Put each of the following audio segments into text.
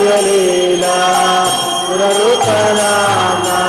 लीला पुनरुत्थानामा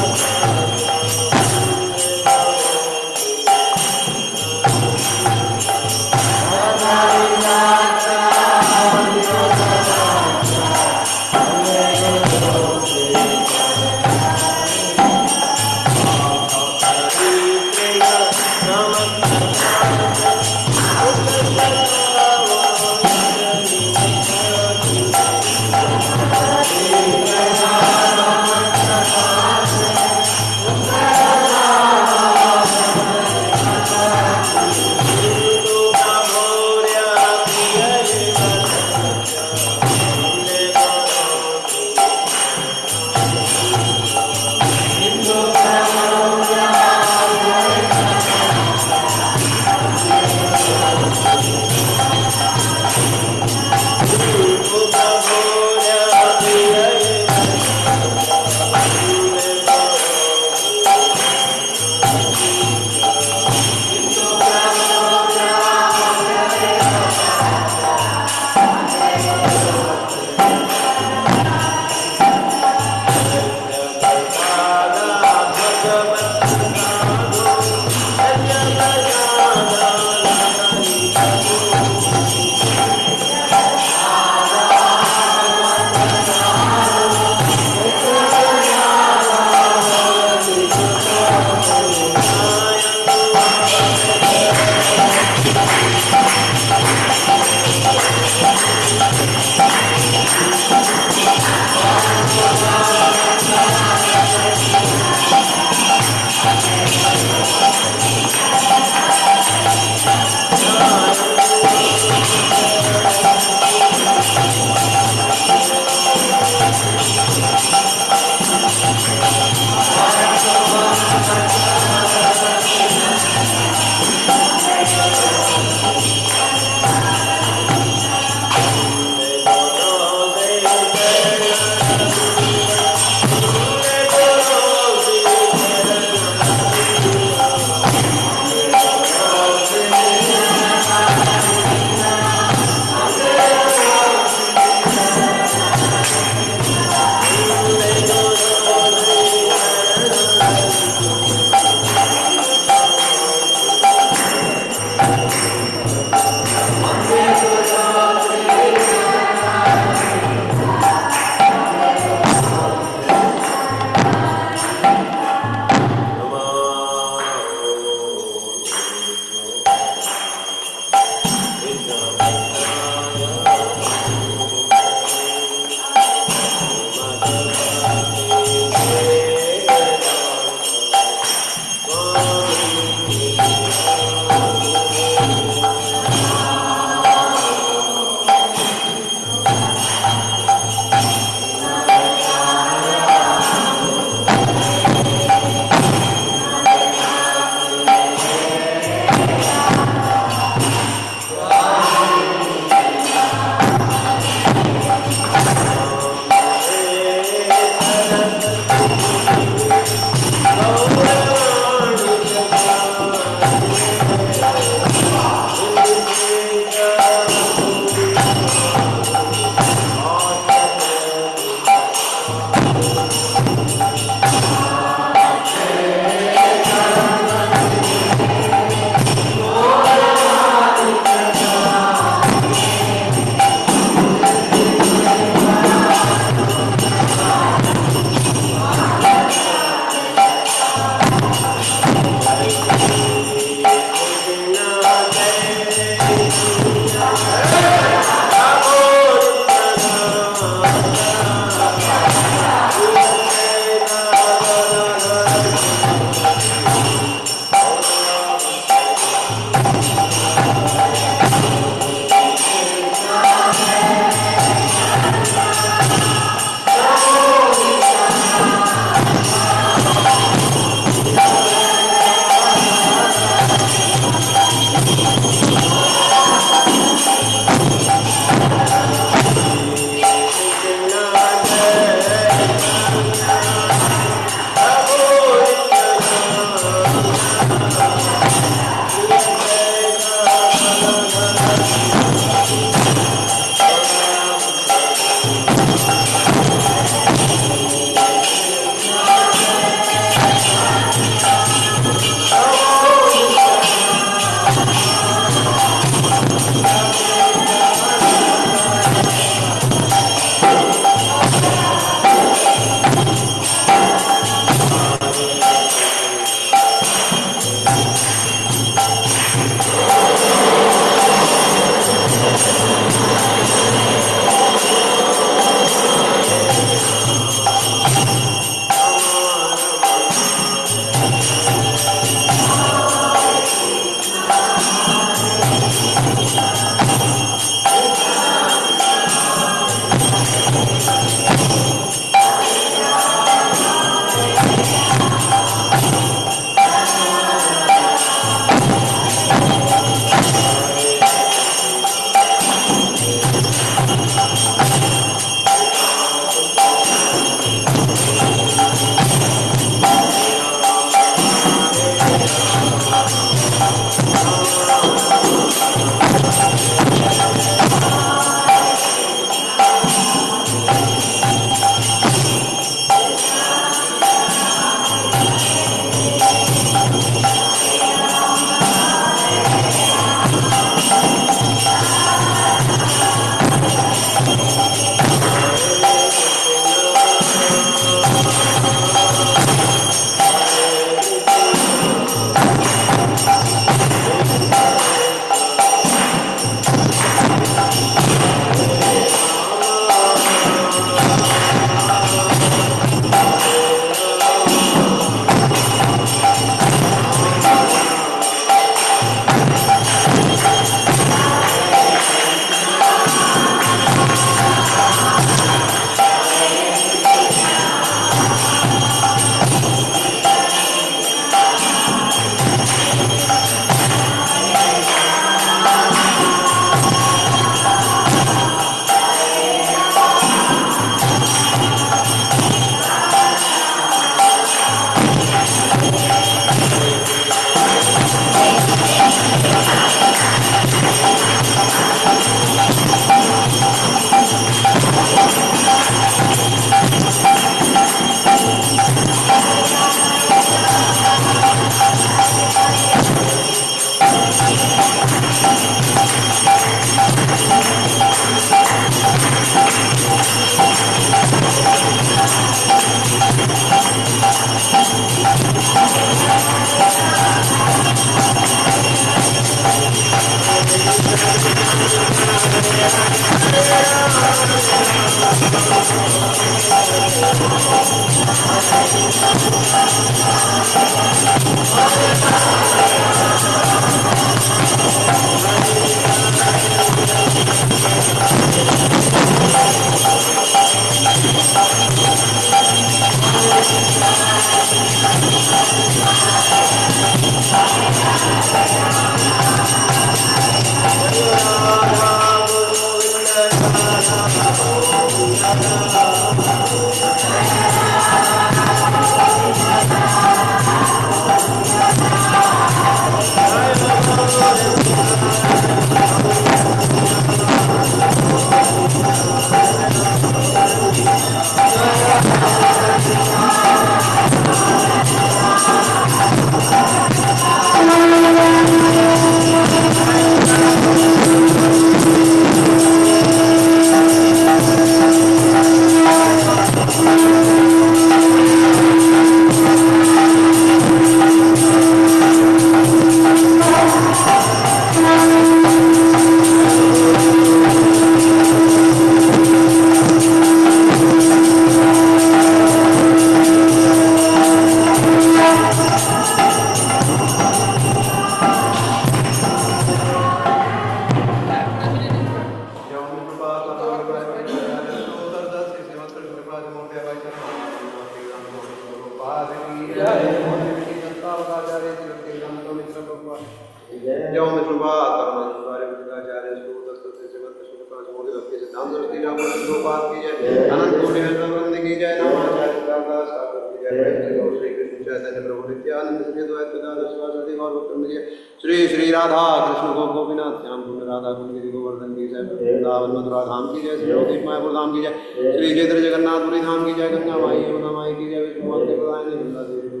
श्री श्री राधा कृष्ण गोपीनाथ श्याम सुंदर राधा कुंज गोवर्धन की जय, वृंदावन मथुरा धाम की जय, श्री नवदीप मायापुर धाम की जय, श्री जयद्र जगन्नाथ पुरी धाम की जय, गंगा माई यमुना माई की जय, विष्णु भक्ति प्रदायिनी वृंदा देवी की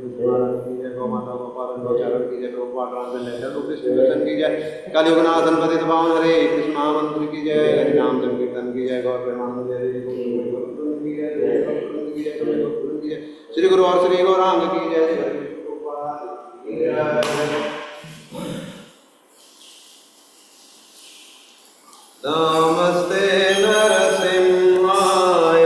जय, गौ माता गोपालन गौचारण की जय, गोपाल ट्रांसलेटर कृष्ण की जय, कलियुगनाथन पतित पावन हरे कृष्ण महामंत्र की जय, हरि नाम संकीर्तन की जय, गौर प्रेमानंद जय, श्री गुरु और श्री गौरांग की जय। नमस्ते नरसिंहाय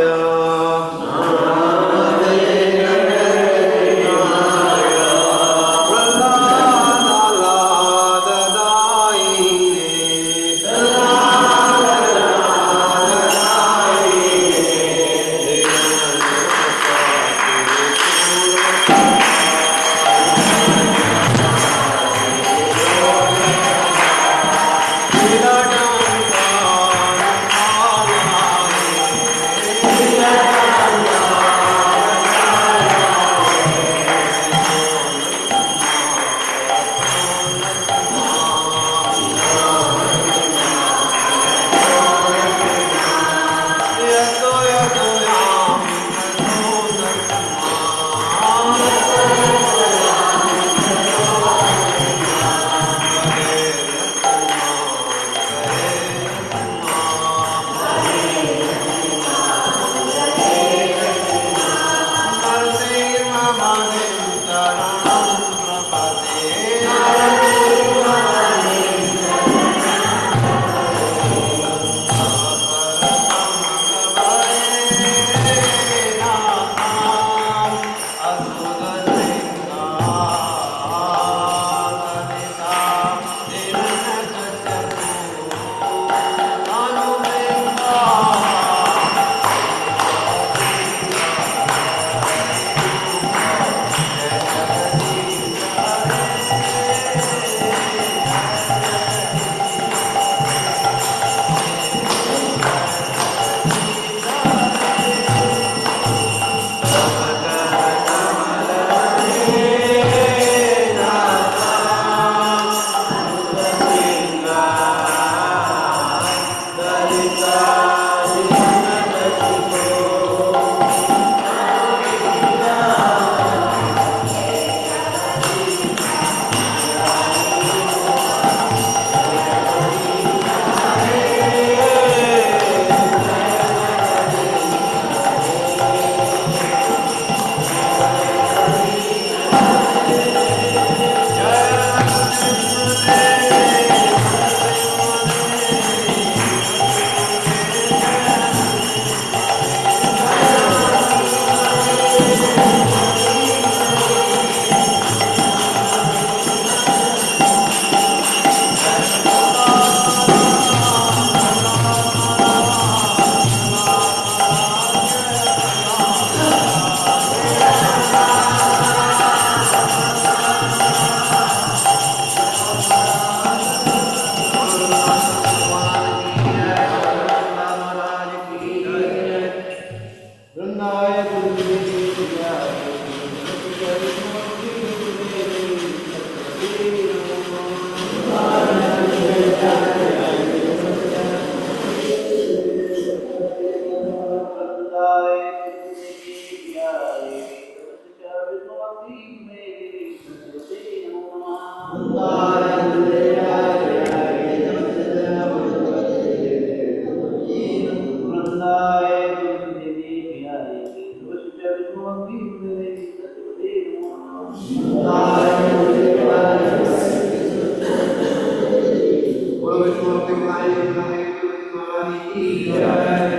की जय।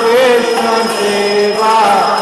Krishna Seva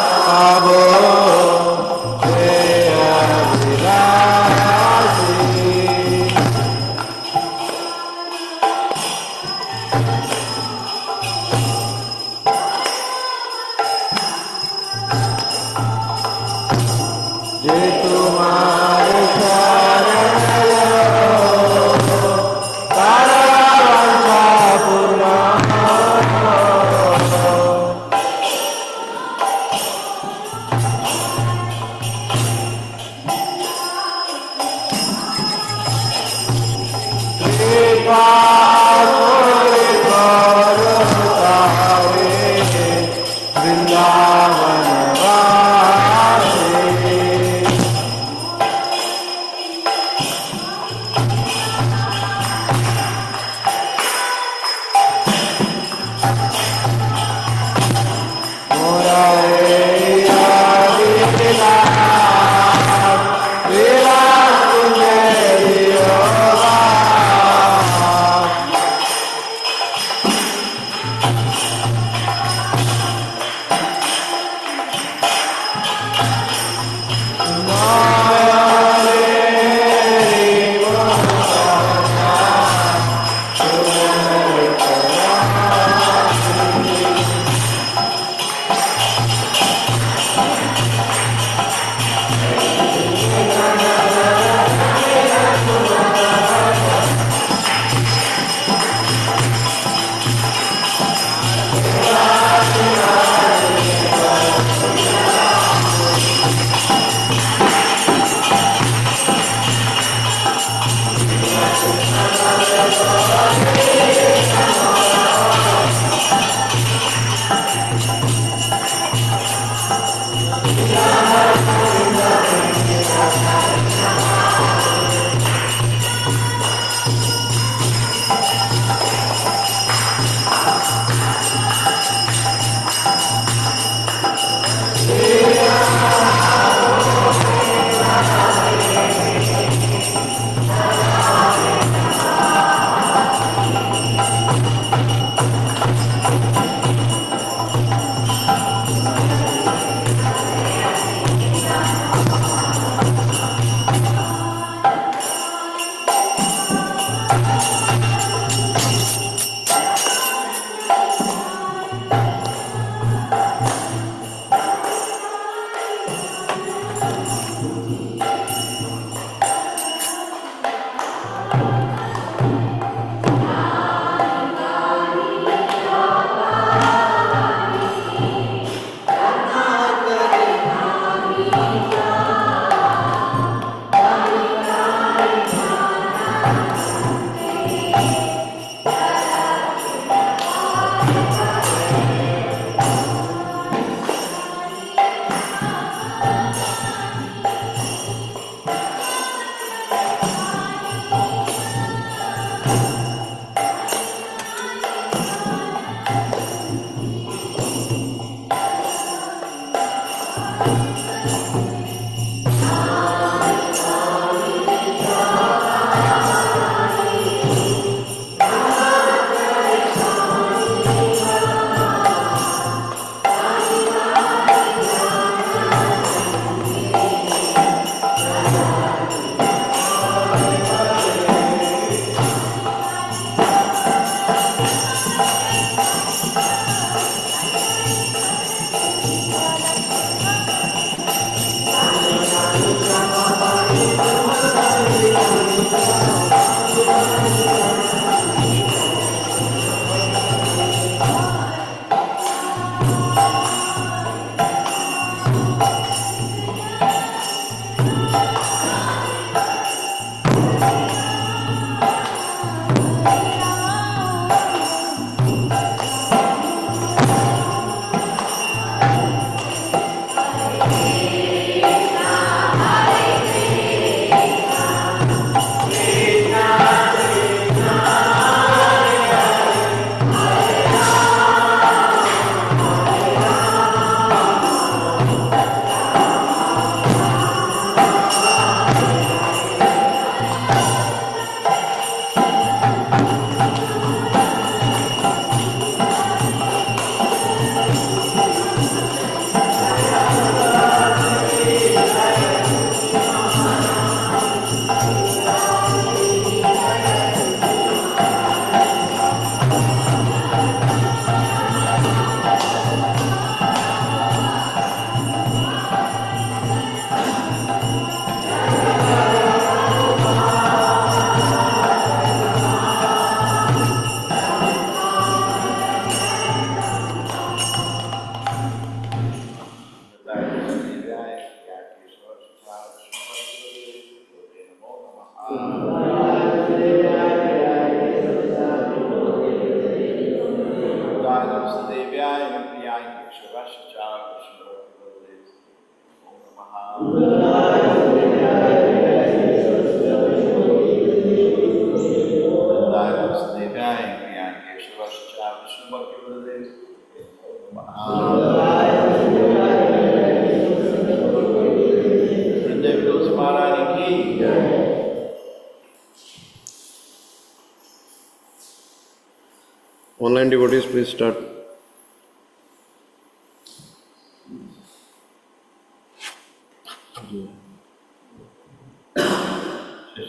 Online devotees, please start.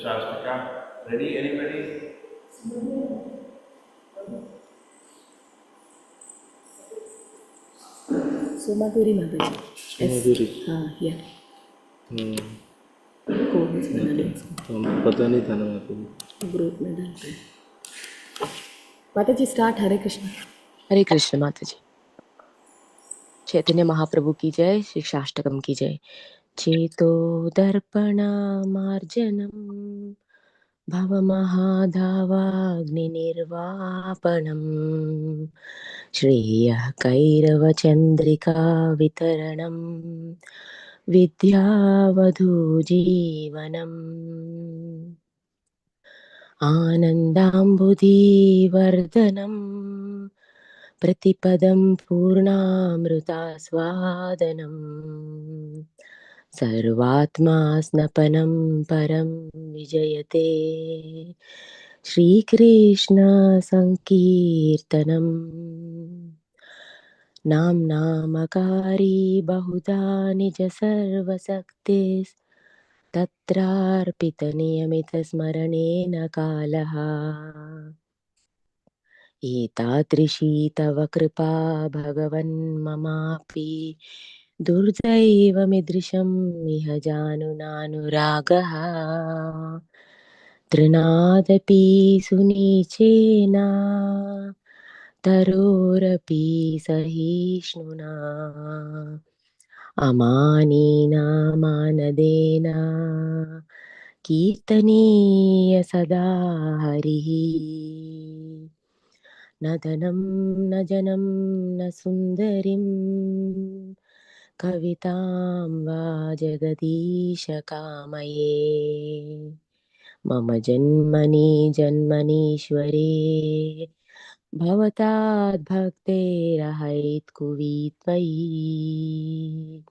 Shastaka, ready? Anybody? Sumaduri Mataji. सुमधुरी Yeah. कौन सी बनाने पता नहीं था ना माता जी ग्रुप में डालते हैं माता जी स्टार्ट हरे कृष्ण माता जी। चैतन्य महाप्रभु की जय, श्री शाष्टकम की जय। चेतो दर्पणमार्जनम् भवमहाधावाग्निर्वापणम् श्रेयः कैरवचन्द्रिका वितरणम् विद्यावधूजीवनम् आनन्दाम्बुधिवर्धनम् प्रतिपदं पूर्णामृतास्वादनम् सर्वात्मा स्नपनं परं विजयते श्रीकृष्ण संकीर्तनम् नाम्नामकारी बहुधा निज सर्वशक्तिस् तत्रार्पितनियमितस्मरणेन कालः एतादृशी तव कृपा भगवन् ममापि दुर्दैवमिदृशम् इह जानुनानुरागः तृणादपि सुनीचेन तरोरपि सहिष्णुना अमानेन मानदेन कीर्तनीय सदा हरिः न धनं न जनं न सुन्दरीं कवितां वा जगदीश कामये मम जन्मनि जन्मनीश्वरे भवताद्भक्तेरहैत्कुवि त्वयि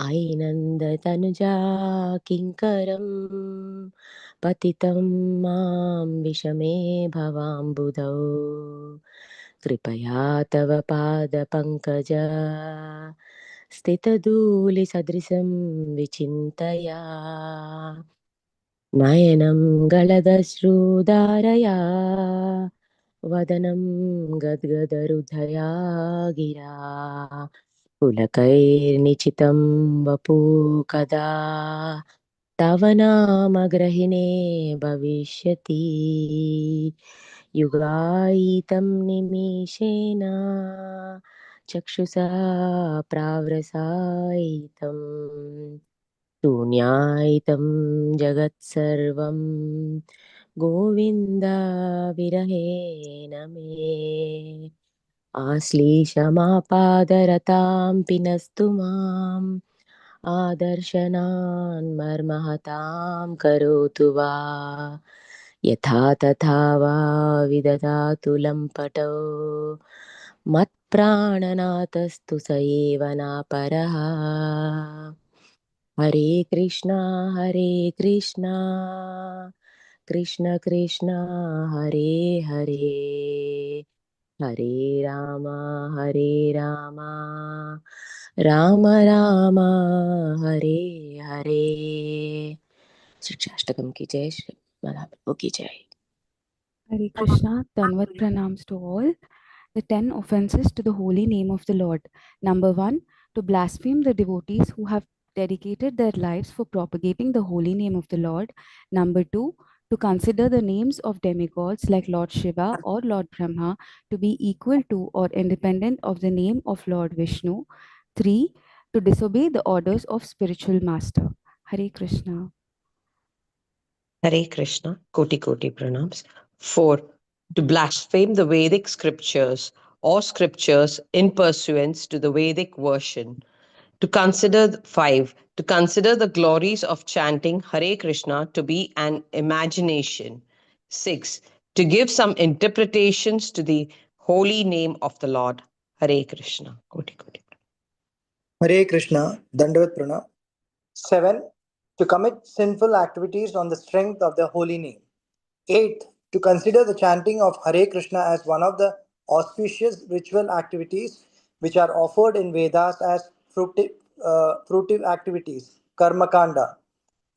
ऐनन्दतनुजा किङ्करं पतितं मां विषमे भवाम्बुधौ कृपया तव पादपङ्कज स्थितधूलिसदृशं विचिन्तया नयनं गलदश्रुधारया वदनं गद्गदहृदया गिरा पुलकैर्निचितं वपु कदा तव नाम ग्रहिणे भविष्यति युगायितं निमिषेण चक्षुषा प्राव्रसायितं शून्यायितं जगत्सर्वं गोविन्द विरहेण मे आश्लेषमापादरतां पिनस्तु माम् आदर्शनान् मर्महतां करोतु वा यथा तथा वा विदधातु लम्पटौ मत्प्राणनाथस्तु स एव नापरः हरे कृष्णा कृष्ण कृष्ण हरे हरे हरे राम राम राम हरे हरे। शिक्षाष्टकम की जय, श्री महाप्रभु की जय। Hare Krishna, Tanvat pranams to all. The 10 offenses to the holy name of the Lord. Number 1, to blaspheme the devotees who have dedicated their lives for propagating the holy name of the Lord. Number 2, to consider the names of demigods like Lord Shiva or Lord Brahma to be equal to or independent of the name of Lord Vishnu. 3, to disobey the orders of spiritual master. Hare Krishna. Hare Krishna, Koti Koti Pranams. 4, to blaspheme the Vedic scriptures or scriptures in pursuance to the Vedic version. To consider 5. To consider the glories of chanting Hare Krishna to be an imagination. 6. To give some interpretations to the holy name of the Lord. Hare Krishna. Koti koti. Hare Krishna, Dandavat Pranam. 7. To commit sinful activities on the strength of the holy name. 8. To consider the chanting of Hare Krishna as one of the auspicious ritual activities which are offered in Vedas as fruitive activities, Karma Kanda.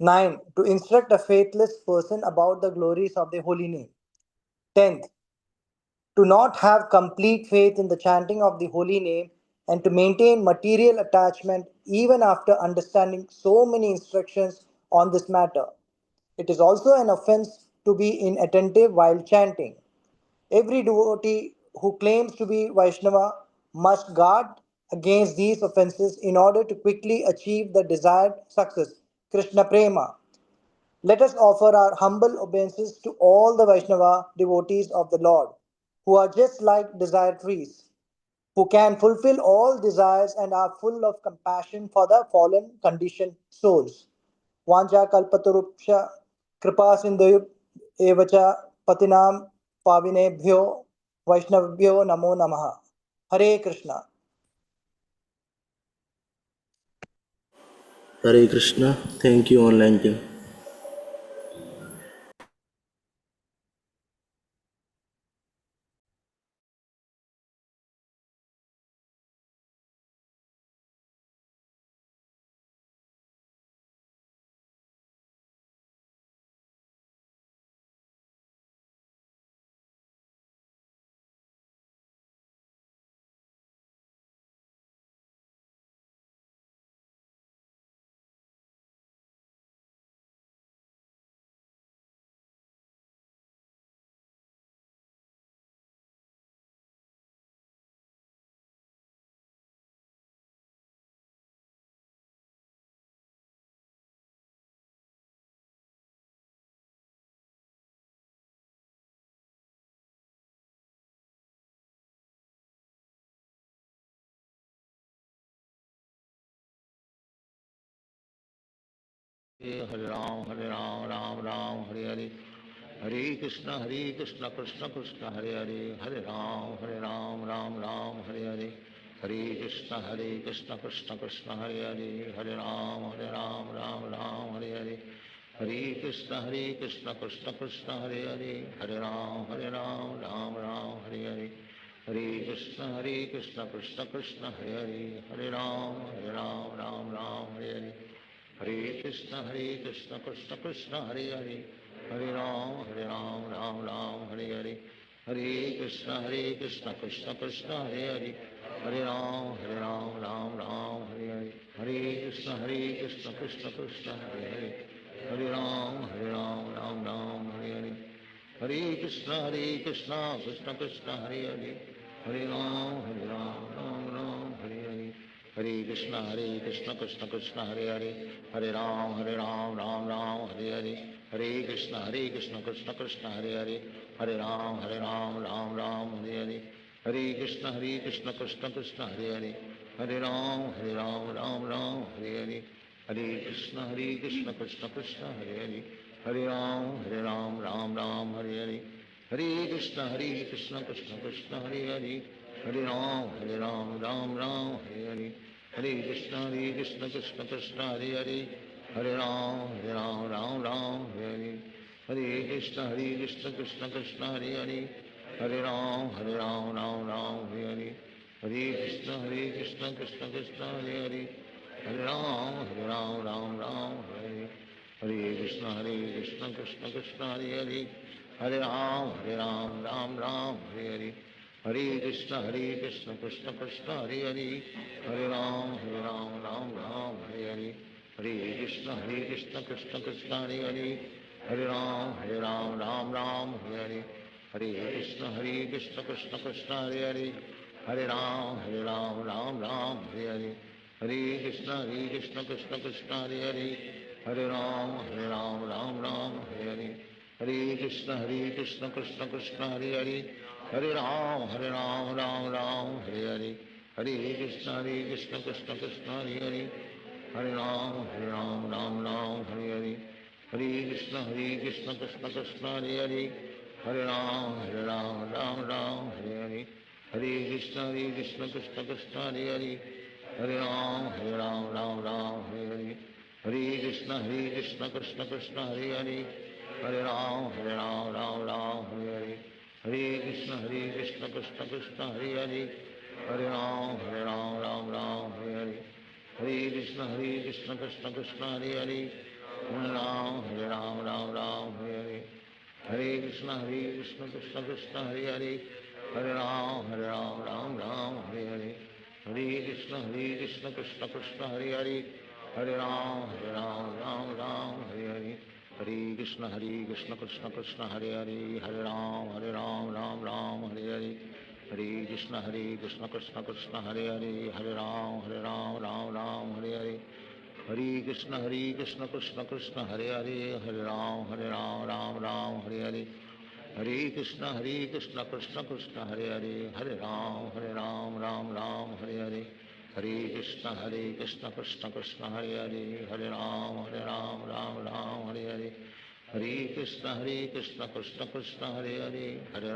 9. To instruct a faithless person about the glories of the holy name. 10th. To not have complete faith in the chanting of the holy name and to maintain material attachment even after understanding so many instructions on this matter. It is also an offense to be inattentive while chanting. Every devotee who claims to be Vaishnava must guard against these offenses in order to quickly achieve the desired success. Krishna Prema. Let us offer our humble obeisances to all the Vaishnava devotees of the Lord, who are just like desire trees, who can fulfill all desires and are full of compassion for the fallen conditioned souls. Vancha kalpatarupsha kripa sindhu evacha patinam pavinebhyo vaishnavibhyo namo namaha. Hare Krishna. Hare Krishna. Thank you, online team. Hare Ram, Ram Ram, Hare Hare. Hare Krishna, Krishna Krishna, Hare Hare. Hare Ram, Ram Ram, Hare Hare. Hare Krishna, Krishna Krishna, Hare Hare. Hare Ram, Ram Ram, Hare Hare. Hare Krishna, Krishna Krishna, Hare Hare. Hare Ram, Ram Ram, Hare Hare. Hare Krishna, Krishna Krishna, Hare Hare. Hare Ram, Ram Ram, Hare Hare. Hare Krishna, Krishna Krishna, Hare Hare. Hare Ram, Ram Ram, Hare Hare. Hare Krishna, Krishna Krishna, Hare Hare. Hare Ram, Ram Ram, Hare Hare. Hare Krishna, Krishna Krishna, Hare Hare. Hare Ram, Ram Ram, Hare Hare. Hare Krishna, Krishna Krishna, Hare Hare. Hare Ram, Ram Hare Hare. Hare Krishna, Krishna Krishna, Hare Hare. Hare Ram, Ram Hare Hare. Hare Krishna, Krishna Krishna, Hare Hare. Hare Ram, Ram Hare Hare. Hare Krishna, Krishna Krishna, Hare Hare. Hare Ram, Ram Hare Hare. Hare Krishna, Krishna Krishna, Hare Hare. Hare Ram, Ram Hare Hare. Hare Krishna, Krishna Krishna, Hare Hare. Hare Ram, Ram Hare Hare. Hare Krishna, Krishna Krishna, Hare Hare. Hare Ram, Ram Hare Hare. Hare Krishna, Krishna Krishna, Hare Hare. Hare Ram, Ram Hare Hare. Hare Krishna, Krishna Krishna, Hare Hare. Hare Ram, Ram Hare Hare. Hare Krishna, Krishna Krishna, Hare Hare. Hare Ram, Ram Hare Hare. Hare Krishna, Krishna Krishna, Hare Hare. Hare Ram, Ram Hare Hare. Hare Krishna, Krishna Krishna, Hare Hare. Hare Ram, Ram Hare Hare. Hare Krishna, Krishna Krishna, Hare Hare. Hare Ram, Ram Hare Hare. Hare Krishna, Krishna Krishna, Hare Hare. Hare Ram, Ram Hare Hare. Hare Krishna, Krishna Krishna, Hare Hare. Hare Ram, Ram Ram, Hare Hare. Hare Krishna, Krishna Krishna, Hare Hare. Hare Ram, Ram Ram, Hare Hare. Hare Krishna, Krishna Krishna, Hare Hare. Hare Ram, Ram Hare Hare. Hare Krishna, Krishna Krishna, Hare Hare. Hare Ram, Ram Hare Hare. Hare Krishna, Krishna Krishna, Hare Hare. Hare Ram, Ram Hare Hare. Hare Krishna, Krishna Krishna, Hare Hare. Hare Ram, Ram Hare Hare. Hare Krishna, Krishna Krishna, Hare Hare. Hare Ram, Ram Hare Hare. Hare Krishna, Krishna Krishna, Hare Hare. Hare Ram, Ram Hare Hare. Hare Krishna, Krishna Krishna, Hare Hare. Hare Ram, Ram Hare Hare. Hare Krishna, Krishna Krishna, Hare Hare. Hare Ram, Ram Hare Hare. Hare Krishna, Krishna Krishna, Hare Hare. Hare Ram, Ram Hare Hare. Hare Krishna, Krishna Krishna, Hare Hare. Hare Ram, Ram Hare Hare. Hare Krishna, Krishna Krishna, Hare Hare. Hare Ram, Ram Hare Hare. Hare Krishna, Krishna Krishna, Hare Hare. Hare Ram, Ram Hare Hare. Hare Krishna, Krishna Krishna, Hare Hare. Hare Ram, Ram Hare Hare. Hare Krishna, Krishna Krishna, Hare Hare. Hare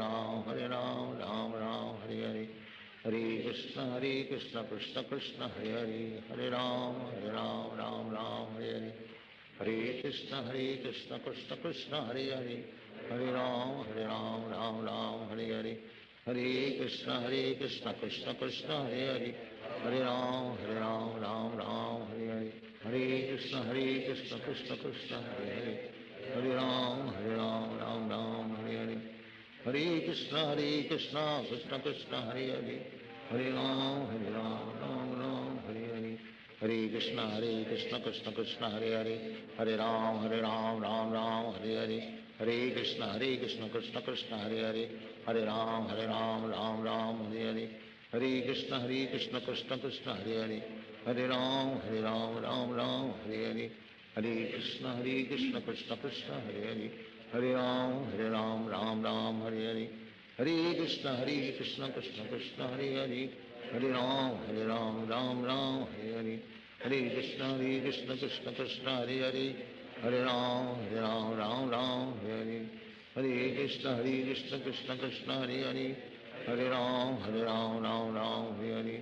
Ram, Ram Hare Hare. Hare Krishna, Krishna Krishna, Hare Hare. Hare Ram, Ram Hare Hare. Hare Krishna, Krishna Krishna, Hare Hare. Hare Ram, Ram Hare Hare. Hare Krishna, Krishna Krishna, Hare Hare. Hare Ram, Ram Hare Hare. Hare Krishna, Krishna Krishna, Hare Hare. Hare Ram, Hare Hare. Hare Krishna, Krishna Krishna, Hare Hare. Hare Ram, Ram Hare Hare. Hare Krishna, Krishna Krishna, Hare Hare. Hare Ram, Ram Hare Hare. Hare Krishna, Krishna Krishna, Hare Hare. Hare Ram, Ram Hare Hare. Hare Krishna, Krishna Krishna, Hare Hare. Hare Ram, Ram Hare Hare. Hare Krishna, Krishna Krishna, Hare Hare. Hare Ram, Ram Hare Hare. Hare Krishna, Krishna Krishna, Hare Hare. Hare Ram, Ram Hare Hare. Hare Krishna, Krishna Krishna, Hare Hare. Hare Ram, Ram Hare Hare. Hare Krishna, Krishna Krishna, Hare Hare. Hare Ram, Ram Hare Hare.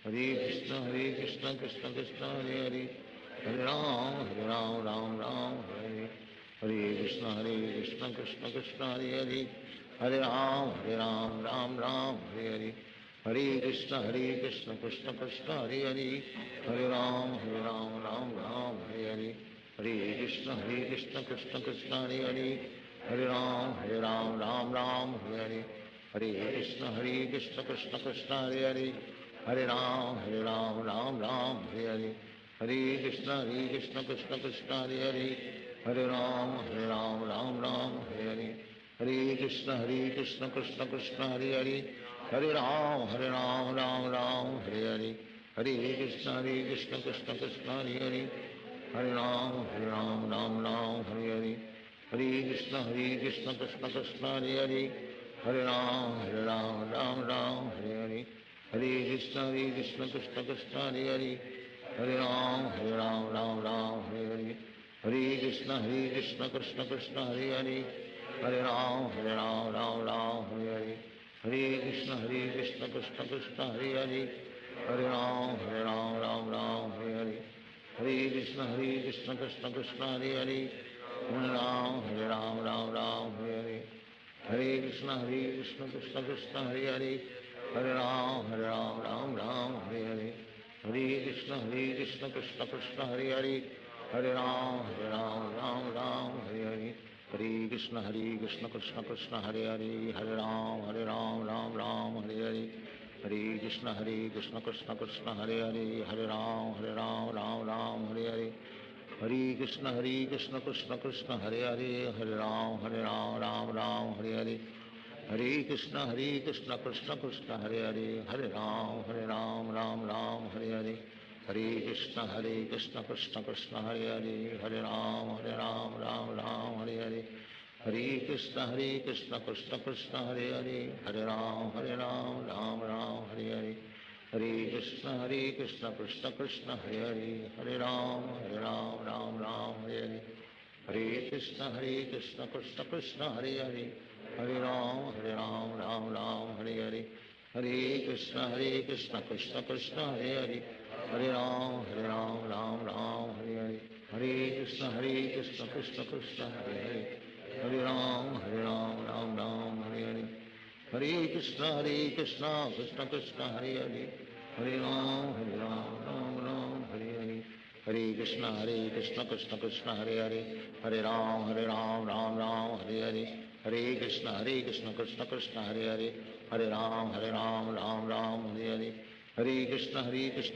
Hare Krishna, Krishna Krishna, Hare Hare. Hare Ram, Ram Hare Hare. Hare Krishna, Krishna Krishna, Hare Hare. Hare Ram, Ram Hare Hare. Hare Krishna, Krishna Krishna, Hare Hare. Hare Ram, Ram Hare Hare. Hare Krishna, Krishna Krishna, Hare Hare. Hare Ram, Ram Hare Hare. Hare Krishna, Krishna Krishna, Hare Hare. Hare Ram, Hare Hare. Hare Krishna, Krishna Krishna, Hare Hare. Hare Ram, Ram Hare Hare. Hare Krishna, Krishna Krishna, Hare Hare. Hare Ram, Ram Hare Hare. Hare Krishna, Krishna Krishna, Hare Hare. Hare Ram, Ram Hare Hare. Hare Krishna, Krishna Krishna, Hare Hare. Hare Ram, Ram Hare Hare. Hare Krishna, Krishna Krishna, Hare Hare. Hare Ram, Ram Hare Hare. Hare Krishna, Krishna Krishna, Hare Hare. Hare Ram, Ram Hare Hare. Hare Krishna, Krishna Krishna, Hare Hare. Hare Ram, Hare Hare. Hare Krishna, Krishna Krishna, Hare Hare. Hare Ram, Ram Hare Hare. Hare Krishna, Krishna Krishna, Hare Hare. Hare Ram, Ram Hare Hare. Hare Krishna, Krishna Krishna, Hare Hare. Hare Ram, Ram Hare Hare. Hare Krishna, Krishna Krishna, Hare Hare. Hare Ram, Hare Hare. Hare Krishna, Krishna Krishna, Hare Hare. Hare Ram, Ram Hare Hare. Hare Krishna, Krishna Krishna, Hare Hare. Hare Ram, Ram Hare Hare. Hare Krishna, Krishna Krishna, Hare Hare. Hare Ram, Ram Hare Hare. Hare Krishna Krishna Krishna Hare Hare, Hare Ram Ram Ram Hare Hare, Hare Krishna Krishna Krishna Hare Hare, Hare Ram Ram Ram Hare Hare, Hare Krishna Krishna Krishna Hare Hare, Hare Ram Ram Ram Hare Hare, Hare Krishna Krishna Krishna Hare Hare, Hare Ram Ram Ram Hare Hare, Hare Krishna Krishna Krishna Hare Hare, Hare Ram Ram Ram Hare Hare, Hare Krishna Krishna Krishna Hare Hare, Hare Ram Ram Ram Hare Hare, Hare Krishna Krishna Krishna Hare Hare, Hare Ram Ram Ram Hare Hare, Hare Krishna Krishna Krishna Hare Hare, Hare Ram Ram Ram Hare Hare, Hare Krishna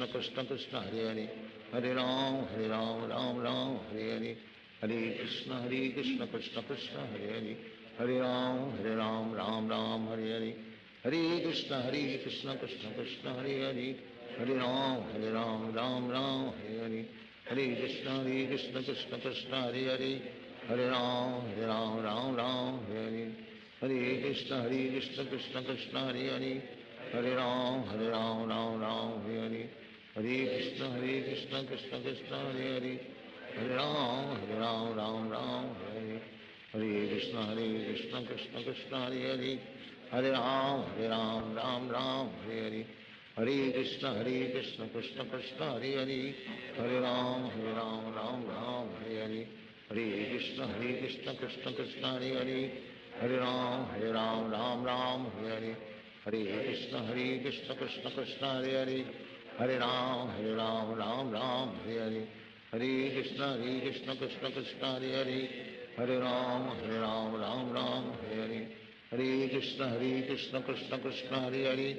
Krishna Krishna Hare Hare, Hare Ram Ram Ram Hare Hare, Hare Krishna Krishna Krishna Hare Hare, Hare Ram Ram Hare Hare, Hare Krishna Krishna Krishna Hare Hare, Hare Ram Ram Ram Hare Hare, Hare Krishna Krishna Krishna Hare Hare, Hare Ram Ram Ram Hare Hare, Hare Krishna Krishna Krishna Hare Hare, Hare Ram Ram Ram Hare Hare, Hare Krishna Krishna Krishna Hare Hare, Hare Ram Ram Hare, Hare Krishna Krishna Krishna Hare Hare, Hare Ram Ram Hare Hare, Hare Krishna Krishna Krishna Hare Hare, Hare Ram Ram Ram Hare Hare, Hare Krishna Krishna Krishna Hare Hare, Hare Ram Ram Hare Hare, Hare Krishna Krishna Krishna Hare Hare, Hare Ram Ram Hare Hare, Hare Krishna Krishna Krishna Hare Hare, Hare Ram Ram Ram Hare Hare, Hare Krishna Krishna Krishna Hare Hare, Hare Ram Ram Ram Hare Hare, Hare Krishna Krishna Krishna Hare Hare, Hare Ram Ram Ram Hare Hare, Hare Krishna Krishna Krishna Hare Hare,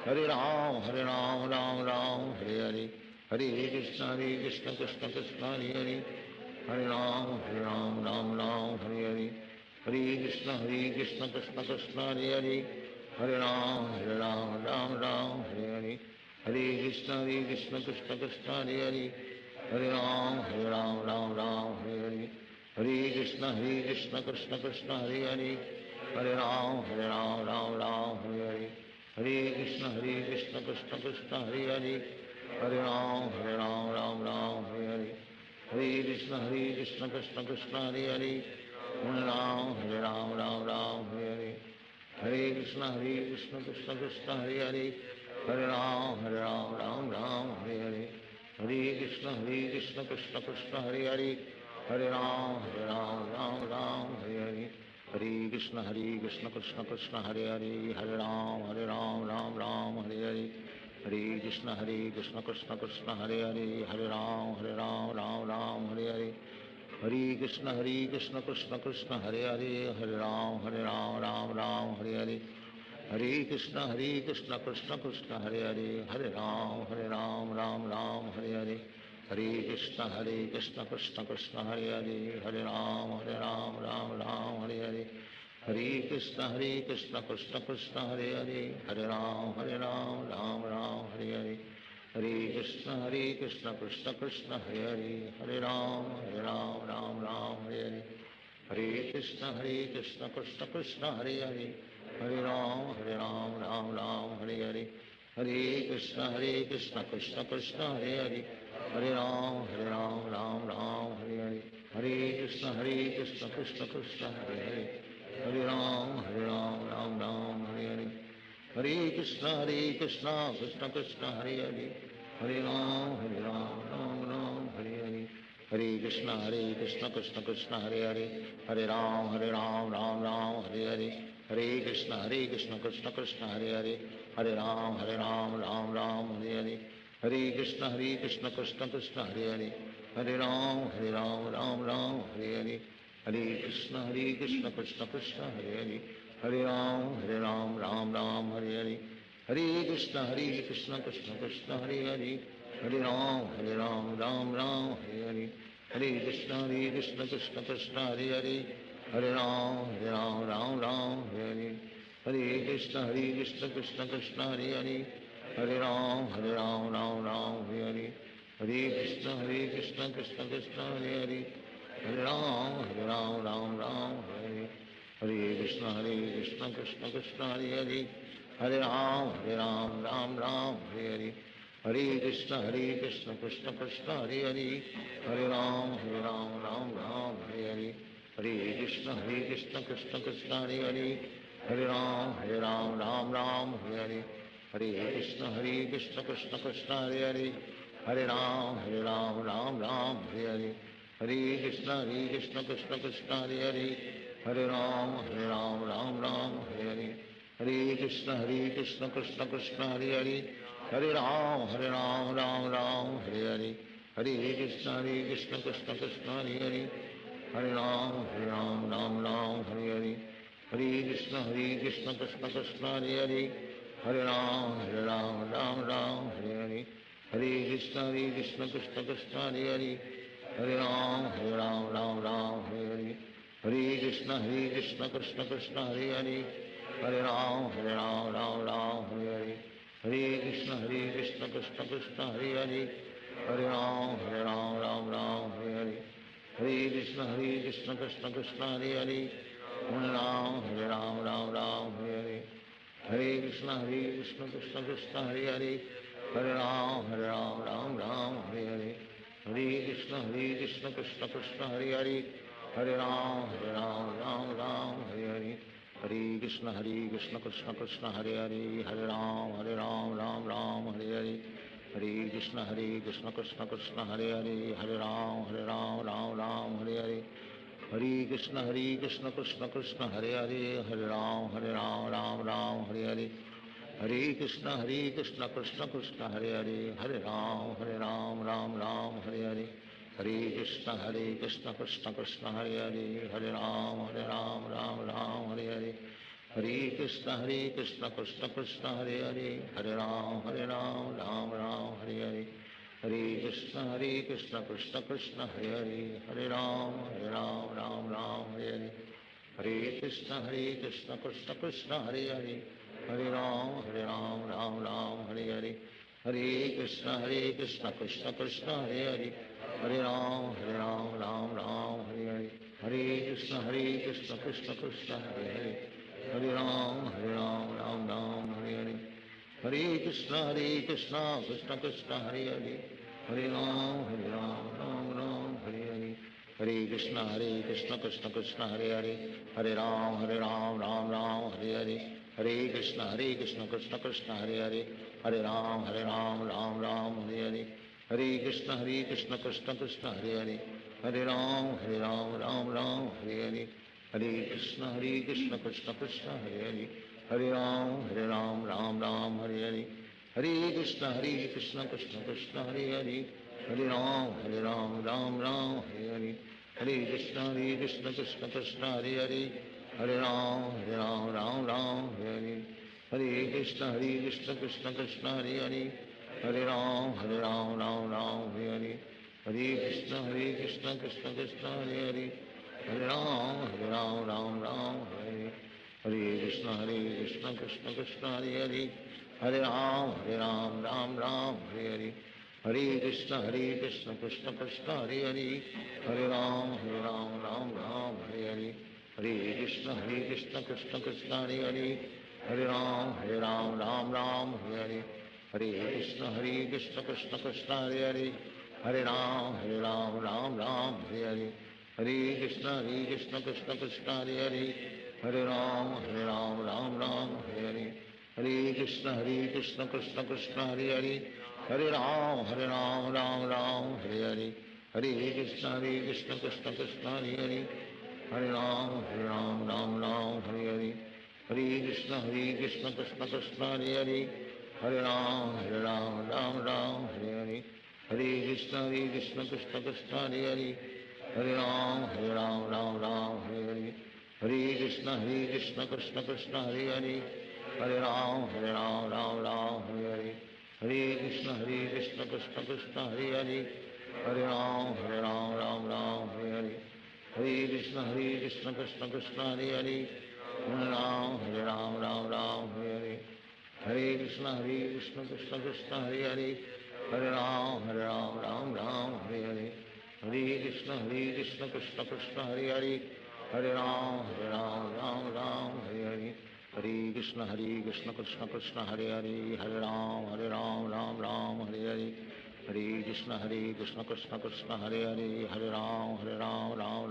Hare Ram Ram Hare Hare, Hare Krishna Krishna Krishna Hare Hare, Hare Ram Ram Hare Hare, Hare Krishna Krishna Krishna Hare Hare, Hare Ram Ram Hare Hare, Hare Krishna Krishna Krishna Hare Hare, Hare Ram Ram Hare Hare, Hare Krishna Krishna Krishna Hare Hare, Hare Ram Ram Hare Hare, Hare Krishna Krishna Krishna Hare Hare, Hare Ram Ram Hare Hare, Hare Krishna Krishna Krishna Hare Hare, Hare Ram Ram Hare Hare, Hare Krishna Krishna Krishna Hare Hare, Hare Ram Ram Hare Hare, Hare Krishna Krishna Krishna Hare Hare, Hare Ram Ram Hare Hare, Hare Krishna Krishna Krishna Hare Hare, Hare Ram Ram Hare Hare, Hare Krishna Krishna Krishna Hare Hare, Hare Ram Ram Hare Hare, Hare Krishna Krishna Krishna Hare Hare, Hare Ram Ram Ram Hare Hare, Hare Krishna Krishna Krishna Hare Hare, Hare Ram Ram Ram Hare Hare, Hare Krishna Krishna Krishna Hare Hare, Hare Ram Ram Ram Hare Hare, Hare Krishna Krishna Krishna Hare Hare, Hare Ram Ram Hare Hare, Hare Krishna Krishna Krishna Hare Hare, Hare Ram Ram Hare Hare, Hare Krishna Krishna Krishna Hare Hare, Hare Ram Ram Hare Hare, Hare Krishna Krishna Krishna Hare Hare, Hare Ram Ram Hare Hare, Hare Krishna Krishna Krishna Hare Hare, Hare Ram Ram Ram Hare Hare, Hare Krishna Krishna Krishna Hare Hare, Hare Ram Ram Ram Hare Hare, Hare Krishna Krishna Krishna Hare Hare, Hare Ram Ram Hare Hare, Hare Krishna Krishna Krishna Hare Hare, Hare Ram Ram Hare Hare, Hare Krishna Krishna Krishna Hare Hare, Hare Ram Ram Hare Hare, Hare Krishna Krishna Krishna Hare Hare, Hare Ram Ram Hare Hare, Hare Krishna Krishna Krishna Hare Hare, Hare Ram Ram Hare Hare, Hare Krishna Krishna Krishna Hare Hare, Hare Ram, Ram Ram, Hare Hare Krishna, Krishna Krishna, Hare Hare, Hare Ram, Ram Ram, Hare Hare, Hare Krishna, Krishna Krishna, Hare Hare, Hare Ram, Ram Ram, Hare Hare, Hare Krishna, Krishna Krishna, Hare Hare, Hare Ram, Ram Ram, Hare Hare, Hare Krishna, Krishna Krishna, Hare Hare, Hare Ram, Ram Ram, Hare Hare, Hare Krishna, Krishna Krishna, Hare Hare, Hare Ram, Ram Ram, Hare Hare, Hare Krishna, Krishna Krishna, Hare Hare, Hare Ram, Ram Ram, Hare Hare, Hare Krishna, Krishna Krishna, Hare Hare, Hare Ram, Ram Ram, Hare Hare, Hare Krishna, Krishna Krishna, Hare Hare, Hare Ram, Ram Ram, Hare Hare, Hare Krishna, Krishna Krishna, Hare Hare, Hare Ram, Ram Ram, Hare Hare, Hare Krishna, Krishna Krishna, Hare Hare, Hare Ram, Ram Ram, Hare Hare, Hare Krishna, Krishna Krishna, Hare Hare, Hare Ram, Ram Ram, Hare Hare, Hare Krishna, Krishna Krishna, Hare Hare, Hare Ram, Ram Ram, Hare Hare, Hare Krishna, Krishna Krishna, Hare Hare, Hare Ram, Ram Ram, Hare Hare, Hare Krishna, Krishna Krishna, Hare Hare, Hare Ram, Ram Ram, Hare Hare, Hare Krishna, Krishna Krishna, Hare Hare, Hare Ram, Ram Ram, Hare Hare, Hare Krishna, Krishna Krishna, Hare Hare, Hare Ram, Ram Ram, Hare Hare, Hare Krishna, Krishna Krishna, Hare Hare, Hare Ram, Ram Ram, Hare Hare, Hare Krishna, Krishna Krishna, Hare Hare, Hare Ram, Ram Ram, Hare Hare, Hare Krishna, Krishna Krishna, Hare Hare, Hare Ram, Ram Ram, Hare Hare, Hare Krishna, Krishna Krishna, Hare Hare, Hare Ram, Ram Ram, Hare Hare, Hare Krishna, Krishna Krishna, Hare Hare, Hare Ram, Ram Ram, Hare Hare, Hare Krishna, Krishna Krishna, Hare Hare, Hare Ram, Ram Ram, Hare Hare, Hare Krishna, Krishna Krishna, Hare Hare, Hare Ram, Ram Ram, Hare Hare, Hare Krishna, Krishna Krishna, Hare Hare, Hare Ram, Ram Ram, Hare Hare, Hare Krishna, Krishna Krishna, Hare Hare, Hare Ram, Ram Ram, Hare Hare, Hare Krishna, Krishna Krishna, Hare Hare, Hare Ram, Ram Ram, Hare Hare, Hare Krishna, Krishna Krishna, Hare Hare, Hare Ram, Ram Ram, Hare Hare, Hare Krishna, Krishna Krishna, Hare Hare, Hare Ram, Ram Ram, Hare Hare, Hare Krishna, Krishna Krishna, Hare Hare, Hare Ram, Ram Ram, Hare Hare, Hare Krishna, Krishna Krishna, Hare Hare, Hare Ram, Ram Ram, Hare Hare, Hare Krishna, Krishna Krishna, Hare Hare, Hare Ram, Ram Ram, Hare Hare, Hare Krishna, Krishna Krishna, Hare Hare, Hare Ram, Ram Ram, Hare Hare, Hare Krishna, Krishna Krishna, Hare Hare, Hare Ram, Ram Ram, Hare Hare, Hare Krishna, Krishna Krishna, Hare Hare, Hare Ram, Ram Ram, Hare Hare, Hare Krishna, Krishna Krishna, Hare Hare, Hare Ram, Ram Ram, Hare Hare, Hare Krishna, Krishna Krishna, Hare Hare, Hare Ram, Ram Ram, Hare Hare, Hare Krishna, Krishna Krishna, Hare Hare, Hare Ram, Ram Ram, Hare Hare, Hare Krishna, Krishna Krishna, Hare Hare, Hare Ram, Ram Ram, Hare Hare, Hare Krishna, Krishna Krishna, Hare Hare, Hare Ram, Ram Hare Hare, Hare Krishna, Krishna Krishna, Hare Hare, Hare Ram, Ram Hare Hare, Hare Krishna, Krishna Krishna, Hare Hare, Hare Ram, Ram Hare Hare, Hare Krishna, Krishna Krishna, Hare Hare, Hare Ram, Ram Hare Hare, Hare Krishna, Krishna Krishna, Hare Hare, Hare Ram, Ram Hare Hare, Hare Krishna, Krishna Krishna, Hare Hare, Hare Ram, Ram Hare Hare, Hare Krishna, Krishna Krishna, Hare Hare, Hare Ram, Ram Hare Hare, Hare Krishna, Krishna Krishna, Hare Hare, Hare Ram, Ram Hare Hare, Hare Krishna Krishna Krishna Hare Hare, Hare Ram Ram Ram Hare Hare, Hare Krishna Krishna Krishna Hare Hare, Hare Ram Ram Ram Hare Hare, Hare Krishna Krishna Krishna Hare Hare, Hare Ram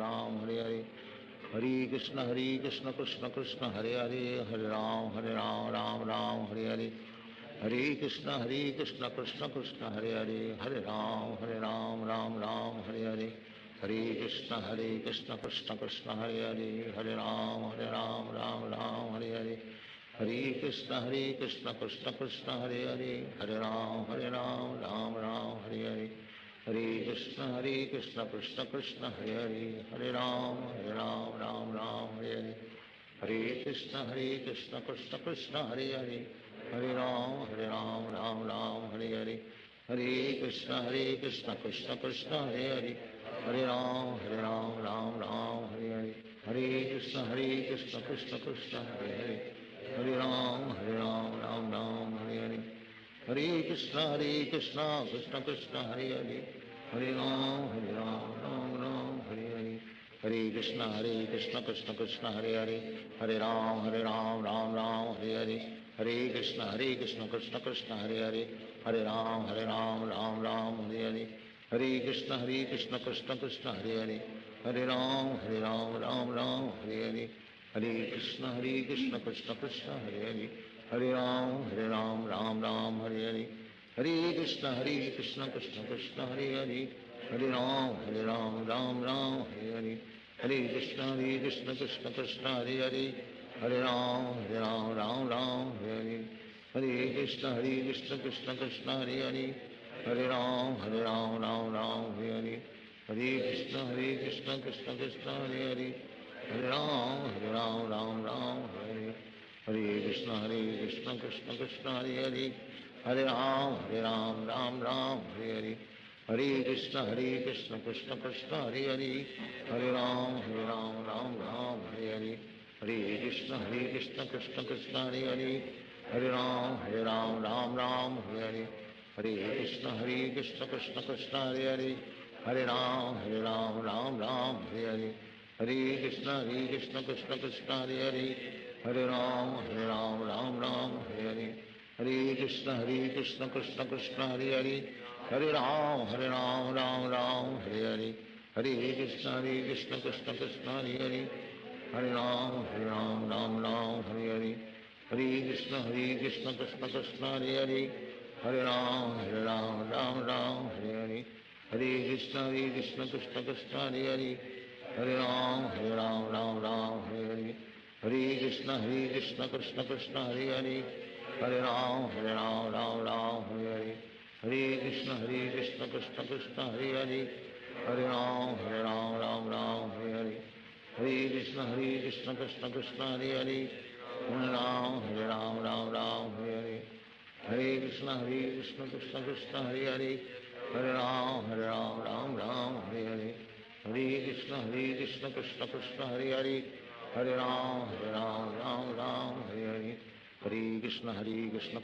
Ram Hare Hare, Hare Krishna Krishna Krishna Hare Hare, Hare Ram Ram Hare Hare, Hare Krishna Krishna Krishna Hare Hare, Hare Ram Ram Hare Hare, Hare Krishna Krishna Krishna Hare Hare, Hare Ram Ram Hare Hare, Hare Krishna Krishna Krishna Hare Hare, Hare Ram Ram Hare Hare, Hare Krishna Krishna Krishna Hare Hare, Hare Ram Ram Hare Hare, Hare Krishna Krishna Krishna Hare Hare, Hare Ram Ram Hare Hare, Hare Krishna Krishna Krishna Hare Hare, Hare Ram Ram Hare Hare, Hare Krishna Krishna Krishna Hare Hare, Hare Ram Ram Hare Hare, Hare Krishna Krishna Krishna Hare Hare, Hare Ram Ram Hare Hare, Hare Krishna Krishna Krishna Hare Hare, Hare Ram Ram Hare Hare, Hare Krishna Krishna Krishna Hare Hare, Hare Ram Ram Hare Hare, Hare Krishna Krishna Krishna Hare Hare, Hare Ram Ram Hare Hare, Hare Krishna Krishna Krishna Hare Hare, Hare Ram Ram Hare Hare, Hare Krishna Krishna Krishna Hare Hare, Hare Ram Ram Hare Hare, Hare Krishna Krishna Krishna Hare Hare, Hare Ram Ram Hare Hare, Hare Krishna Krishna Krishna Hare Hare, Hare Ram Ram Hare Hare, Hare Krishna Krishna Krishna Hare Hare, Hare Ram Ram Hare Hare, Hare Krishna Krishna Krishna Hare Hare, Hare Ram Ram Hare Hare, Hare Krishna Krishna Krishna Hare Hare, Hare Ram Ram Hare Hare, Hare Krishna Krishna Krishna Hare Hare, Hare Ram Ram Hare Hare, Hare Krishna Krishna Krishna Hare Hare, Hare Ram Ram Hare Hare, Hare Krishna Krishna Krishna Hare Hare, Hare Ram Ram Hare Hare, Hare Krishna Krishna Krishna Hare Hare, Hare Ram Ram Hare Hare, Hare Krishna Krishna Krishna Hare Hare, Hare Ram Ram Hare Hare, Hare Krishna Krishna Krishna Hare Hare, Hare Ram Ram Hare Hare, Hare Krishna Krishna Krishna Hare Hare, Hare Ram Hare Hare, Hare Krishna Krishna Krishna Hare Hare, Hare Ram Hare Hare, Hare Krishna Krishna Krishna Hare Hare, Hare Ram Hare Hare, Hare Krishna Krishna Krishna Hare Hare, Hare Ram Hare Hare, Hare Krishna Krishna Krishna Hare Hare, Hare Ram Hare Hare, Hare Krishna Krishna Krishna Hare Hare, Hare Ram Hare Hare, Hare Krishna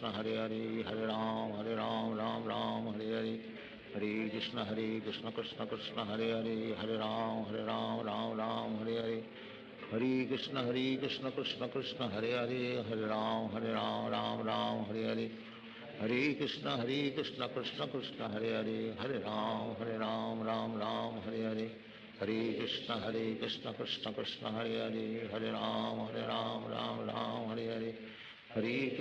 Krishna Krishna Hare Hare, Hare Ram Hare Hare, Hare Krishna Krishna Krishna Hare Hare, Hare Ram Hare Hare, Hare Krishna Krishna Krishna Hare Hare, Hare Ram Hare Hare, Hare Krishna Krishna Krishna Hare Hare, Hare Ram Ram Hare Hare, Hare Krishna Krishna Krishna Hare Hare, Hare Ram Ram Hare Hare, Hare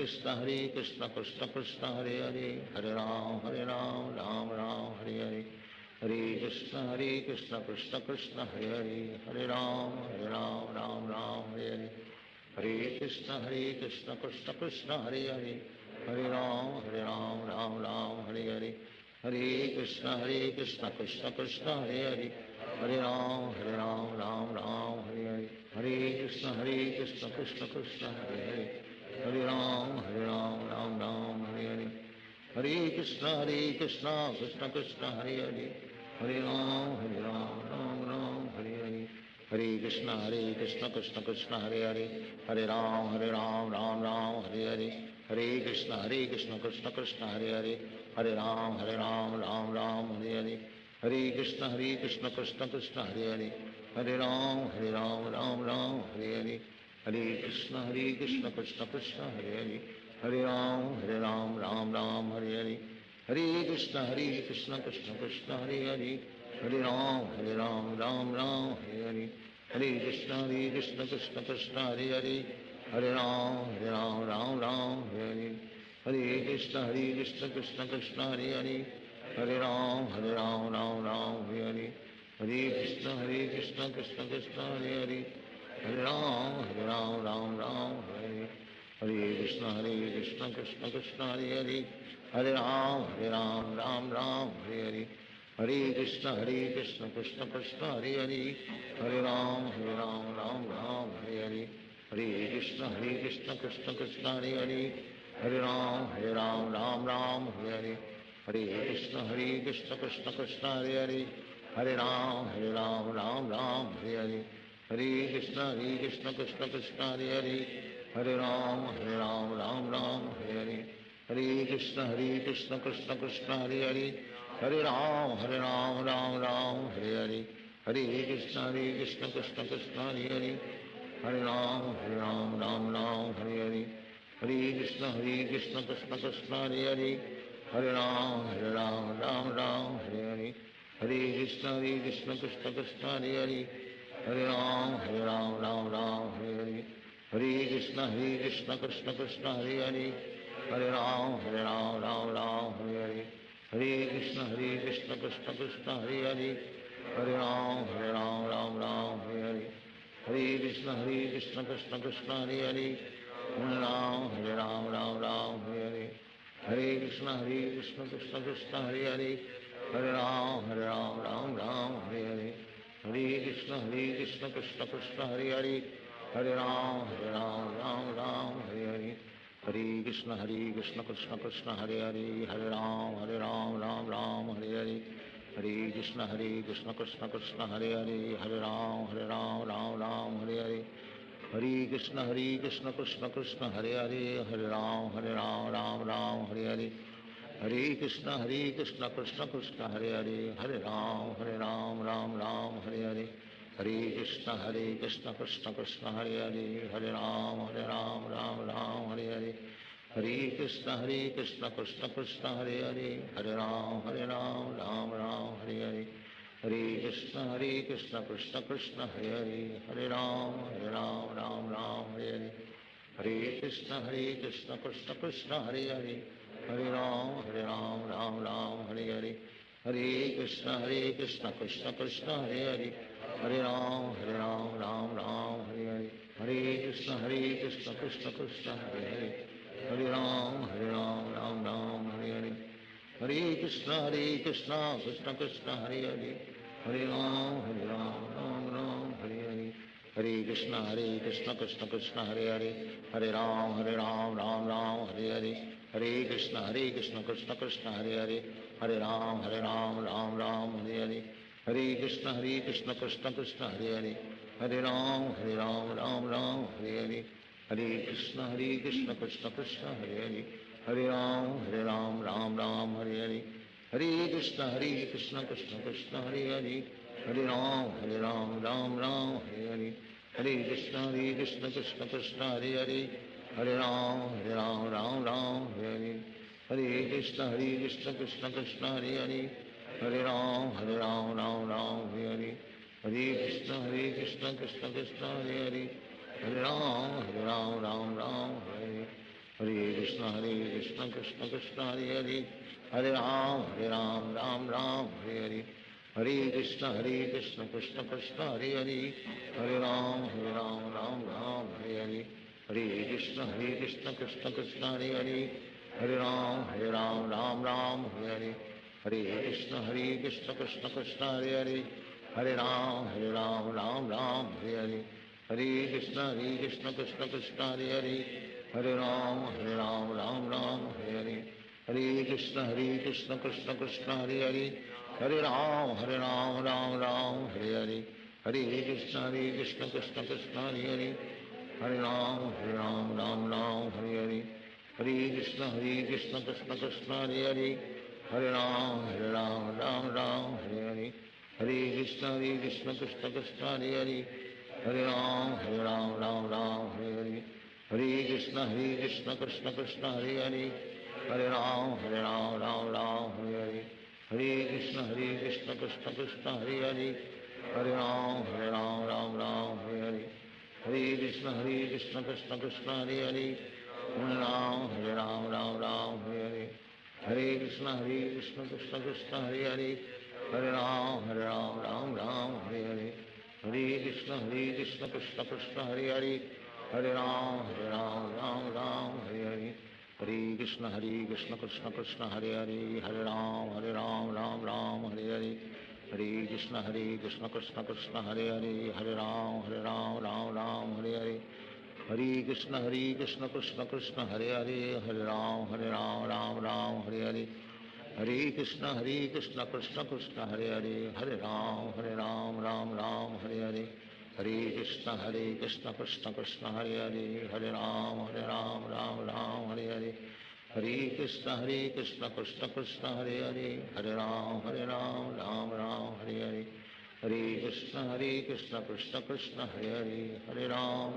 Krishna Krishna Krishna Hare Hare, Hare Ram Ram Hare Hare, Hare Krishna Krishna Krishna Hare Hare, Hare Ram Ram Hare Hare, Hare Krishna Krishna Krishna Hare Hare, Hare Ram Hare Hare, Hare Krishna Krishna Krishna Hare Hare, Hare Ram Ram Hare Hare, Hare Krishna Krishna Krishna Hare Hare, Hare Ram Hare Hare, Hare Krishna Krishna Krishna Hare Hare, Hare Ram Hare Hare, Hare Krishna Krishna Krishna Hare Hare, Hare Ram Ram Hare Hare, Hare Krishna Krishna Krishna Hare Hare, Hare Ram Ram Hare Hare, Hare Krishna Krishna Krishna Hare Hare, Hare Ram Ram Ram Hare Hare, Hare Krishna Krishna Krishna Hare Hare, Hare Ram Ram Hare Hare, Hare Krishna Krishna Krishna Hare Hare, Hare Ram Ram Hare Hare, Hare Krishna Krishna Krishna Hare Hare, Hare Ram Ram Hare Hare, Hare Krishna Krishna Krishna Hare Hare, Hare Ram Ram Hare Hare, Hare Krishna Krishna Krishna Hare Hare, Hare Ram Ram Hare Hare, Hare Krishna Krishna Krishna Hare Hare, Hare Ram Ram Hare Hare, Hare Krishna Krishna Krishna Hare Hare, Hare Ram Ram Hare Hare, Hare Krishna Krishna Krishna Hare Hare, Hare Ram Ram Hare Hare, Hare Krishna Krishna Krishna Hare Hare, Hare Ram Hare Hare, Hare Krishna Krishna Krishna Hare Hare, Hare Ram Hare Hare, Hare Krishna Krishna Krishna Hare Hare, Hare Ram Hare Hare, Hare Krishna Krishna Krishna Hare Hare, Hare Ram Hare Hare, Hare Krishna Krishna Krishna Hare Hare, Hare Ram Hare Hare, Hare Krishna Krishna Krishna Hare Hare, Hare Ram Hare Hare, Hare Krishna Krishna Krishna Hare Hare, Hare Ram Hare Hare, Hare Krishna Krishna Krishna Hare Hare, Hare Ram Hare Hare, Hare Krishna Krishna Krishna Hare Hare, Hare Ram Hare Hare, Hare Krishna Krishna Krishna Hare Hare, Hare Ram Hare Hare, Hare Krishna Krishna Krishna Hare Hare, Hare Ram Hare Hare, Hare Krishna Krishna Krishna Hare Hare, Hare Ram Hare Hare, Hare Krishna Krishna Krishna Hare Hare, Hare Ram Hare Hare, Hare Krishna Krishna Krishna Hare Hare, Hare Ram Hare Hare, Hare Krishna Krishna Krishna Hare Hare, Hare Ram Ram Hare Hare, Hare Krishna Krishna Krishna Hare Hare, Hare Ram Ram Hare Hare, Hare Krishna Krishna Krishna Hare Hare, Hare Ram Ram Hare Hare, Hare Krishna Krishna Krishna Hare Hare, Hare Ram Ram Hare Hare, Hare Krishna Krishna Krishna Hare Hare, Hare Ram Ram Hare Hare, Hare Krishna Krishna Krishna Hare Hare, Hare Ram Ram Hare Hare, Hare Krishna Krishna Krishna Hare Hare, Hare Ram Ram Hare Hare, Hare Krishna Krishna Krishna Hare Hare, Hare Ram Hare Hare, Hare Krishna Krishna Krishna Hare Hare, Hare Ram Ram Hare Hare, Hare Krishna Krishna Krishna Hare Hare, Hare Ram Ram Hare Hare, Hare Krishna Krishna Krishna Hare Hare, Hare Ram Ram Hare Hare, Hare Krishna Krishna Krishna Hare Hare, Hare Ram Ram Hare Hare, Hare Krishna Krishna Krishna Hare Hare, Hare Ram Ram Hare Hare, Hare Krishna Krishna Krishna Hare Hare, Hare Ram Hare Hare, Hare Krishna Krishna Krishna Hare Hare, Hare Ram Hare Hare, Hare Krishna Krishna Krishna Hare Hare, Hare Ram Hare Hare, Hare Krishna Krishna Krishna Hare Hare, Hare Ram Hare Hare, Hare Krishna Krishna Krishna Hare Hare, Hare Ram Hare Hare, Hare Krishna Krishna Krishna Hare Hare, Hare Ram Hare Hare, Hare Krishna Krishna Krishna Hare Hare, Hare Ram Hare Hare, Hare Krishna Krishna Krishna Hare Hare, Hare Ram Hare Hare, Hare Krishna Krishna Krishna Hare Hare, Hare Ram Hare Hare, Hare Krishna Krishna Krishna Hare Hare, Hare Ram Hare Hare, Hare Krishna Krishna Krishna Hare Hare, Hare Ram, Ram Ram, Hare Hare, Hare Krishna, Krishna Krishna, Hare Hare, Hare Ram, Ram Ram, Hare Hare, Hare Krishna, Krishna Krishna, Hare Hare, Hare Ram, Ram Ram, Hare Hare, Hare Krishna, Krishna Krishna, Hare Hare, Hare Ram, Ram Ram, Hare Hare, Hare Krishna, Krishna Krishna, Hare Hare, Hare Ram, Ram Ram, Hare Hare, Hare Krishna, Krishna Krishna, Hare Hare, Hare Ram, Ram Ram, Hare Hare, Hare Krishna, Krishna Krishna, Hare Hare, Hare Ram, Ram, Hare Hare, Hare Krishna, Krishna Krishna, Hare Hare, Hare Ram, Ram, Hare Hare, Hare Krishna, Krishna Krishna, Hare Hare, Hare Ram, Ram, Hare Hare, Hare Krishna, Krishna Krishna, Hare Hare, Hare Ram, Ram, Hare Hare, Hare Krishna, Krishna Krishna, Hare Hare, Hare Ram, Ram, Hare Hare, Hare Krishna, Krishna Krishna, Hare Hare, Hare Ram, Ram, Hare Hare, Hare Krishna, Krishna Krishna, Hare Hare, Hare Ram, Ram, Hare Hare, Hare Krishna, Krishna Krishna, Hare Hare, Hare Ram, Ram, Hare Hare, Hare Krishna, Krishna Krishna, Hare Hare, Hare Ram,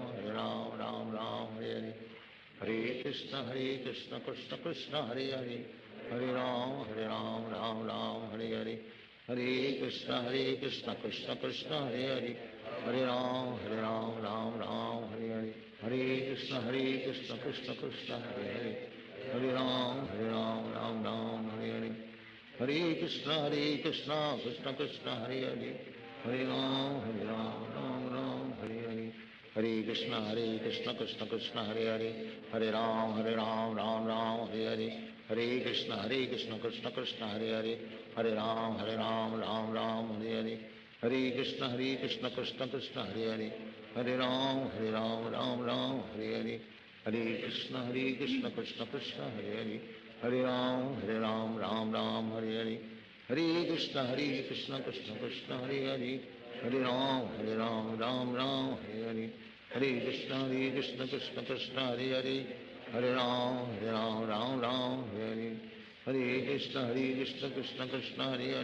Ram, Hare Hare, Hare Krishna, Krishna Krishna, Hare Hare, Hare Ram, Ram, Hare Hare, Hare Krishna, Krishna Krishna, Hare Hare, Hare Ram, Ram, Hare Hare, Hare Krishna, Krishna Krishna, Hare Hare, Hare Ram, Hare Hare, Hare Krishna, Krishna Krishna, Hare Hare, Hare Ram, Ram, Hare Hare, Hare Krishna, Krishna Krishna, Hare Hare, Hare Ram, Ram, Hare Hare, Hare Krishna, Krishna Krishna, Hare Hare, Hare Ram, Ram, Hare Hare, Hare Krishna, Krishna Krishna, Hare Hare, Hare Ram, Ram, Hare Hare, Hare Krishna, Krishna Krishna, Hare Hare, Hare Ram, Ram, Hare Hare, Hare Krishna, Krishna Krishna, Hare Hare, Hare Ram, Ram, Hare Hare, Hare Krishna, Krishna Krishna, Hare Hare,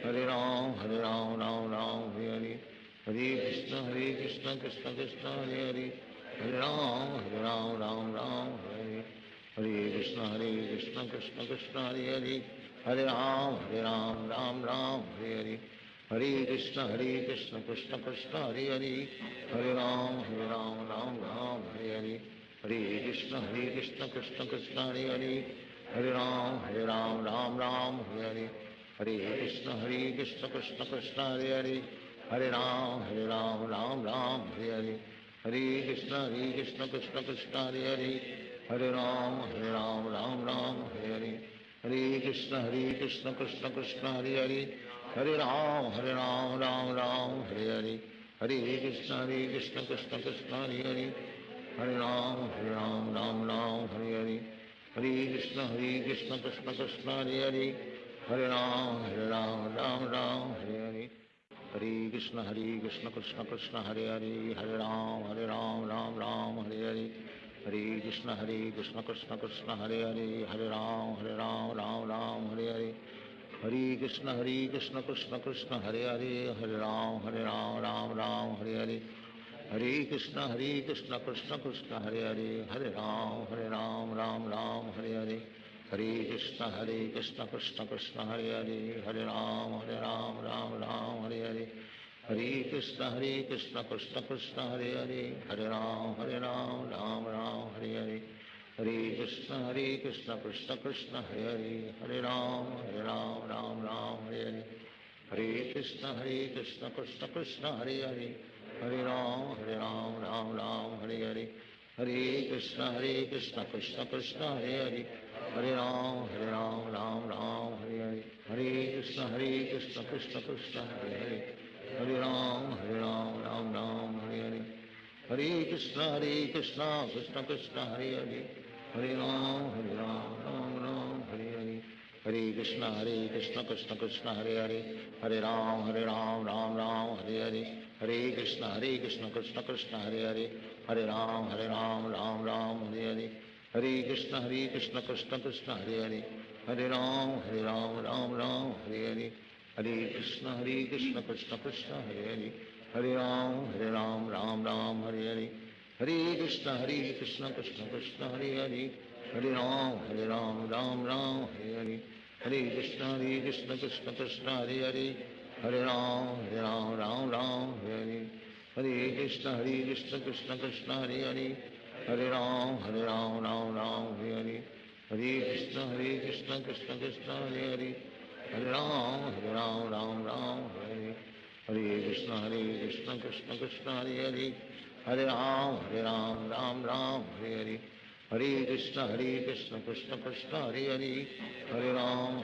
Hare Ram, Ram, Hare Hare, Hare Krishna, Krishna Krishna, Hare Hare, Hare Ram, Ram, Hare Hare, Hare Krishna, Krishna Krishna, Hare Hare, Hare Ram, Ram, Hare Hare, Hare Krishna, Krishna Krishna, Hare Hare, Hare Ram, Ram, Hare Hare, Hare Krishna, Krishna Krishna, Hare Hare, Hare Ram, Ram, Hare Hare, Hare Krishna, Krishna Krishna, Hare Hare, Hare Ram, Hare Hare, Hare Krishna, Krishna Krishna, Hare Hare, Hare Ram, Ram, Hare Hare, Hare Krishna, Krishna Krishna, Hare Hare, Hare Ram, Ram, Hare Hare, Hare Krishna, Krishna Krishna, Hare Hare, Hare Ram, Ram, Hare Hare, Hare Krishna, Krishna Krishna, Hare Hare, Hare Ram, Ram, Hare Hare, Hare Krishna, Krishna Krishna, Hare Hare, Hare Ram, Ram, Hare Hare, Hare Krishna, Krishna Krishna, Hare Hare, Hare Ram, Ram, Hare Hare, Hare Krishna, Krishna Krishna, Hare Hare, Hare Ram, Ram, Hare Hare, Hare Krishna, Krishna Krishna, Hare Hare, Hare Ram, Ram, Hare Hare, Hare Krishna, Krishna Krishna, Hare Hare, Hare Ram, Ram, Hare Hare, Hare Krishna, Krishna Krishna, Hare Hare, Hare Ram, Ram, Hare Hare, Hare Krishna, Krishna Krishna, Hare Hare, Hare Ram, Ram, Hare Hare, Hare Krishna, Krishna Krishna, Hare Hare, Hare Ram, Ram, Hare Hare, Hare Krishna, Krishna Krishna, Hare Hare, Hare Ram, Ram, Hare Hare, Hare Krishna, Krishna Krishna, Hare Hare, Hare Ram, Hare Hare, Hare Krishna, Krishna Krishna, Hare Hare, Hare Ram, Hare Hare, Hare Krishna, Krishna Krishna, Hare Hare, Hare Ram, Ram, Hare Hare, Hare Krishna, Krishna Krishna, Hare Hare, Hare Ram, Ram, Hare Hare, Hare Krishna, Krishna Krishna, Hare Hare, Hare Ram, Ram Ram, Hare Hare, Hare Krishna, Krishna Krishna, Hare Hare, Hare Ram, Ram Ram, Hare Hare, Hare Krishna, Krishna Krishna, Hare Hare, Hare Ram, Ram Ram, Hare Hare, Hare Krishna, Krishna Krishna, Hare Hare, Hare Ram, Ram Ram, Hare Hare, Hare Krishna, Krishna Krishna, Hare Hare, Hare Ram, Ram Ram, Hare Hare, Hare Krishna, Krishna Krishna, Hare Hare, Hare Ram, Ram Ram, Hare Hare, Hare Krishna, Krishna Krishna, Hare Hare, Hare Ram, Ram Ram, Hare Hare, Hare Krishna, Krishna Krishna, Hare Hare, Hare Ram,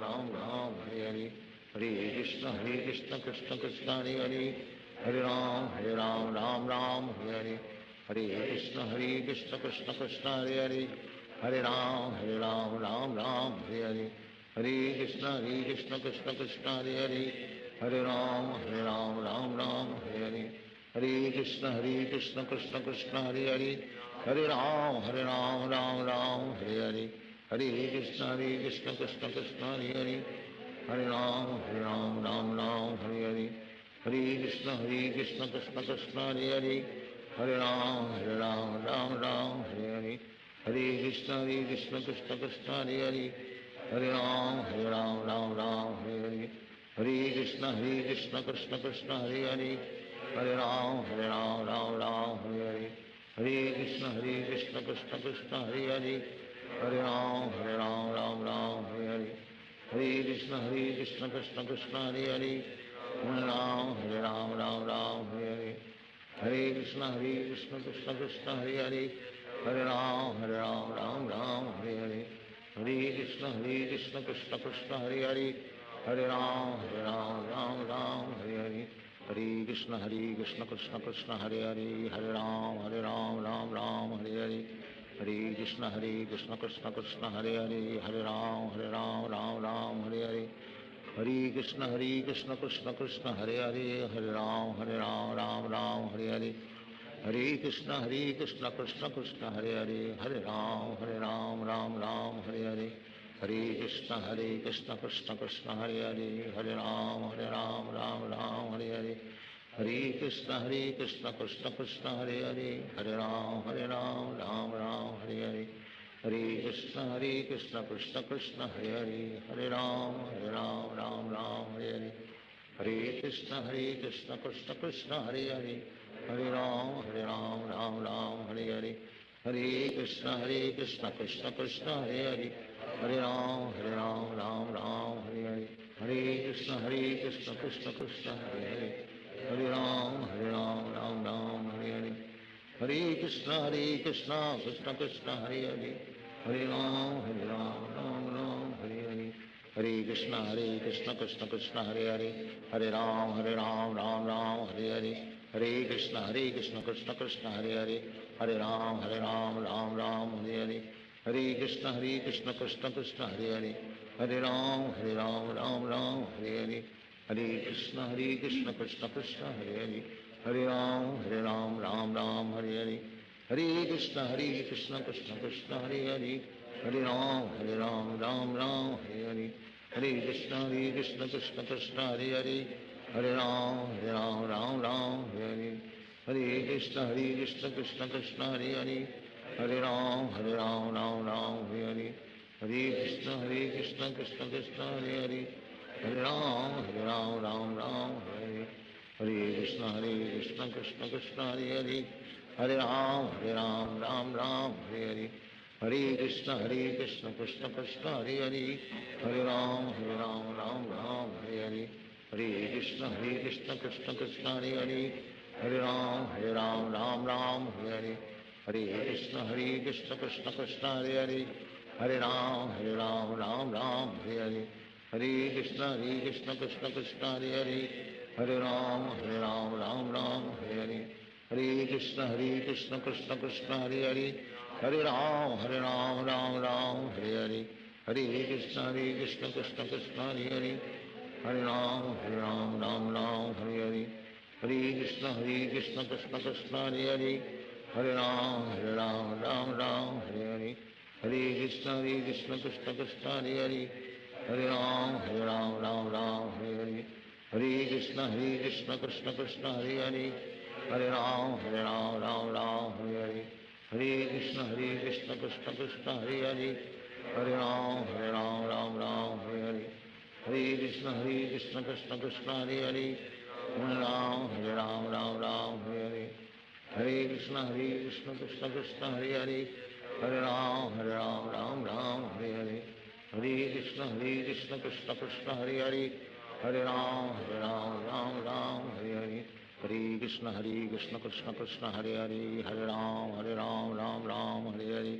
Ram Ram, Hare Hare, Hare Krishna, Krishna Krishna, Hare Hare, Hare Ram, Ram Ram, Hare Hare, Hare Krishna, Krishna Krishna, Hare Hare, Hare Ram, Ram Ram, Hare Hare, Hare Krishna, Krishna Krishna, Hare Hare, Hare Ram, Ram Ram, Hare Hare, Hare Krishna, Krishna Krishna, Hare Hare, Hare Ram, Ram Ram, Hare Hare, Hare Krishna, Krishna Krishna, Hare Hare, Hare Ram, Ram Ram, Hare Hare, Hare Krishna, Krishna Krishna, Hare Hare, Hare Ram, Ram Ram, Hare Hare, Hare Krishna, Krishna Krishna, Hare Hare, Hare Ram, Ram Ram, Hare Hare, Hare Krishna, Krishna Krishna, Hare Hare, Hare Ram, Ram Ram, Hare Hare, Hare Krishna, Krishna Krishna, Hare Hare, Hare Ram, Ram Ram, Hare Hare, Hare Krishna, Krishna Krishna, Hare Hare, Hare Ram, Ram Ram, Hare Hare, Hare Krishna, Krishna Krishna, Hare Hare, Hare Ram, Ram Ram, Hare Hare, Hare Krishna, Krishna Krishna, Hare Hare, Hare Ram, Ram Ram, Hare Hare, Hare Krishna, Krishna Krishna, Hare Hare, Hare Ram, Ram Ram, Hare Hare, Hare Krishna, Krishna Krishna, Hare Hare, Hare Ram, Ram Hare Hare, Hare Krishna, Krishna Krishna, Hare Hare, Hare Ram, Ram Hare Hare, Hare Krishna, Krishna Krishna, Hare Hare, Hare Ram, Ram Hare Hare, Hare Krishna, Krishna Krishna, Hare Hare, Hare Ram, Ram Hare Hare, Hare Krishna, Krishna Krishna, Hare Hare, Hare Ram, Ram Hare Hare, Hare Krishna, Krishna Krishna, Hare Hare, Hare Ram, Ram Hare Hare, Hare Krishna, Krishna Krishna, Hare Hare, Hare Ram, Ram Hare Hare, Hare Krishna, Krishna Krishna, Hare Hare, Hare Ram, Ram Hare Hare, Hare Krishna, Krishna Krishna, Hare Hare, Hare Ram, Ram Hare Hare, Hare Krishna, Krishna Krishna, Hare Hare, Hare Ram, Ram Hare Hare, Hare Krishna, Krishna Krishna, Hare Hare, Hare Ram, Ram Hare Hare, Hare Krishna, Krishna Krishna, Hare Hare, Hare Ram, Ram Hare Hare, Hare Krishna, Krishna Krishna, Hare Hare, Hare Ram, Ram Hare Hare, Hare Krishna, Krishna Krishna, Hare Hare, Hare Ram, Ram Hare Hare, Hare Krishna, Krishna Krishna, Hare Hare, Hare Ram, Ram Hare Hare, Hare Krishna, Krishna Krishna, Hare Hare, Hare Ram, Ram Hare Hare, Hare Krishna, Krishna Krishna, Hare Hare, Hare Ram, Ram Hare Hare, Hare Krishna, Krishna Krishna, Hare Hare, Hare Ram, Ram Hare Hare, Hare Krishna, Krishna Krishna, Hare Hare, Hare Ram, Ram Hare Hare, Hare Krishna, Krishna Krishna, Hare Hare, Hare Ram, Ram Hare Hare, Hare Krishna, Krishna Krishna, Hare Hare, Hare Ram, Ram Hare Hare, Hare Krishna, Krishna Krishna, Hare Hare, Hare Ram, Ram Hare Hare, Hare Krishna, Krishna Krishna, Hare Hare, Hare Ram, Ram Hare Hare, Hare Krishna, Krishna Krishna, Hare Hare, Hare Ram, Ram Hare Hare, Hare Krishna, Krishna Krishna, Hare Hare, Hare Ram, Ram Hare Hare, Hare Krishna, Krishna Krishna, Hare Hare, Hare Ram, Ram Hare Hare, Hare Krishna Krishna Krishna Hare Hare, Hare Ram Ram Ram Hare Hare, Hare Krishna Krishna Krishna Hare Hare, Hare Ram Ram Ram Hare Hare, Hare Krishna Krishna Krishna Hare Hare, Hare Ram Ram Ram Hare Hare, Hare Krishna Krishna Krishna Hare Hare, Hare Ram Ram Hare Hare, Hare Krishna Krishna Krishna Hare Hare, Hare Ram Ram Ram Hare Hare, Hare Krishna Krishna Krishna Hare Hare, Hare Ram Ram Hare Hare, Hare Krishna Krishna Krishna Hare Hare, Hare Ram Ram Hare Hare,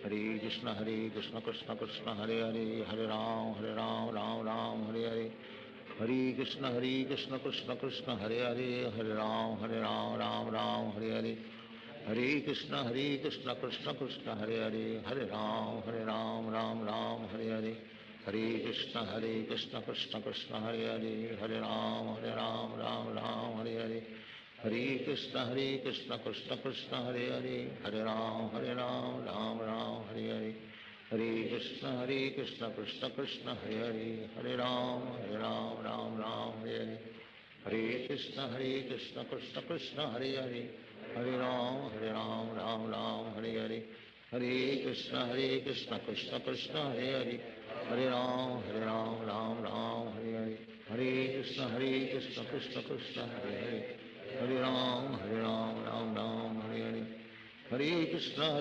Hare Krishna Krishna Krishna Hare Hare, Hare Ram Ram Hare Hare, Hare Krishna Krishna Krishna Hare Hare, Hare Ram Ram Hare Hare, Hare Krishna Krishna Krishna Hare Hare, Hare Ram Ram Hare Hare, Hare Krishna Krishna Krishna Hare Hare, Hare Ram Ram Hare Hare, Hare Krishna Krishna Krishna Hare Hare, Hare Ram Ram Hare Hare, Hare Krishna Krishna Krishna Hare Hare, Hare Ram Ram Hare Hare, Hare Krishna Krishna Krishna Hare Hare, Hare Ram Ram Hare Hare, Hare Krishna Krishna Krishna Hare Hare, Hare Ram Ram Hare Hare, Hare Krishna Krishna Krishna Hare Hare, Hare Ram Ram Hare Hare, Hare Krishna Krishna Krishna Hare Hare, Hare Ram Ram Hare Hare, Hare Krishna Krishna Krishna Hare Hare, Hare Ram Ram Hare Hare, Hare Krishna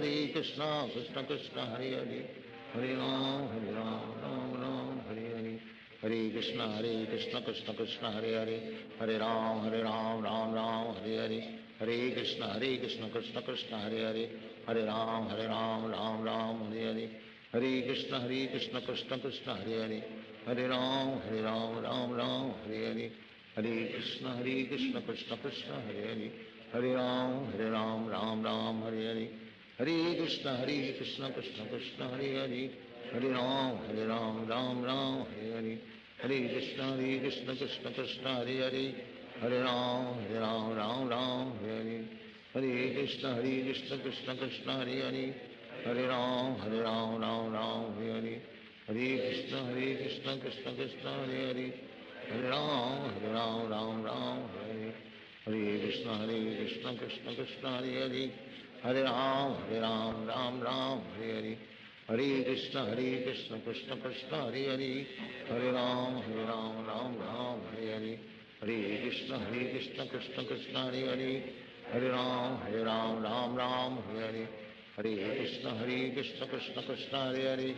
Krishna Krishna Hare Hare, Hare Ram Ram Hare Hare, Hare Krishna Krishna Krishna Hare Hare, Hare Ram Ram Hare Hare, Hare Krishna Krishna Krishna Hare Hare, Hare Ram Ram Hare Hare, Hare Krishna Krishna Krishna Hare Hare, Hare Ram Ram Hare Hare, Hare Krishna Krishna Krishna Hare Hare, Hare Ram Ram Hare Hare, Hare Krishna Krishna Krishna Hare Hare, Hare Ram Ram Hare Hare, Hare Krishna Krishna Krishna Hare Hare, Hare Ram Ram Hare Hare, Hare Krishna Krishna Krishna Hare Hare, Hare Ram Ram Hare Hare, Hare Krishna Krishna Krishna Hare Hare, Hare Ram Ram Hare Hare, Hare Krishna Krishna Krishna Hare Hare, Hare Ram Ram Hare Hare, Hare Krishna Krishna Krishna Hare Hare, Hare Ram Ram Hare Hare, Hare Krishna Krishna Krishna Hare Hare,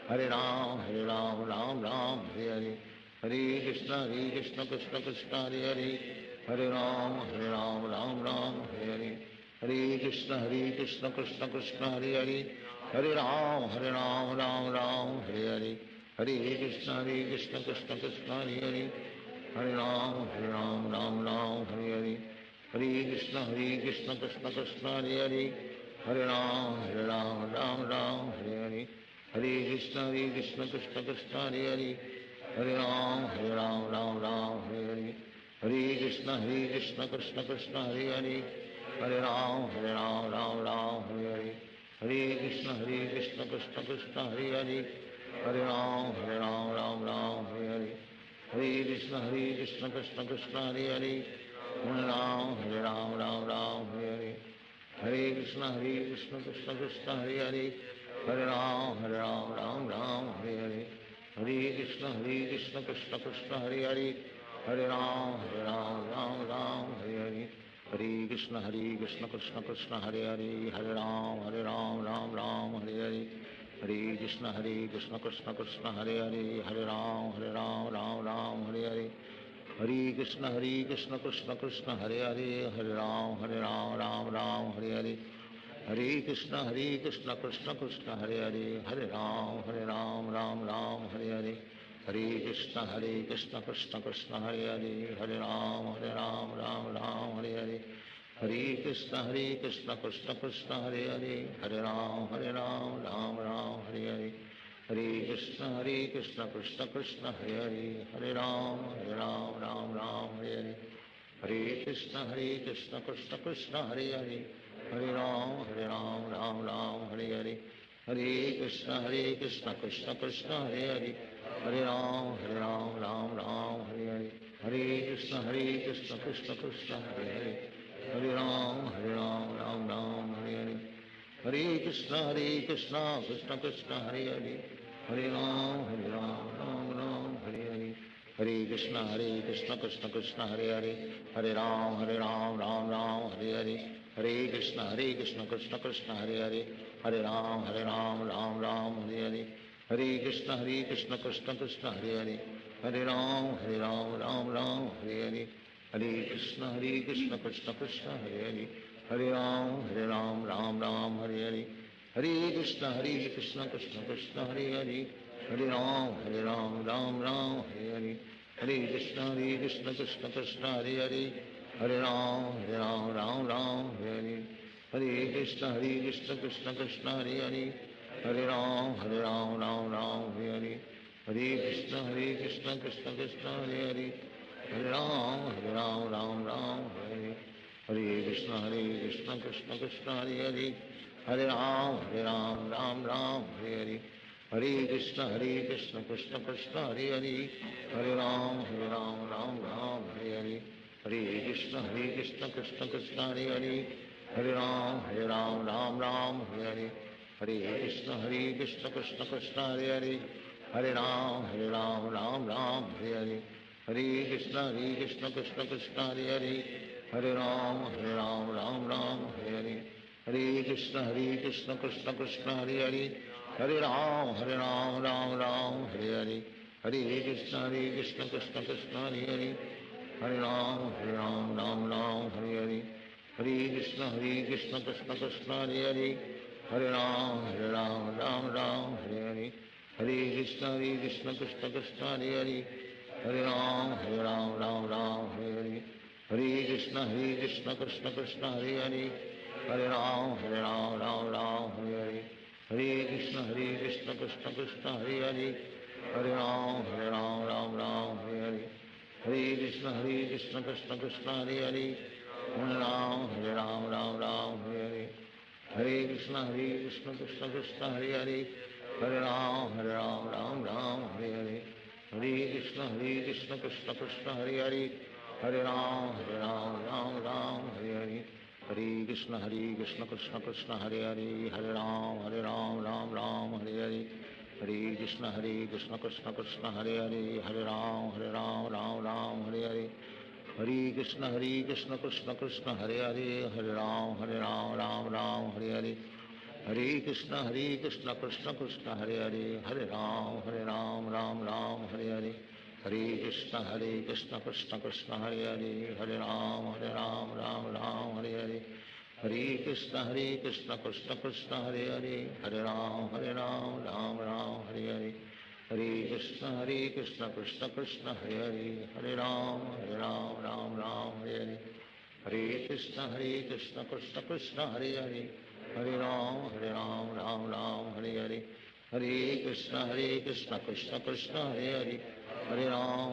Hare Ram Ram Hare Hare, Hare Krishna Krishna Krishna Hare Hare, Hare Ram Ram Hare Hare, Hare Krishna Krishna Krishna Hare Hare, Hare Ram Ram Hare Hare, Hare Krishna Krishna Krishna Hare Hare, Hare Ram Ram Hare Hare, Hare Krishna Krishna Krishna Hare Hare, Hare Ram Ram Hare Hare, Hare Krishna Krishna Krishna Hare Hare, Hare Ram Ram Hare Hare, Hare Krishna Krishna Krishna Hare Hare, Hare Ram Ram Hare Hare, Hare Krishna Krishna Krishna Hare Hare, Hare Ram Ram Hare Hare, Hare Krishna Krishna Krishna Hare Hare, Hare Ram Ram Hare Hare, Hare Krishna Krishna Krishna Hare Hare, Hare Ram Ram Hare Hare, Hare Krishna Krishna Krishna Hare Hare, Hare Ram Ram Hare Hare, Hare Krishna Krishna Krishna Hare Hare, Hare Ram Ram Hare Hare, Hare Krishna Krishna Krishna Hare Hare, Hare Ram Ram Hare Hare, Hare Krishna Krishna Krishna Hare Hare, Hare Ram Ram Hare Hare, Hare Krishna Krishna Krishna Hare Hare, Hare Ram Ram Hare Hare, Hare Krishna Krishna Krishna Hare Hare, Hare Ram Ram Hare Hare, Hare Krishna Krishna Krishna Hare Hare, Hare Ram Ram Hare Hare, Hare Krishna Krishna Krishna Hare Hare, Hare Ram Ram Hare Hare, Hare Krishna Krishna Krishna Hare Hare, Hare Ram Ram Ram Hare Hare, Hare Krishna Krishna Krishna Hare Hare, Hare Ram Ram Ram Hare Hare, Hare Krishna Krishna Krishna Hare Hare, Hare Ram Ram Ram Hare Hare, Hare Krishna Krishna Krishna Hare Hare, Hare Ram Ram Ram Hare Hare, Hare Krishna Krishna Krishna Hare Hare, Hare Ram Ram Ram Hare Hare, Hare Krishna Krishna Krishna Hare Hare, Hare Ram Ram Hare Hare, Hare Krishna Krishna Krishna Hare Hare, Hare Ram Ram Hare Hare, Hare Krishna Krishna Krishna Hare Hare, Hare Ram Ram Hare Hare, Hare Krishna Krishna Krishna Hare Hare, Hare Ram Ram Hare Hare, Hare Krishna Krishna Krishna Hare Hare, Hare Ram Ram Hare Hare, Hare Krishna Krishna Krishna Hare Hare, Hare Ram Ram Hare Hare, Hare Krishna Krishna Krishna Hare Hare, Hare Ram Ram Hare Hare, Hare Krishna Krishna Krishna Hare Hare, Hare Ram Ram Hare Hare, Hare Krishna Krishna Krishna Hare Hare, Hare Ram Ram Hare Hare, Hare Krishna Krishna Krishna Hare Hare, Hare Ram Ram Hare Hare, Hare Krishna Krishna Krishna Hare Hare, Hare Ram Ram Hare Hare, Hare Krishna Krishna Krishna Hare Hare, Hare Ram Ram Hare Hare, Hare Krishna Krishna Krishna Hare Hare, Hare Ram Ram Hare Hare, Hare Krishna Krishna Krishna Hare Hare, Hare Ram Ram Hare Hare, Hare Krishna Krishna Krishna Hare Hare, Hare Ram Ram Hare Hare, Hare Krishna Krishna Krishna Hare Hare, Hare Ram Ram Hare Hare, Hare Krishna Krishna Krishna Hare Hare, Hare Ram Ram Hare Hare, Hare Krishna Krishna Krishna Hare Hare, Hare Ram Hare Hare, Hare Krishna Krishna Krishna Hare Hare, Hare Ram Ram Hare Hare, Hare Krishna Krishna Krishna Hare Hare, Hare Ram Ram Hare Hare, Hare Krishna Krishna Krishna Hare Hare, Hare Ram Ram Hare Hare, Hare Krishna Krishna Krishna Hare Hare, Hare Ram Ram Hare Hare, Hare Krishna Krishna Krishna Hare Hare, Hare Ram Ram Hare Hare, Hare Krishna Krishna Krishna Hare Hare, Hare Ram Ram Hare Hare, Hare Krishna Krishna Krishna Hare Hare, Hare Ram Ram Hare Hare, Hare Krishna Krishna Krishna Hare Hare, Hare Ram Ram Hare Hare, Hare Krishna Krishna Krishna Hare Hare, Hare Ram Ram Hare Hare, Hare Krishna Krishna Krishna Hare Hare, Hare Ram Ram Hare Hare, Hare Krishna Krishna Krishna Hare Hare, Hare Ram Ram Hare Hare, Hare Krishna Krishna Krishna Hare Hare, Hare Ram Ram Hare Hare, Hare Krishna Krishna Krishna Hare Hare, Hare Ram Ram Hare Hare, Hare Krishna Krishna Krishna Hare Hare, Hare Ram Ram Hare Hare, Hare Krishna Krishna Krishna Hare Hare, Hare Ram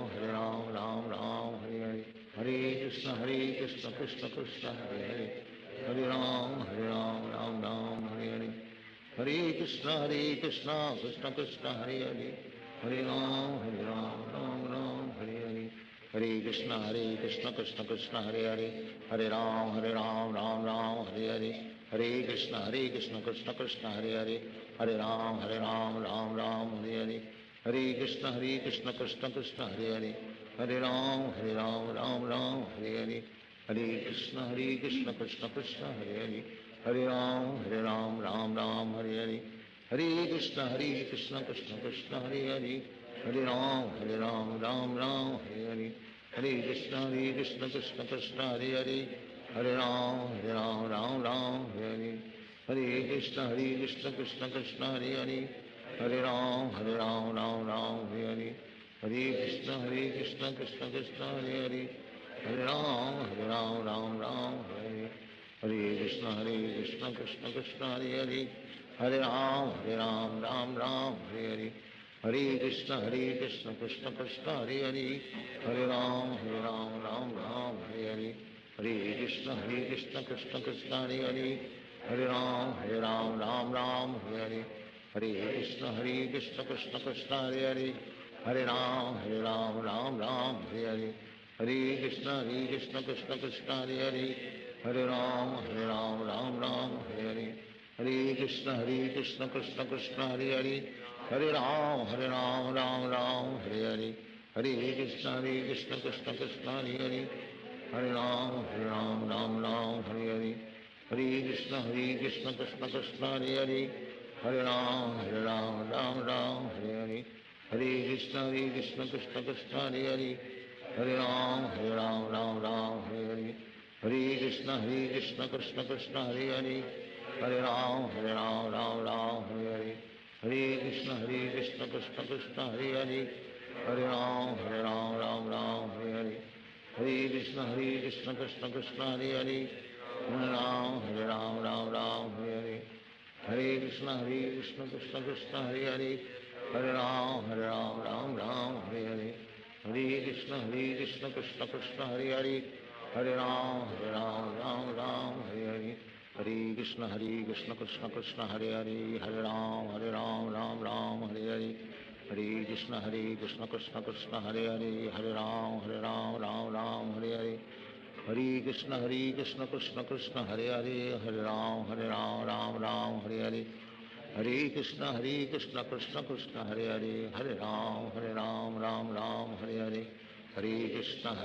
Ram Hare Hare, Hare Krishna Krishna Krishna Hare Hare, Hare Ram Ram Hare Hare, Hare Krishna Krishna Krishna Hare Hare, Hare Ram Ram Hare Hare, Hare Krishna Krishna Krishna Hare Hare, Hare Ram Ram Hare Hare, Hare Krishna Krishna Krishna Hare Hare, Hare Ram Ram Hare Hare, Hare Krishna Krishna Krishna Hare Hare, Hare Ram Ram Hare Hare, Hare Krishna Krishna Krishna Hare Hare, Hare Ram Ram Hare, Hare Krishna Krishna Krishna Hare Hare, Hare Ram Ram Hare Hare, Hare Krishna Krishna Krishna Hare Hare, Hare Ram Ram Hare Hare, Hare Krishna Krishna Krishna Hare Hare, Hare Ram Ram Ram Hare Hare, Hare Krishna Krishna Krishna Hare Hare, Hare Ram Ram Ram Hare Hare, Hare Krishna Krishna Krishna Hare Hare, Hare Ram Ram Ram Hare Hare, Hare Krishna Krishna Krishna Hare Hare, Hare Ram Ram Ram Hare Hare, Hare Krishna Krishna Krishna Hare Hare, Hare Ram Ram Ram Hare Hare, Hare Krishna Krishna Krishna Hare Hare, Hare Ram Ram Ram Hare Hare, Hare Krishna Krishna Krishna Hare Hare, Hare Ram Ram Ram Hare Hare, Hare Krishna Krishna Krishna Hare Hare, Hare Ram Ram Ram Hare Hare, Hare Krishna Krishna Krishna Hare Hare, Hare Ram Ram Ram Hare Hare, Hare Krishna Krishna Krishna Hare Hare, Hare Ram Ram Hare Hare, Hare Krishna Krishna Krishna Hare Hare, Hare Ram Ram Ram Hare Hare, Hare Krishna Krishna Krishna Hare Hare, Hare Ram Ram Ram Hare Hare, Hare Krishna Krishna Krishna Hare Hare, Hare Ram Ram Ram Hare Hare, Hare Krishna Krishna Krishna Hare Hare, Hare Ram Ram Ram Hare Hare, Hare Krishna Krishna Krishna Hare Hare, Hare Ram Ram Ram Hare Hare, Hare Krishna Krishna Krishna Hare Hare, Hare Ram Ram Ram Hare Hare, Hare Krishna Krishna Krishna Hare Hare, Hare Ram Ram Ram Hare Hare, Hare Krishna Krishna Krishna Hare Hare, Hare Ram Ram Ram Hare Hare, Hare Krishna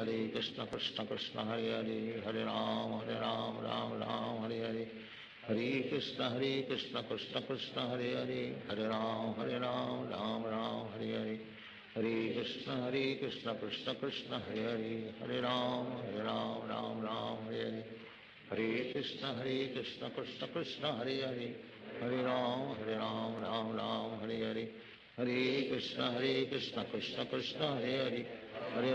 Krishna Krishna Hare Hare, Hare Ram Ram Ram Hare Hare, Hare Krishna Krishna Krishna Hare Hare, Hare Ram Ram Ram Hare Hare, Hare Krishna Krishna Krishna Hare Hare, Hare Ram Ram Ram Hare Hare, Hare Krishna Krishna Krishna Hare Hare, Hare Ram Ram Ram Hare Hare, Hare Krishna Krishna Krishna Hare Hare, Hare Ram Ram Ram Hare Hare, Hare Krishna Krishna Krishna Hare Hare, Hare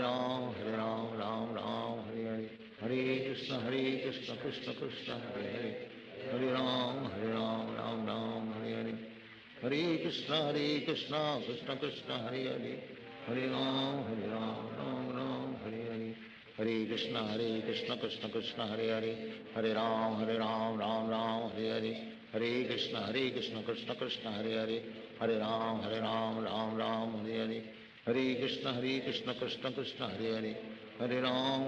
Ram Ram Ram Hare Hare, Hare Krishna Krishna Krishna Hare Hare, Hare Ram Ram Ram Hare Hare, Hare Krishna Krishna Krishna Hare Hare, Hare Ram Ram Ram Hare Hare, Hare Krishna Krishna Krishna Hare Hare, Hare Ram Ram Hare Hare, Hare Krishna Krishna Krishna Hare Hare, Hare Ram Ram Hare Hare, Hare Krishna Krishna Krishna Hare Hare, Hare Ram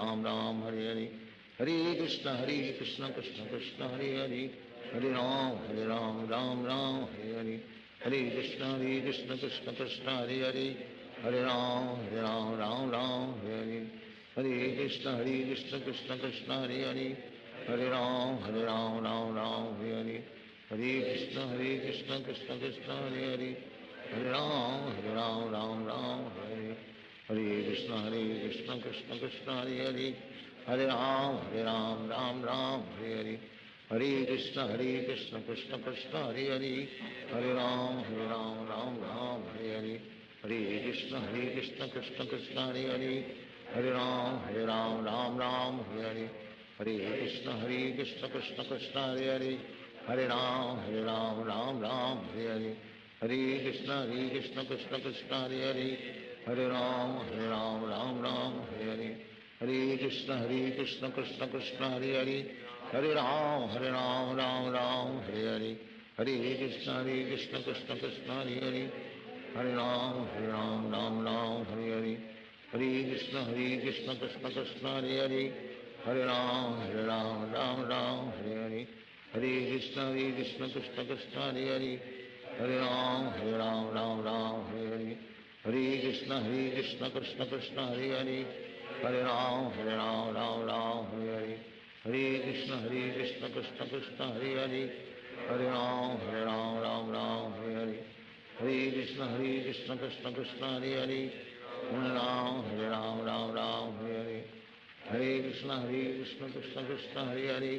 Ram Hare Hare, Hare Krishna Krishna Krishna Hare Hare, Hare Ram Ram Hare Hare, Hare Krishna Krishna Krishna Hare Hare, Hare Ram Ram Hare, Hare Krishna Krishna Krishna Hare Hare, Hare Ram Ram Hare Hare, Hare Krishna Krishna Krishna Hare Hare, Hare Ram Ram Ram Hare Hare, Hare Krishna Krishna Krishna Hare Hare, Hare Ram Ram Hare Hare, Hare Krishna Krishna Krishna Hare Hare, Hare Ram Ram Hare Hare, Hare Krishna Krishna Krishna Hare Hare, Hare Ram Ram Ram Hare Hare, Hare Krishna Krishna Krishna Hare Hare, Hare Ram Ram Hare Hare, Hare Krishna Krishna Krishna Hare Hare, Hare Ram Ram Hare Hare, Hare Krishna Krishna Krishna Hare Hare, Hare Ram Ram Hare Hare, Hare Krishna Krishna Krishna Hare Hare, Hare Ram Ram Hare Hare, Hare Krishna Krishna Krishna Hare Hare, Hare Ram Ram Hare Hare, Hare Krishna Krishna Krishna Hare Hare, Hare Ram Ram Hare Hare, Hare Krishna Krishna Krishna Hare Hare,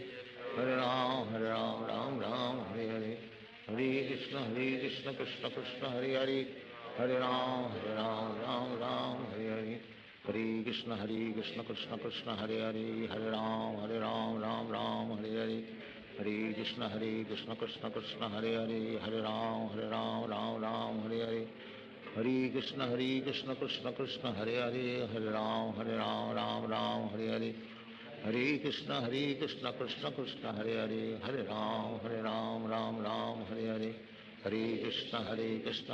Hare Ram Ram Hare Hare, Hare Krishna Krishna Krishna Hare Hare, Hare Ram Ram Hare Hare, Hare Krishna Krishna Krishna Hare Hare, Hare Ram Ram Hare Hare, Hare Krishna Krishna Krishna Hare Hare, Hare Ram Ram Hare Hare, Hare Krishna Krishna Krishna Hare Hare, Hare Ram Ram Ram Hare Hare, Hare Krishna Krishna Krishna Hare Hare, Hare Ram Ram Ram Hare Hare, Hare Krishna Krishna Krishna Hare Hare, Hare Ram Ram Ram Hare Hare, Hare Krishna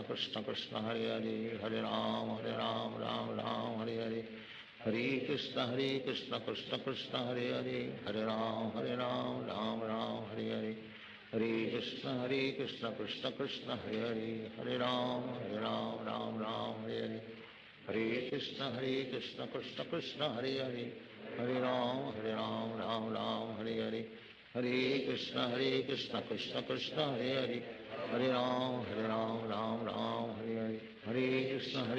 Krishna Krishna Hare Hare, Hare Ram Ram Ram Hare Hare, Hare Krishna Krishna Krishna Hare Hare, Hare Ram Ram Ram Hare Hare, Hare Krishna Krishna Krishna Hare Hare, Hare Ram Ram Ram Hare Hare, Hare Krishna Krishna Krishna Hare Hare, Hare Ram Ram Ram Hare Hare, Hare Krishna Krishna Krishna Hare Hare, Hare Ram Ram Hare Hare, Hare Krishna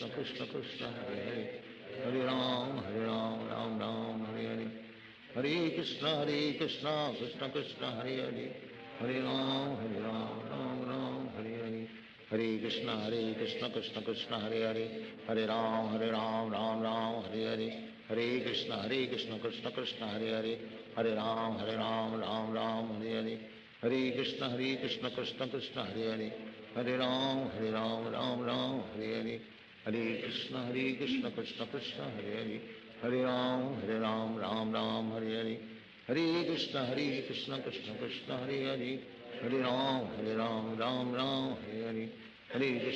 Krishna Krishna Hare Hare, Hare Ram Ram Ram Hare Hare, Hare Krishna Krishna Krishna Hare Hare, Hare Ram Ram Ram Hare Hare, Hare Krishna Krishna Krishna Hare Hare, Hare Ram Ram Ram Hare Hare, Hare Krishna Krishna Krishna Hare Hare, Hare Ram Ram Ram Hare Hare, Hare Krishna Krishna Krishna Hare Hare, Hare Ram Ram Ram Hare Hare, Hare Krishna Krishna Krishna Hare Hare, Hare Ram Ram Hare Hare, Hare Krishna Krishna Krishna Hare Hare, Hare Ram Ram Hare Hare, Hare Krishna Krishna Krishna Hare Hare, Hare Ram Ram Hare Hare, Hare Krishna Krishna Krishna Hare Hare, Hare Ram Ram Hare Hare, Hare Krishna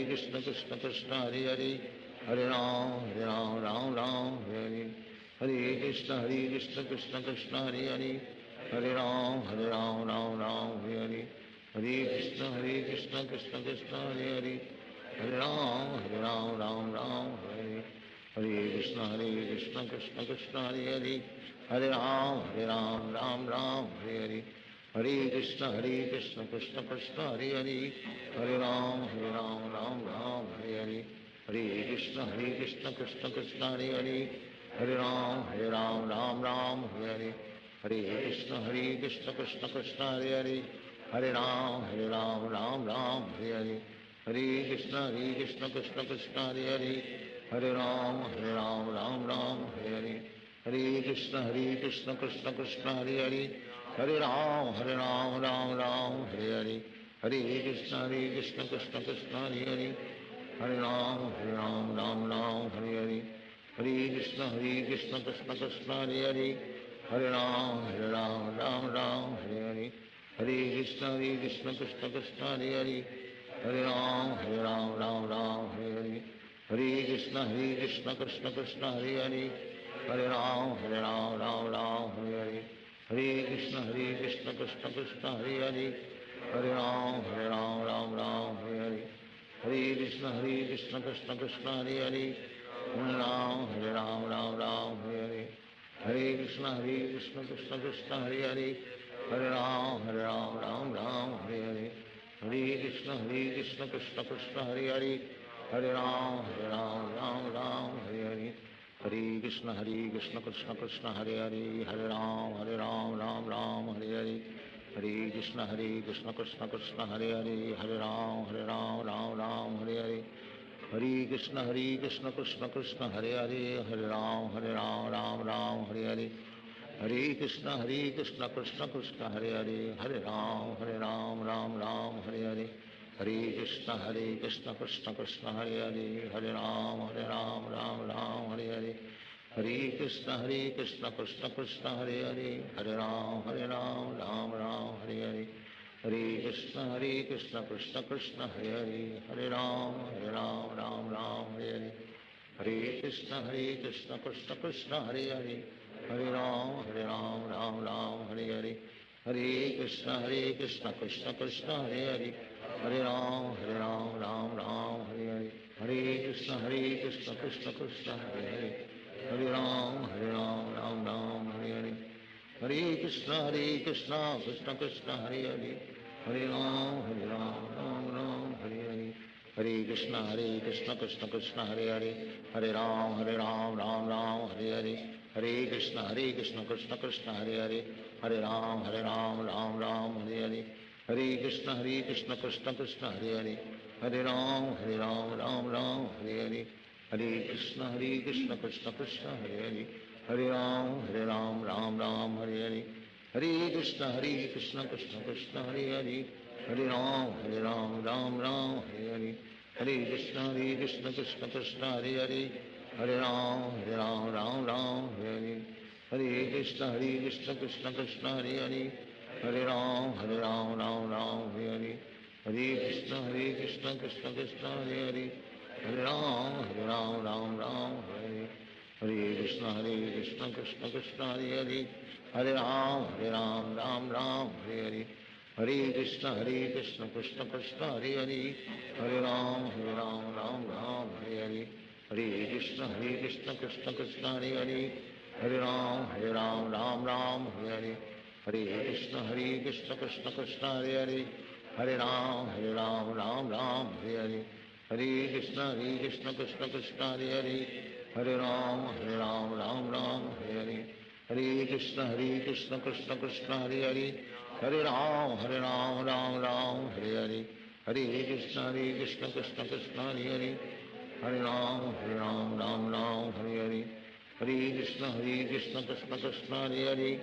Krishna Krishna Hare Hare, Hare Ram Ram Hare Hare, Hare Krishna Krishna Krishna Hare Hare, Hare Ram Ram Hare Hare, Hare Krishna Krishna Krishna Hare Hare, Hare Ram Ram Hare Hare, Hare Krishna Krishna Krishna Hare Hare, Hare Ram Ram Hare Hare, Hare Krishna Krishna Krishna Hare Hare, Hare Ram Ram Hare Hare, Hare Krishna Krishna Krishna Hare Hare, Hare Ram Ram Hare Hare, Hare Krishna Krishna Krishna Hare Hare, Hare Ram Ram Hare Hare, Hare Krishna Krishna Krishna Hare Hare, Hare Ram Ram Hare Hare, Hare Krishna Krishna Krishna Hare Hare, Hare Ram Ram Hare Hare, Hare Krishna Krishna Krishna Hare Hare, Hare Ram Ram Hare Hare, Hare Krishna Krishna Krishna Hare Hare, Hare Ram Ram Hare Hare, Hare Krishna Krishna Krishna Hare Hare, Hare Ram Ram Hare Hare, Hare Krishna Krishna Krishna Hare Hare, Hare Ram Ram Hare Hare, Hare Krishna Krishna Krishna Hare Hare, Hare Ram Ram Hare Hare, Hare Krishna Krishna Krishna Hare Hare, Hare Ram Ram Hare Hare, Hare Krishna Krishna Krishna Hare Hare, Hare Ram Ram Hare Hare, Hare Krishna Krishna Krishna Hare Hare, Hare Ram Ram Hare Hare, Hare Krishna Krishna Krishna Hare Hare, Hare Ram Ram Hare Hare, Hare Krishna Krishna Krishna Hare Hare, Hare Ram Ram Hare Hare, Hare Krishna Krishna Krishna Hare Hare, Hare Ram Ram Hare Hare, Hare Krishna Krishna Krishna Hare Hare, Hare Ram Ram Hare Hare, Hare Krishna Krishna Krishna Hare Hare, Hare Ram Ram Hare Hare, Hare Krishna Krishna Krishna Hare Hare, Hare Ram Ram Hare Hare, Hare Krishna Krishna Krishna Hare Hare, Hare Ram Ram Hare Hare, Hare Krishna Krishna Krishna Hare Hare, Hare Ram Ram Hare Hare, Hare Krishna Krishna Krishna Hare Hare, Hare Ram Ram Hare Hare, Hare Krishna Krishna Krishna Hare Hare, Hare Ram Ram Hare Hare, Hare Krishna Krishna Krishna Hare Hare, Hare Ram Ram Hare Hare, Hare Krishna Krishna Krishna Hare Hare, Hare Ram Ram Hare Hare, Hare Krishna Krishna Krishna Hare Hare, Hare Ram Ram Hare Hare, Hare Krishna Krishna Krishna Hare Hare, Hare Ram Ram Ram Hare Hare, Hare Krishna Krishna Krishna Hare Hare, Hare Ram Ram Ram Hare Hare. Hare Krishna Krishna Krishna Hare Hare, Hare Ram Ram Ram Hare Hare. Hare Krishna Krishna Krishna Hare Hare, Hare Ram Ram Hare. Hare Krishna Krishna Krishna Hare Hare, Hare Ram Ram Hare. Hare Krishna Krishna Krishna Hare Hare, Hare Ram Ram Hare. Hare Krishna Krishna Krishna Hare Hare, Hare Ram Ram Hare. Hare Krishna Krishna Krishna Hare Hare, Hare Ram Hare. Hare Krishna Krishna Krishna Hare Hare, Hare Ram Hare. Hare Krishna Krishna Krishna Hare Hare, Hare Ram Hare. Hare Krishna Krishna Krishna Hare Hare, Hare Ram Hare. Hare Krishna Krishna Krishna Hare Hare, Hare Ram Hare. Hare Krishna Krishna Krishna Hare Hare,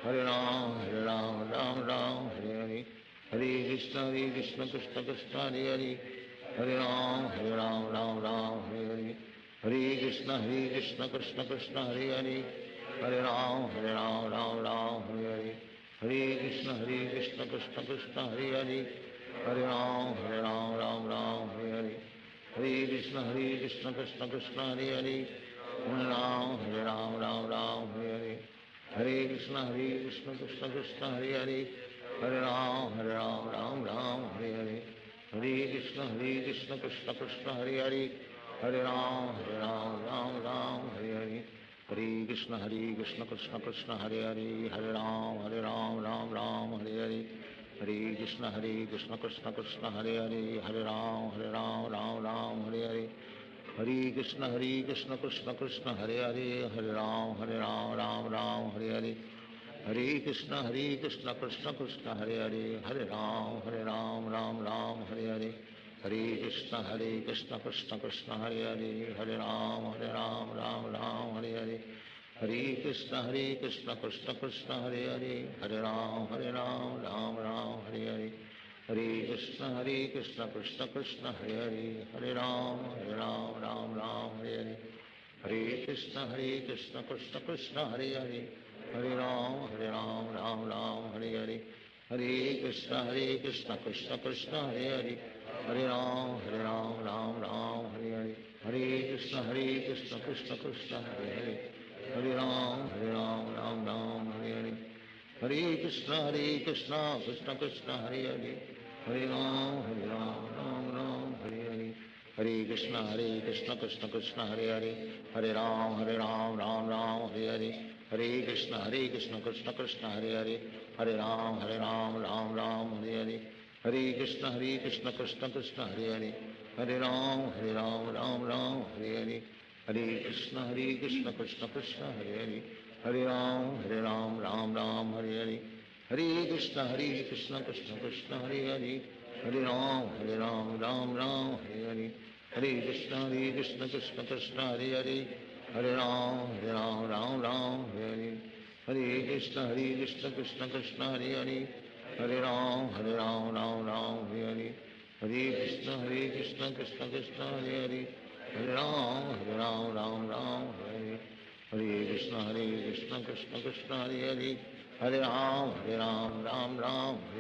Hare Ram Hare. Hare Krishna Krishna Krishna Hare Hare, Hare Ram Hare. Hare Krishna Krishna Krishna Hare Hare, Hare Ram Hare. Hare Krishna Krishna Krishna Hare Hare, Hare Ram Hare. Hare Krishna Krishna Krishna Hare Hare, Hare Ram Hare. Hare Krishna Krishna Krishna Hare Hare, Hare Ram Hare. Hare Krishna Krishna Krishna Hare Hare, Hare Ram Hare. Hare Krishna Krishna Krishna Hare Hare, Hare Ram Hare. Hare Krishna Krishna Krishna Hare Hare, Hare Ram Hare. Hare Krishna Krishna Krishna Hare Hare, Hare Ram Hare. Hare Krishna Krishna Krishna Hare Hare, Hare Ram Hare. Hare Krishna Krishna Krishna Hare Hare, Hare Ram Hare. Hare Krishna Krishna Krishna Hare Hare, Hare Ram Hare. Hare Krishna Krishna Krishna Hare Hare, Hare Ram Hare. Hare Krishna Krishna Krishna Hare Hare, Hare Ram Hare. Hare Krishna Krishna Krishna Hare Hare, Hare Ram Hare. Hare Krishna Krishna Krishna Hare Hare, Hare Ram Hare. Hare Krishna Krishna Krishna Hare Hare, Hare Ram Hare. Hare Krishna Krishna Krishna Hare Hare, Hare Ram Hare. Hare Krishna Krishna Krishna Hare Hare, Hare Ram Hare. Hare Krishna Krishna Krishna Hare Hare, Hare Ram Hare. Hare Krishna Krishna Krishna Hare Hare, Hare Ram Hare. Hare Krishna Krishna Krishna Hare Hare, Hare Ram Hare. Hare Krishna Krishna Krishna Hare Hare, Hare Ram Hare. Hare Krishna Krishna Krishna Hare Hare, Hare Ram Hare. Hare Krishna Krishna Krishna Hare Hare, Hare Ram Hare. Hare Krishna Krishna Krishna Hare Hare, Hare Ram Hare. Hare Krishna Krishna Krishna Hare Hare, Hare Ram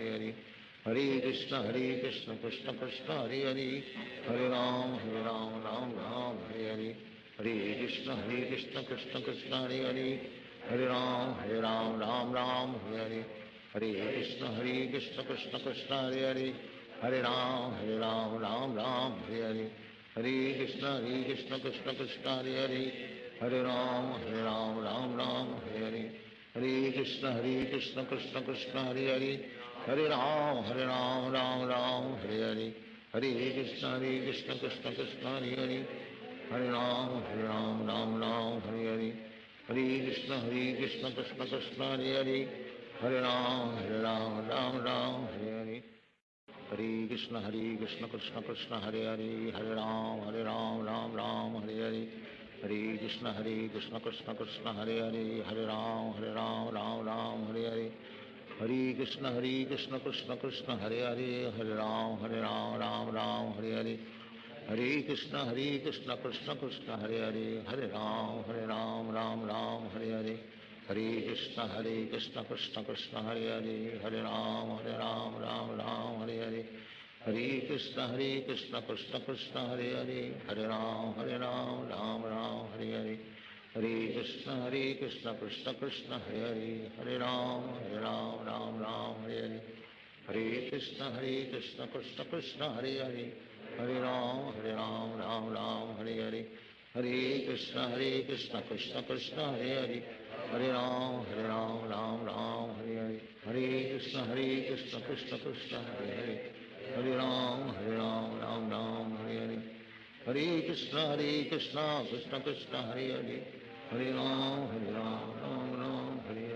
Hare. Hare Krishna Krishna Krishna Hare Hare, Hare Ram Hare. Hare Krishna Krishna Krishna Hare Hare, Hare Ram Hare. Hare Krishna Krishna Krishna Hare Hare, Hare Ram Hare. Hare Krishna Krishna Krishna Hare Hare, Hare Ram Hare. Hare Krishna Krishna Krishna Hare Hare, Hare Ram Hare. Hare Krishna Krishna Krishna Hare Hare, Hare Ram Hare. Hare Krishna Krishna Krishna Hare Hare, Hare Ram Hare. Hare Krishna Krishna Krishna Hare Hare, Hare Ram Hare. Hare Krishna Krishna Krishna Hare Hare, Hare Ram Ram Ram Hare Hare, Hare Krishna Krishna Krishna Hare Hare, Hare Ram Ram Ram Hare Hare, Hare Krishna Krishna Krishna Hare Hare, Hare Ram Ram Ram Hare Hare, Hare Krishna Krishna Krishna Hare Hare, Hare Ram Ram Ram Hare Hare, Hare Krishna Krishna Krishna Hare Hare, Hare Ram Ram Ram Hare Hare, Hare Krishna Krishna Krishna Hare Hare, Hare Ram Ram Ram Hare Hare, Hare Krishna Krishna Krishna Hare Hare, Hare Ram Ram Ram Hare Hare, Hare Krishna Krishna Krishna Hare Hare, Hare Ram Ram Ram Hare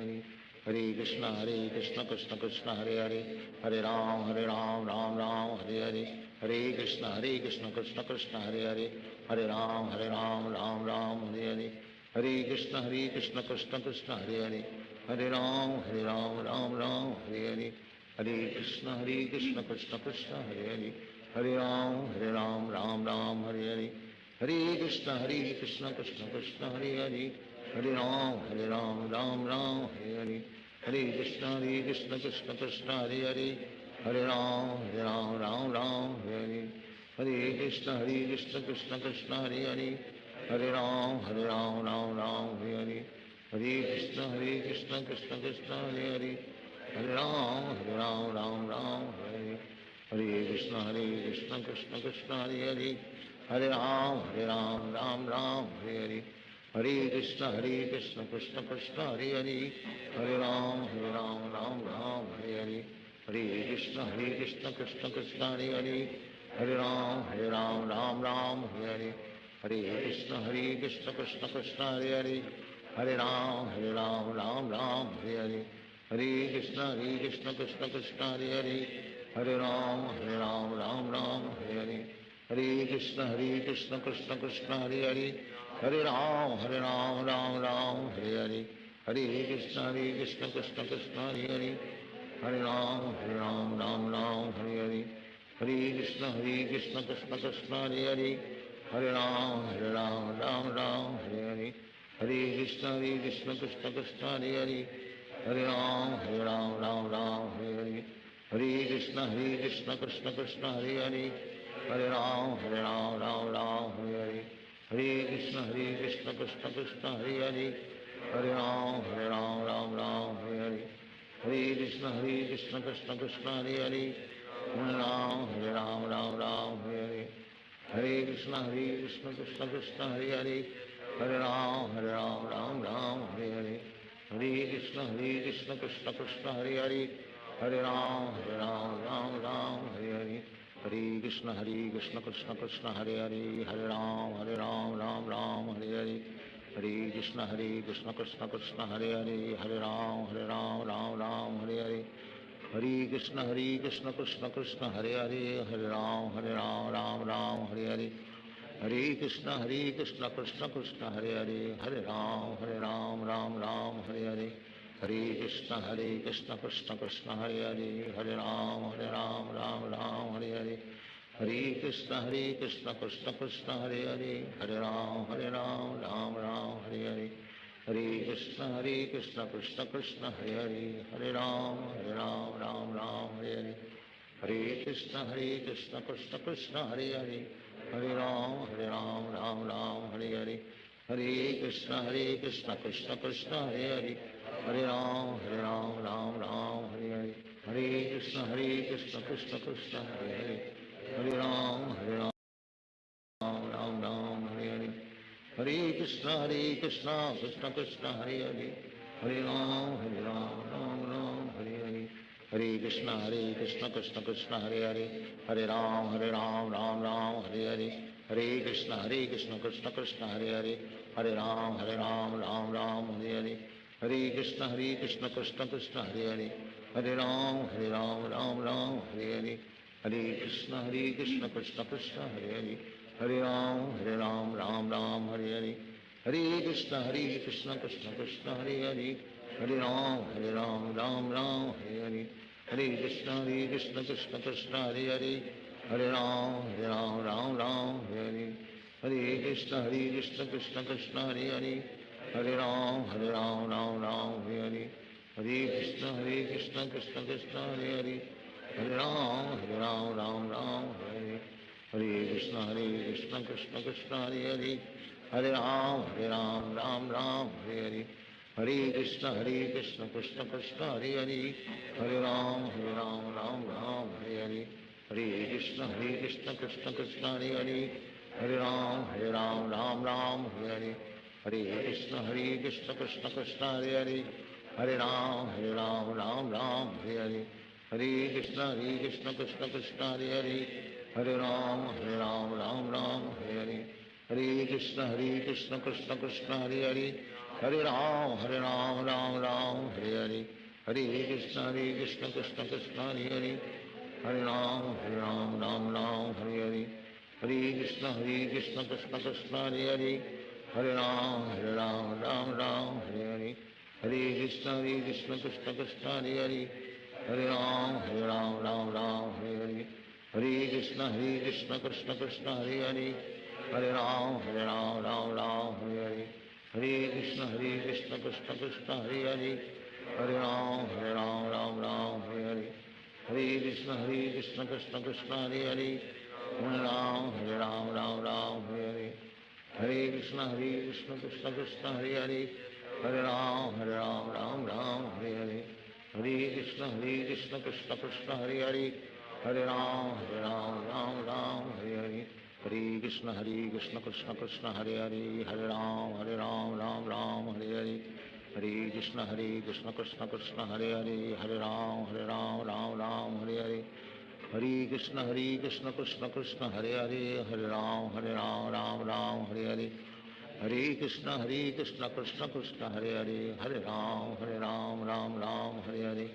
Hare, Hare Krishna Krishna Krishna Hare Hare, Hare Ram Ram Ram Hare Hare, Hare Krishna Krishna Krishna Hare Hare, Hare Ram Ram Ram Hare Hare, Hare Krishna Krishna Krishna Hare Hare, Hare Ram Ram Ram Hare Hare, Hare Krishna Krishna Krishna Hare Hare, Hare Ram Ram Hare Hare, Hare Krishna Krishna Krishna Hare Hare, Hare Ram Ram Ram Hare Hare, Hare Krishna Krishna Krishna Hare Hare, Hare Ram Ram Ram Hare Hare, Hare Krishna Krishna Krishna Hare Hare, Hare Ram Ram Hare Hare, Hare Krishna Krishna Krishna Hare Hare, Hare Ram Ram Hare Hare, Hare Krishna Krishna Krishna Hare Hare, Hare Ram Ram Hare Hare, Hare Krishna Krishna Krishna Hare Hare, Hare Ram Ram Ram Hare Hare, Hare Krishna Krishna Krishna Hare Hare, Hare Ram Ram Hare Hare, Hare Krishna Krishna Krishna Hare Hare, Hare Ram Ram Hare Hare, Hare Krishna Krishna Krishna Hare Hare, Hare Ram Ram Hare Hare, Hare Krishna Krishna Krishna Hare Hare, Hare Ram Ram Hare Hare, Hare Krishna Krishna Krishna Hare Hare, Hare Ram Ram Hare Hare, Hare Krishna Krishna Krishna Hare Hare, Hare Ram Ram Hare Hare, Hare Krishna Krishna Krishna Hare Hare, Hare Ram Ram Hare Hare, Hare Krishna Krishna Krishna Hare Hare, Hare Ram Ram Hare Hare, Hare Krishna Krishna Krishna Hare Hare, Hare Ram Ram Hare Hare, Hare Krishna Krishna Krishna Hare Hare, Hare Ram Hare Hare, Hare Krishna Krishna Krishna Hare Hare, Hare Ram Ram Hare Hare, Hare Krishna Krishna Krishna Hare Hare, Hare Ram Ram Hare Hare, Hare Krishna Krishna Krishna Hare Hare, Hare Ram Ram Hare Hare, Hare Krishna Krishna Krishna Hare Hare, Hare Ram Ram Hare Hare, Hare Krishna Krishna Krishna Hare Hare, Hare Ram Ram Hare Hare, Hare Krishna Krishna Krishna Hare Hare, Hare Ram Ram Hare Hare, Hare Krishna Krishna Krishna Hare Hare, Hare Ram Ram Hare Hare, Hare Krishna Krishna Krishna Hare Hare, Hare Ram Ram Hare Hare, Hare Krishna Krishna Krishna Hare Hare, Hare Ram Ram Hare Hare, Hare Krishna Krishna Krishna Hare Hare, Hare Ram Ram Hare Hare, Hare Krishna Krishna Krishna Hare Hare, Hare Ram Ram Hare Hare, Hare Krishna Krishna Krishna Hare Hare, Hare Ram Ram Hare Hare, Hare Krishna Krishna Krishna Hare Hare, Hare Ram Ram Hare Hare, Hare Krishna Krishna Krishna Hare Hare, Hare Ram Ram Hare Hare, Hare Krishna Krishna Krishna Hare Hare, Hare Ram Ram Hare Hare, Hare Krishna Krishna Krishna Hare Hare, Hare Ram Ram Hare Hare, Hare Krishna Krishna Krishna Hare Hare, Hare Ram Ram Hare Hare, Hare Krishna Krishna Krishna Hare Hare, Hare Ram Ram Hare Hare, Hare Krishna Krishna Krishna Hare Hare, Hare Ram, Ram Ram, Hare Hare. Hare Krishna, Krishna Krishna, Hare Hare. Hare Ram, Ram Ram, Hare Hare. Hare Krishna, Krishna Krishna, Hare Hare. Hare Ram, Ram Ram, Hare Hare. Hare Krishna, Krishna Krishna, Hare Hare. Hare Ram, Ram Ram, Hare Hare. Hare Krishna, Krishna Krishna, Hare Hare. Hare Ram, Ram Ram, Hare Hare. Hare Krishna, Krishna Krishna, Hare Hare. Hare Ram, Ram Ram, Hare Hare. Hare Krishna, Krishna Krishna, Hare Hare. Hare Ram, Ram Ram, Hare Hare. Hare Krishna, Krishna Krishna, Hare Hare. Hare Ram, Ram Ram, Hare Hare. Hare Krishna, Krishna Krishna, Hare Hare. Hare Ram, Ram Ram, Hare Hare. Hare Krishna, Krishna Krishna, Hare Hare. Hare Ram, Ram Ram, Hare Hare. Hare Krishna, Krishna Krishna, Hare Hare. Hare Ram, Ram Ram, Hare Hare. Hare Krishna, Krishna Krishna, Hare Hare. Hare Ram, Ram Ram, Hare Hare. Hare Krishna, Krishna Krishna, Hare Hare. Hare Ram, Ram Ram, Hare Hare. Hare Krishna, Krishna Krishna, Hare Hare. Hare Ram, Ram Ram, Hare Hare. Hare Krishna, Krishna Krishna, Hare Hare. Hare Ram, Ram Ram, Hare Hare. Hare Krishna, Krishna Krishna, Hare Hare. Hare Ram, Ram Ram, Hare Hare. Hare Krishna, Krishna Krishna, Hare Hare. Hare Ram, Ram Ram, Hare Hare. Hare Krishna, Krishna Krishna, Hare Hare. Hare Ram, Ram Ram, Hare Hare. Hare Krishna, Krishna Krishna, Hare Hare. Hare Ram, Ram Hare Hare. Hare Krishna, Krishna Krishna, Hare Hare. Hare Ram, Ram Hare Hare. Hare Krishna, Krishna Krishna, Hare Hare. Hare Ram, Ram Hare Hare.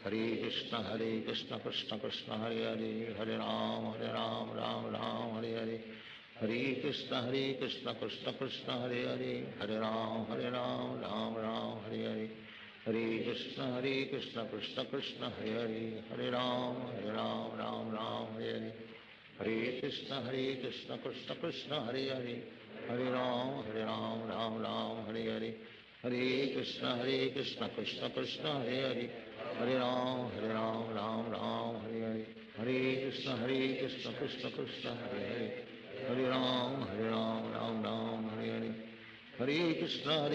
Hare Krishna, Krishna Krishna, Hare Hare. Hare Ram, Ram Hare Hare. Hare Krishna, Krishna Krishna, Hare Hare. Hare Ram, Ram Hare Hare. Hare Krishna, Krishna Krishna, Hare Hare. Hare Ram, Ram Hare Hare. Hare Krishna, Krishna Krishna, Hare Hare. Hare Ram, Ram Hare Hare. Hare Krishna, Krishna Krishna, Hare Hare. Hare Ram, Ram Hare Hare. Hare Krishna, Krishna Krishna, Hare Hare. Hare Ram, Ram Hare Hare. Hare Krishna,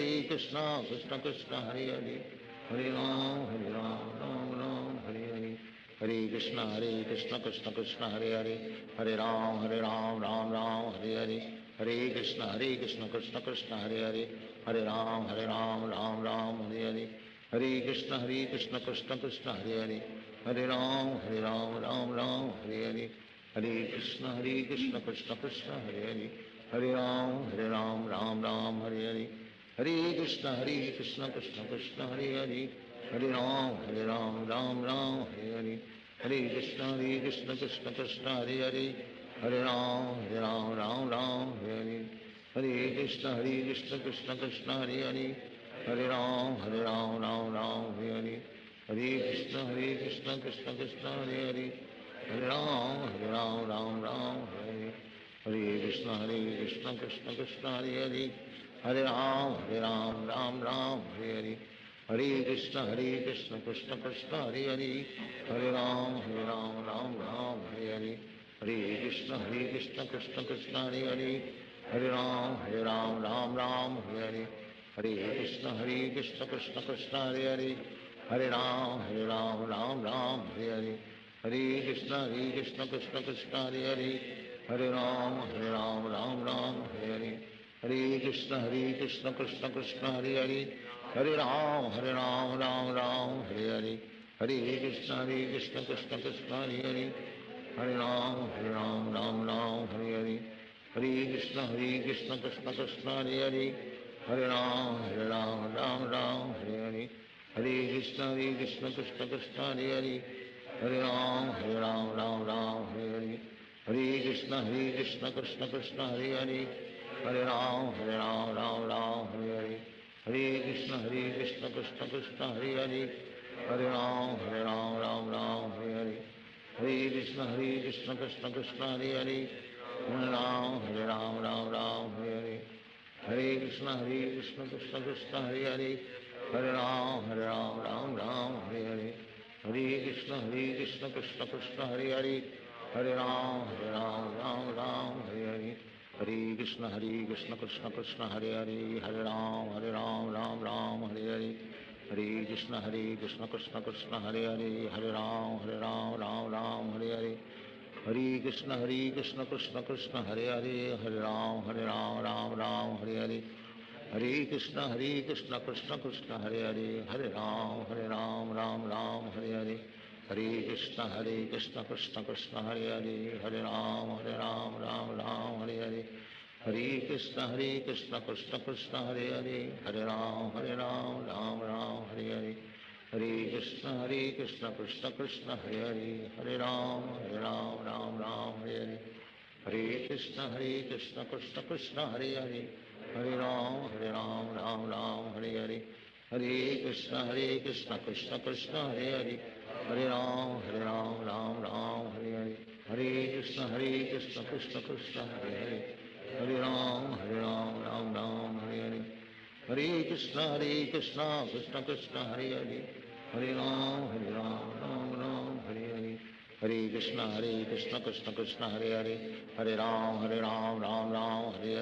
Krishna Krishna, Hare Hare. Hare Ram, Ram Hare Hare. Hare Krishna, Krishna Krishna, Hare Hare. Hare Ram, Ram Hare Hare. Hare Krishna, Krishna Krishna, Hare Hare. Hare Ram, Ram Hare Hare. Hare Krishna, Krishna Krishna, Hare Hare. Hare Ram, Ram Hare Hare. Hare Krishna, Krishna Krishna, Hare Hare. Hare Ram, Ram Hare Hare. Hare Krishna, Krishna Krishna, Hare Hare. Hare Ram, Ram Hare Hare. Hare Krishna, Krishna Krishna, Hare Hare. Hare Ram, Ram Hare Hare. Hare Krishna, Krishna Krishna, Hare Hare. Hare Ram, Ram Hare Hare. Hare Krishna, Krishna Krishna, Hare Hare. Hare Ram, Ram Hare Hare. Hare Krishna, Krishna Krishna, Hare Hare. Hare Ram, Ram Hare Hare. Hare Krishna, Krishna Krishna, Hare Hare. Hare Ram, Ram Hare Hare. Hare Krishna, Krishna Krishna, Hare Hare. Hare Ram, Ram Hare Hare. Hare Krishna, Krishna Krishna, Hare Hare. Hare Ram, Ram Hare Hare. Hare Krishna, Krishna Krishna, Hare Hare. Hare Ram, Ram Hare Hare. Hare Krishna, Krishna Krishna, Hare Hare. Hare Ram, Ram Hare Hare. Hare Krishna, Krishna Krishna, Hare Hare. Hare Ram, Ram Hare Hare. Hare Krishna, Krishna Krishna, Hare Hare. Hare Ram, Ram Hare Hare. Hare Krishna, Krishna Krishna, Hare Hare. Hare Ram, Ram Hare Hare. Hare Krishna, Krishna Krishna, Hare Hare. Hare Ram, Ram Hare Hare. Hare Krishna, Krishna Krishna, Hare Hare. Hare Ram, Ram Hare Hare. Hare Krishna Krishna Krishna Hare Hare Hare Ram Ram Hare Hare Krishna Krishna Krishna Hare Hare Hare Ram Ram Hare Hare Krishna Krishna Krishna Hare Hare Hare Ram Ram Hare Hare Krishna Krishna Krishna Hare Ram Ram Hare Hare Krishna Krishna Krishna Hare Ram Ram Hare Hare Krishna Krishna Krishna Hare Ram Ram Hare Hare Krishna Krishna Krishna Hare Ram Ram Hare Hare Krishna Krishna Krishna Hare Ram Ram Hare Hare Krishna Krishna Krishna Hare Ram Ram Hare Hare Krishna Krishna Krishna Hare Ram Ram Hare Hare Krishna Krishna Krishna Hare Ram Ram Hare Hare Krishna Krishna Krishna Hare Ram Ram Hare Hare Krishna Krishna Krishna Hare Ram Ram Hare Krishna Krishna Krishna Hare Ram Ram Hare Hare Krishna Krishna Krishna Hare Ram Ram Hare Hare Krishna Krishna Krishna Hare Ram Ram Hare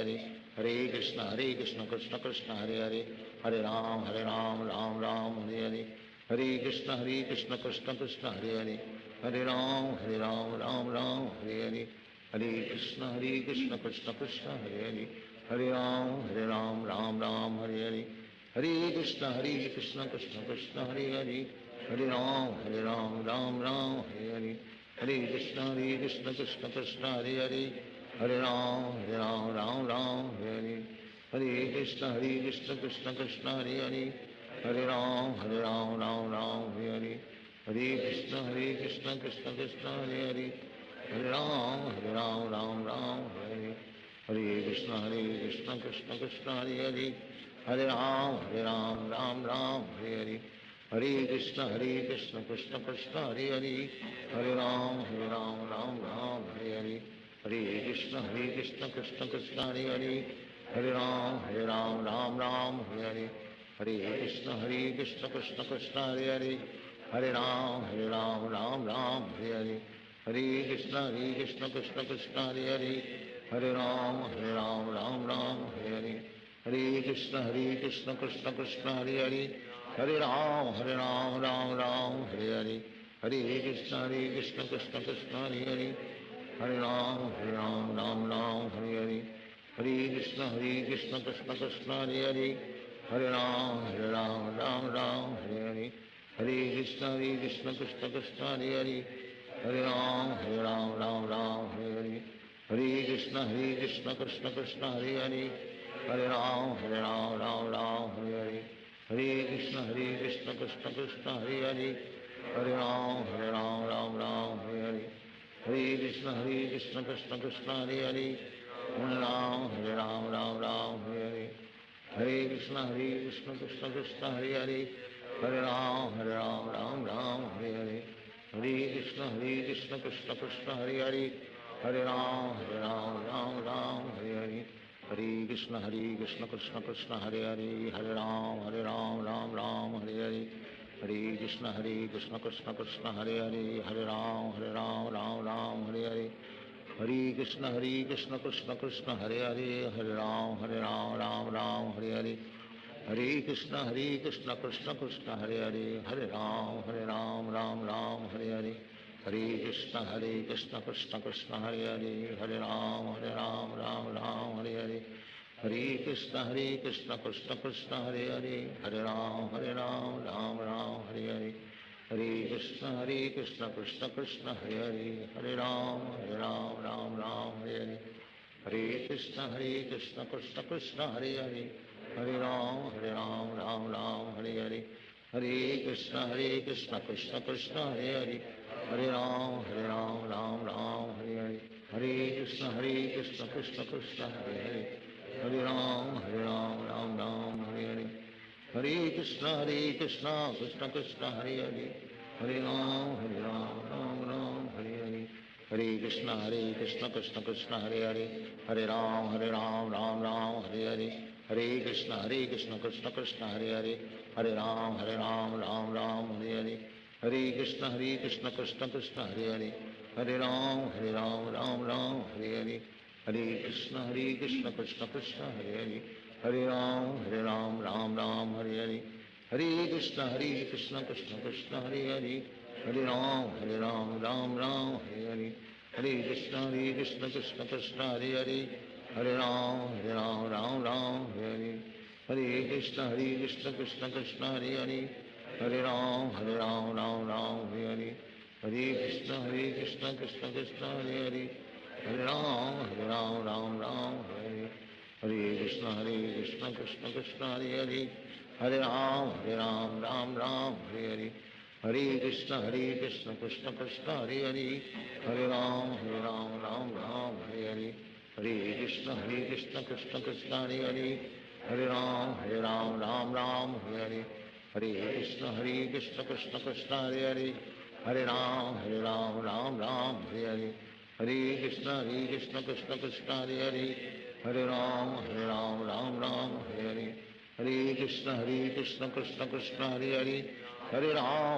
Hare Krishna Krishna Krishna Hare Ram Ram Hare Hare Krishna Krishna Krishna Hare Ram Ram Hare Hare Krishna Krishna Krishna Hare Ram Ram Hare Hare Krishna Krishna Krishna Hare Ram Ram Hare Hare Krishna Krishna Krishna Hare Ram Ram Hare Hare Krishna Krishna Krishna Hare Ram Ram Hare Hare Krishna Krishna Krishna Hare Ram Ram Hare Hare Krishna Krishna Krishna Hare Ram Ram Hare Hare Krishna Krishna Krishna Hare Ram Ram Hare Hare Krishna Krishna Krishna Hare Ram Ram Hare Hare Krishna Krishna Krishna Hare Ram Ram Hare Hare Krishna Krishna Krishna Hare Ram Ram Hare Hare Krishna Krishna Krishna Hare Ram Ram Hare Hare Krishna Krishna Krishna Hare Ram Ram Hare Hare Krishna Krishna Krishna Hare Ram Hare Hare Krishna Krishna Krishna Hare Ram Hare Hare Krishna Krishna Krishna Hare Ram Hare Hare Krishna Krishna Krishna Hare Ram Hare Hare Krishna Krishna Krishna Hare Ram Hare Hare Krishna Krishna Krishna Hare Ram Hare Hare Krishna Krishna Krishna Hare Ram Hare Hare Krishna Krishna Krishna Hare Ram Hare Hare Krishna Krishna Krishna Hare Ram Hare Hare Krishna Krishna Krishna Hare Ram Ram Hare Hare Krishna Krishna Krishna Hare Ram Ram Hare Hare Krishna Krishna Krishna Hare Ram Ram Hare Hare Krishna Krishna Krishna Hare Ram Ram Hare Hare Krishna Krishna Krishna Hare Ram Ram Hare Hare Krishna Krishna Krishna Hare Ram Ram Hare Hare Krishna Krishna Krishna Hare Ram Ram Hare Hare Krishna Krishna Krishna Hare Ram Ram Hare Hare Krishna Krishna Krishna Hare Hare, Hare Ram Ram Ram Hare Hare, Hare Krishna Krishna Krishna Hare Hare, Hare Ram Ram Ram Hare Hare, Hare Krishna Krishna Krishna Hare Hare, Hare Ram Ram Ram Hare Hare, Hare Krishna Krishna Krishna Hare Hare, Hare Ram Ram Hare Hare, Hare Krishna Krishna Krishna Hare Hare, Hare Ram Ram Hare Hare, Hare Krishna Krishna Krishna Hare Hare, Hare Ram Ram Hare Hare, Hare Krishna Krishna Krishna Hare Hare, Hare Ram Ram Hare Hare, Hare Krishna Krishna Krishna Hare Hare, Hare Ram Ram Hare, Hare Krishna Krishna Krishna Hare Hare, Hare Ram Ram Hare Hare, Hare Krishna Krishna Krishna Hare Hare, Hare Ram Ram Hare Hare, Hare Krishna Krishna Krishna Hare Hare, Hare Ram Ram Hare Hare, Hare Krishna Krishna Krishna Hare Hare, Hare Ram Ram Hare Hare, Hare Krishna Krishna Krishna Hare Hare, Hare Ram Ram Hare Hare, Hare Krishna Krishna Krishna Hare Hare, Hare Ram Ram Hare Hare, Hare Krishna Krishna Krishna Hare Hare, Hare Ram Ram Hare Hare, Hare Krishna Krishna Krishna Hare Hare, Hare Ram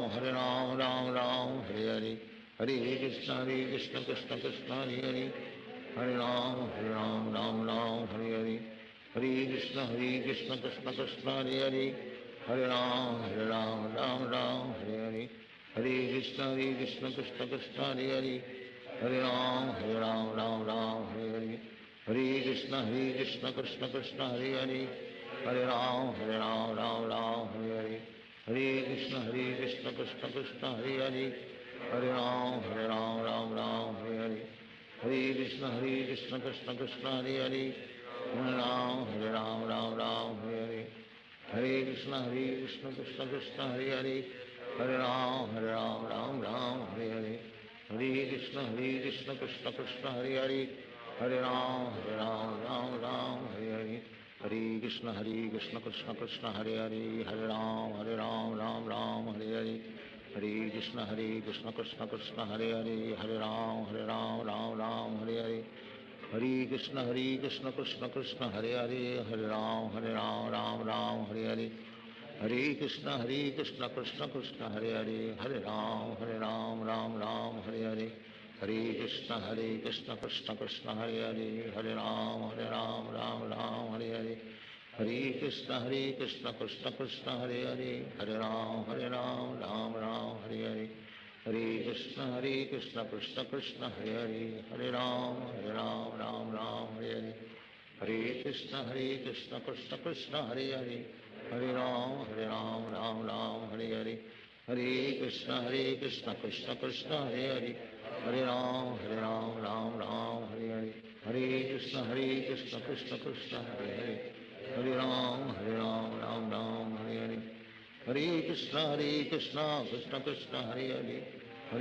Ram Hare Hare, Hare Krishna Krishna Krishna Hare Hare, Hare Ram Ram Hare Hare, Hare Krishna Krishna Krishna Hare Hare, Hare Ram Ram Hare Hare, Hare Krishna Krishna Krishna Hare Hare, Hare Ram Ram Hare Hare, Hare Krishna Krishna Krishna Hare Hare, Hare Ram Ram Hare Hare, Hare Krishna Krishna Krishna Hare Hare, Hare Ram Ram Hare Hare, Hare Krishna Krishna Krishna Hare Hare, Hare Ram Ram Hare Hare, Hare Krishna Krishna Krishna Hare Hare, Hare Ram Ram Hare Hare, Hare Krishna Krishna Krishna Hare Hare, Hare Ram Ram Hare Hare, Hare Krishna Krishna Krishna Hare Hare, Hare Ram Ram Hare Hare, Hare Krishna Krishna Krishna Hare Hare, Hare Ram Ram Hare Hare, Hare Krishna Krishna Krishna Hare Hare, Hare Ram Ram Hare Hare, Hare Krishna Krishna Krishna Hare Hare, Hare Ram Ram Hare Hare, Hare Krishna Krishna Krishna Hare Hare, Hare Ram Ram Hare Hare, Hare Krishna Krishna Krishna Hare Hare, Hare Ram Ram Hare Hare, Hare Krishna Krishna Krishna Hare Hare, Hare Ram Ram Hare Hare, Hare Krishna Krishna Krishna Hare Hare, Hare Ram Ram Hare Hare, Hare Krishna Krishna Krishna Hare Hare, Hare Ram Ram Hare Hare, Hare Krishna Krishna Krishna Hare Hare, Hare Ram Ram Hare Hare, Hare Krishna Krishna Krishna Hare Hare, Hare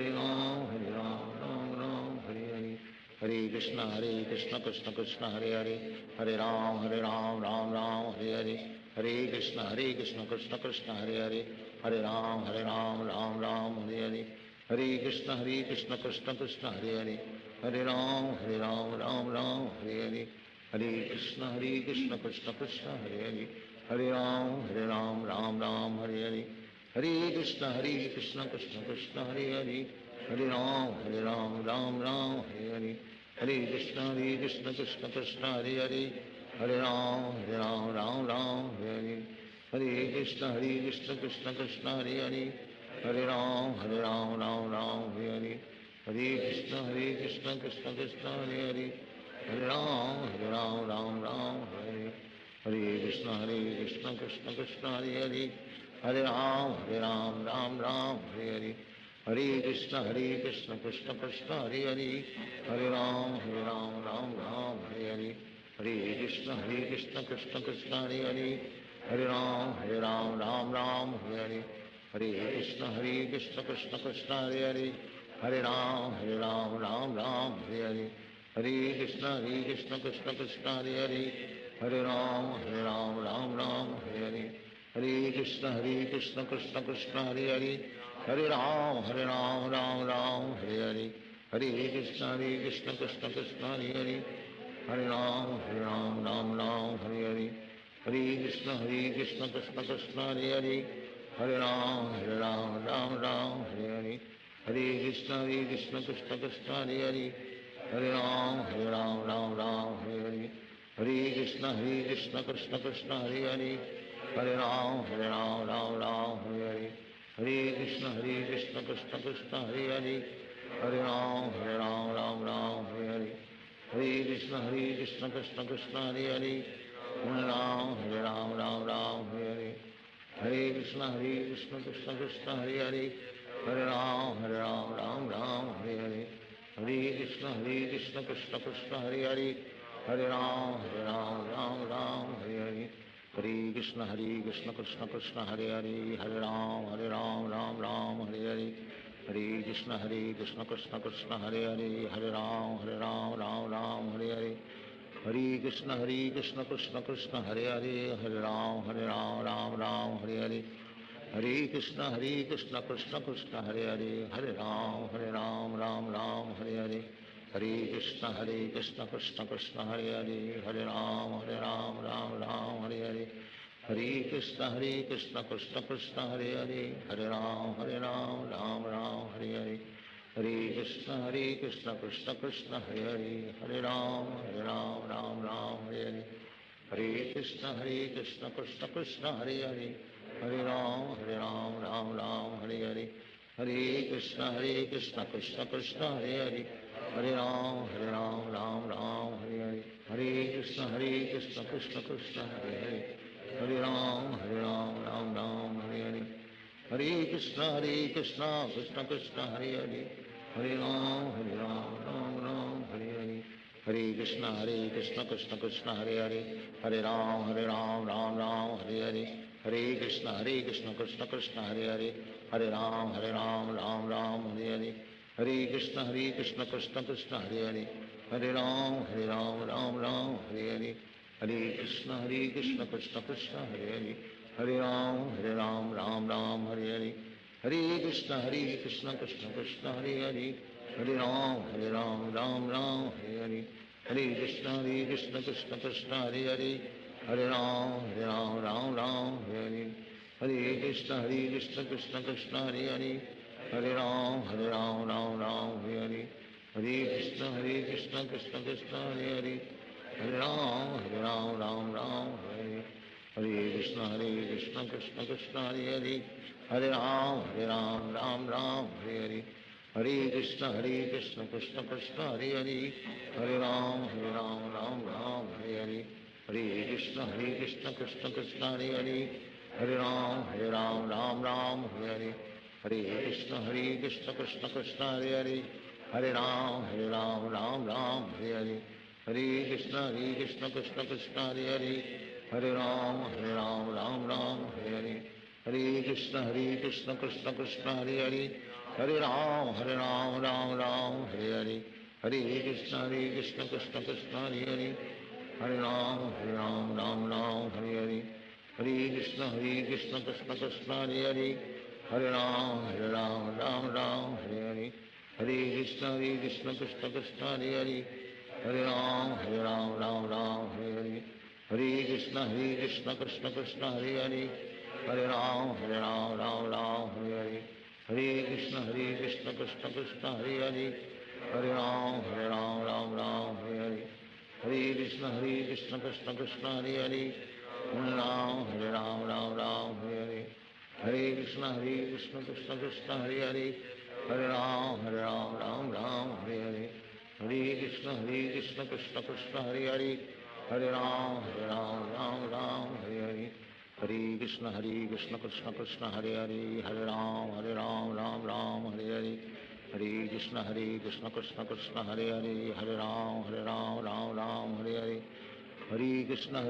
Ram Ram Hare Hare, Hare Krishna Krishna Krishna Hare Hare, Hare Ram Ram Hare Hare, Hare Krishna Krishna Krishna Hare Hare, Hare Ram Ram Hare Hare, Hare Krishna Krishna Krishna Hare Hare, Hare Ram Ram Hare Hare, Hare Krishna Krishna Krishna Hare Hare, Hare Ram Ram Hare Hare, Hare Krishna Krishna Krishna Hare Hare, Hare Ram Ram Hare Hare, Hare Krishna Krishna Krishna Hare Hare, Hare Ram Ram Hare, Hare Krishna Krishna Krishna Hare Hare, Hare Ram Ram Hare Hare, Hare Krishna Krishna Krishna Hare Hare, Hare Ram Ram Hare Hare, Hare Krishna Krishna Krishna Hare Hare, Hare Ram Ram Hare Hare, Hare Krishna Krishna Krishna Hare Hare, Hare Ram Ram Hare Hare, Hare Krishna Krishna Krishna Hare Hare, Hare Ram Ram Hare Hare, Hare Krishna Krishna Krishna Hare Hare, Hare Ram Ram Hare Hare, Hare Krishna Krishna Krishna Hare Hare, Hare Ram Ram Ram Hare Hare, Hare Krishna Krishna Krishna Hare Hare, Hare Ram Ram Ram Hare Hare, Hare Krishna Krishna Krishna Hare Hare, Hare Ram Ram Ram Hare Hare, Hare Krishna Krishna Krishna Hare Hare, Hare Ram Ram Hare Hare, Hare Krishna Krishna Krishna Hare Hare, Hare Ram Ram Hare Hare, Hare Krishna Krishna Krishna Hare Hare, Hare Ram Ram Hare Hare, Hare Krishna Krishna Krishna Hare Hare, Hare Ram Ram Hare Hare, Hare Krishna Krishna Krishna Hare Hare, Hare Ram Ram Hare Hare, Hare Krishna Krishna Krishna Hare Hare, Hare Ram Ram Hare Hare, Hare Krishna Krishna Krishna Hare Hare, Hare Ram Ram Hare Hare, Hare Krishna Krishna Krishna Hare Hare, Hare Ram Ram Hare Hare, Hare Krishna Krishna Krishna Hare Hare, Hare Ram Ram Hare Hare, Hare Krishna Krishna Krishna Hare Hare, Hare Ram Ram Hare Hare, Hare Krishna Krishna Krishna Hare Hare, Hare Ram Ram Hare Hare, Hare Krishna Krishna Krishna Hare Hare, Hare Ram Ram Hare Hare, Hare Krishna Krishna Krishna Hare Hare, Hare Ram Ram Hare Hare, Hare Krishna Krishna Krishna Hare Hare, Hare Ram Ram Hare Hare, Hare Krishna Krishna Krishna Hare Hare, Hare Ram Ram Hare Hare, Hare Krishna Krishna Krishna Hare Hare, Hare Ram Ram Hare Hare, Hare Krishna Krishna Krishna Hare Hare, Hare Ram Ram Hare Hare, Hare Krishna Krishna Krishna Hare Hare, Hare Ram Ram Hare Hare, Hare Krishna Krishna Krishna Hare Hare, Hare Ram Ram Hare Hare, Hare Krishna Krishna Krishna Hare Hare, Hare Ram Ram Hare Hare, Hare Krishna Krishna Krishna Hare Hare, Hare Ram Ram Hare Hare, Hare Krishna Krishna Krishna Hare Hare, Hare Ram Ram Hare Hare, Hare Krishna Krishna Krishna Hare Hare, Hare Ram Ram Hare Hare, Hare Krishna Krishna Krishna Hare Hare, Hare Ram Ram Hare, Hare Krishna Krishna Krishna Hare Hare, Hare Ram Ram Hare Hare, Hare Krishna Krishna Krishna Hare Hare, Hare Ram Ram Hare Hare, Hare Krishna Krishna Krishna Hare Hare, Hare Ram Ram Hare Hare, Hare Krishna Krishna Krishna Hare Hare, Hare Ram Ram Hare Hare, Hare Krishna Krishna Krishna Hare Hare, Hare Ram Ram Hare Hare, Hare Krishna Krishna Krishna Hare Hare, Hare Ram Ram Hare Hare, Hare Krishna Krishna Krishna Hare Hare, Hare Ram Ram Hare Hare, Hare Krishna Krishna Krishna Hare Hare, Hare Ram Ram Hare Hare, Hare Krishna Krishna Krishna Hare Hare, Hare Ram Ram Hare Hare, Hare Krishna Krishna Krishna Hare Hare, Hare Ram Hare Hare, Hare Krishna Krishna Krishna Hare Hare, Hare Ram Ram Hare Hare, Hare Krishna Krishna Krishna Hare Hare, Hare Ram Hare Hare, Hare Krishna Krishna Krishna Hare Hare, Hare Ram Ram Hare Hare, Hare Krishna Krishna Krishna Hare Hare, Hare Ram Ram Hare Hare, Hare Krishna Krishna Krishna Hare Hare, Hare Ram Ram Hare Hare, Hare Krishna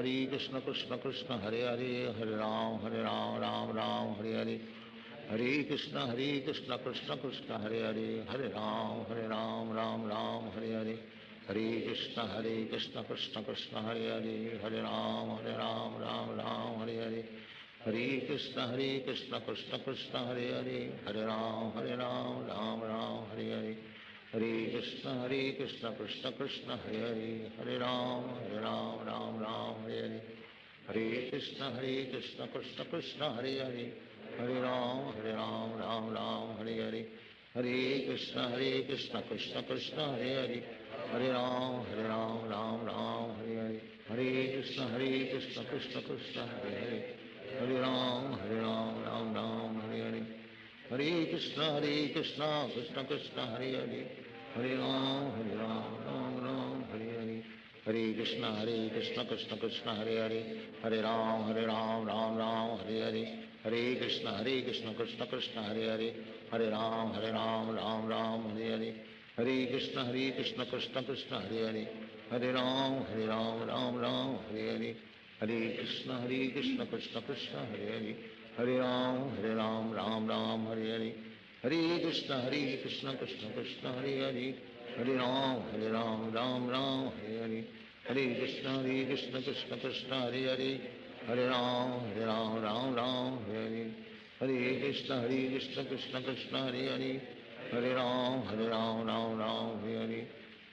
Krishna Krishna Hare Hare, Hare Ram Ram Hare Hare, Hare Krishna Krishna Krishna Hare Hare, Hare Ram Ram Hare Hare, Hare Krishna Krishna Krishna Hare Hare, Hare Ram Ram Hare Hare, Hare Krishna Krishna Krishna Hare Hare, Hare Ram Ram Hare Hare, Hare Krishna Krishna Krishna Hare Hare, Hare Ram Ram Hare Hare, Hare Krishna Krishna Krishna Hare Hare, Hare Ram Ram Ram Hare Hare, Hare Krishna Krishna Krishna Hare Hare, Hare Ram Ram Ram Hare Hare, Hare Krishna Krishna Krishna Hare Hare, Hare Ram Ram Ram Hare Hare, Hare Krishna Krishna Krishna Hare Hare, Hare Ram Ram Ram Hare Hare, Hare Krishna Krishna Krishna Hare Hare, Hare Ram Ram Hare Hare, Hare Krishna Krishna Krishna Hare Hare, Hare Ram Ram Ram Hare Hare, Hare Krishna Krishna Krishna Hare Hare, Hare Ram Ram Ram Hare Hare, Hare Krishna Krishna Krishna Hare Hare, Hare Ram Ram Ram Hare Hare, Hare Krishna Krishna Krishna Hare Hare, Hare Ram Ram Hare Hare, Hare Krishna Krishna Krishna Hare Hare, Hare Ram Ram Hare Hare, Hare Krishna Krishna Krishna Hare Hare, Hare Ram Ram Hare Hare, Hare Krishna Krishna Krishna Hare Hare, Hare Ram Ram Hare Hare, Hare Krishna Krishna Krishna Hare Hare, Hare Ram Ram Hare Hare,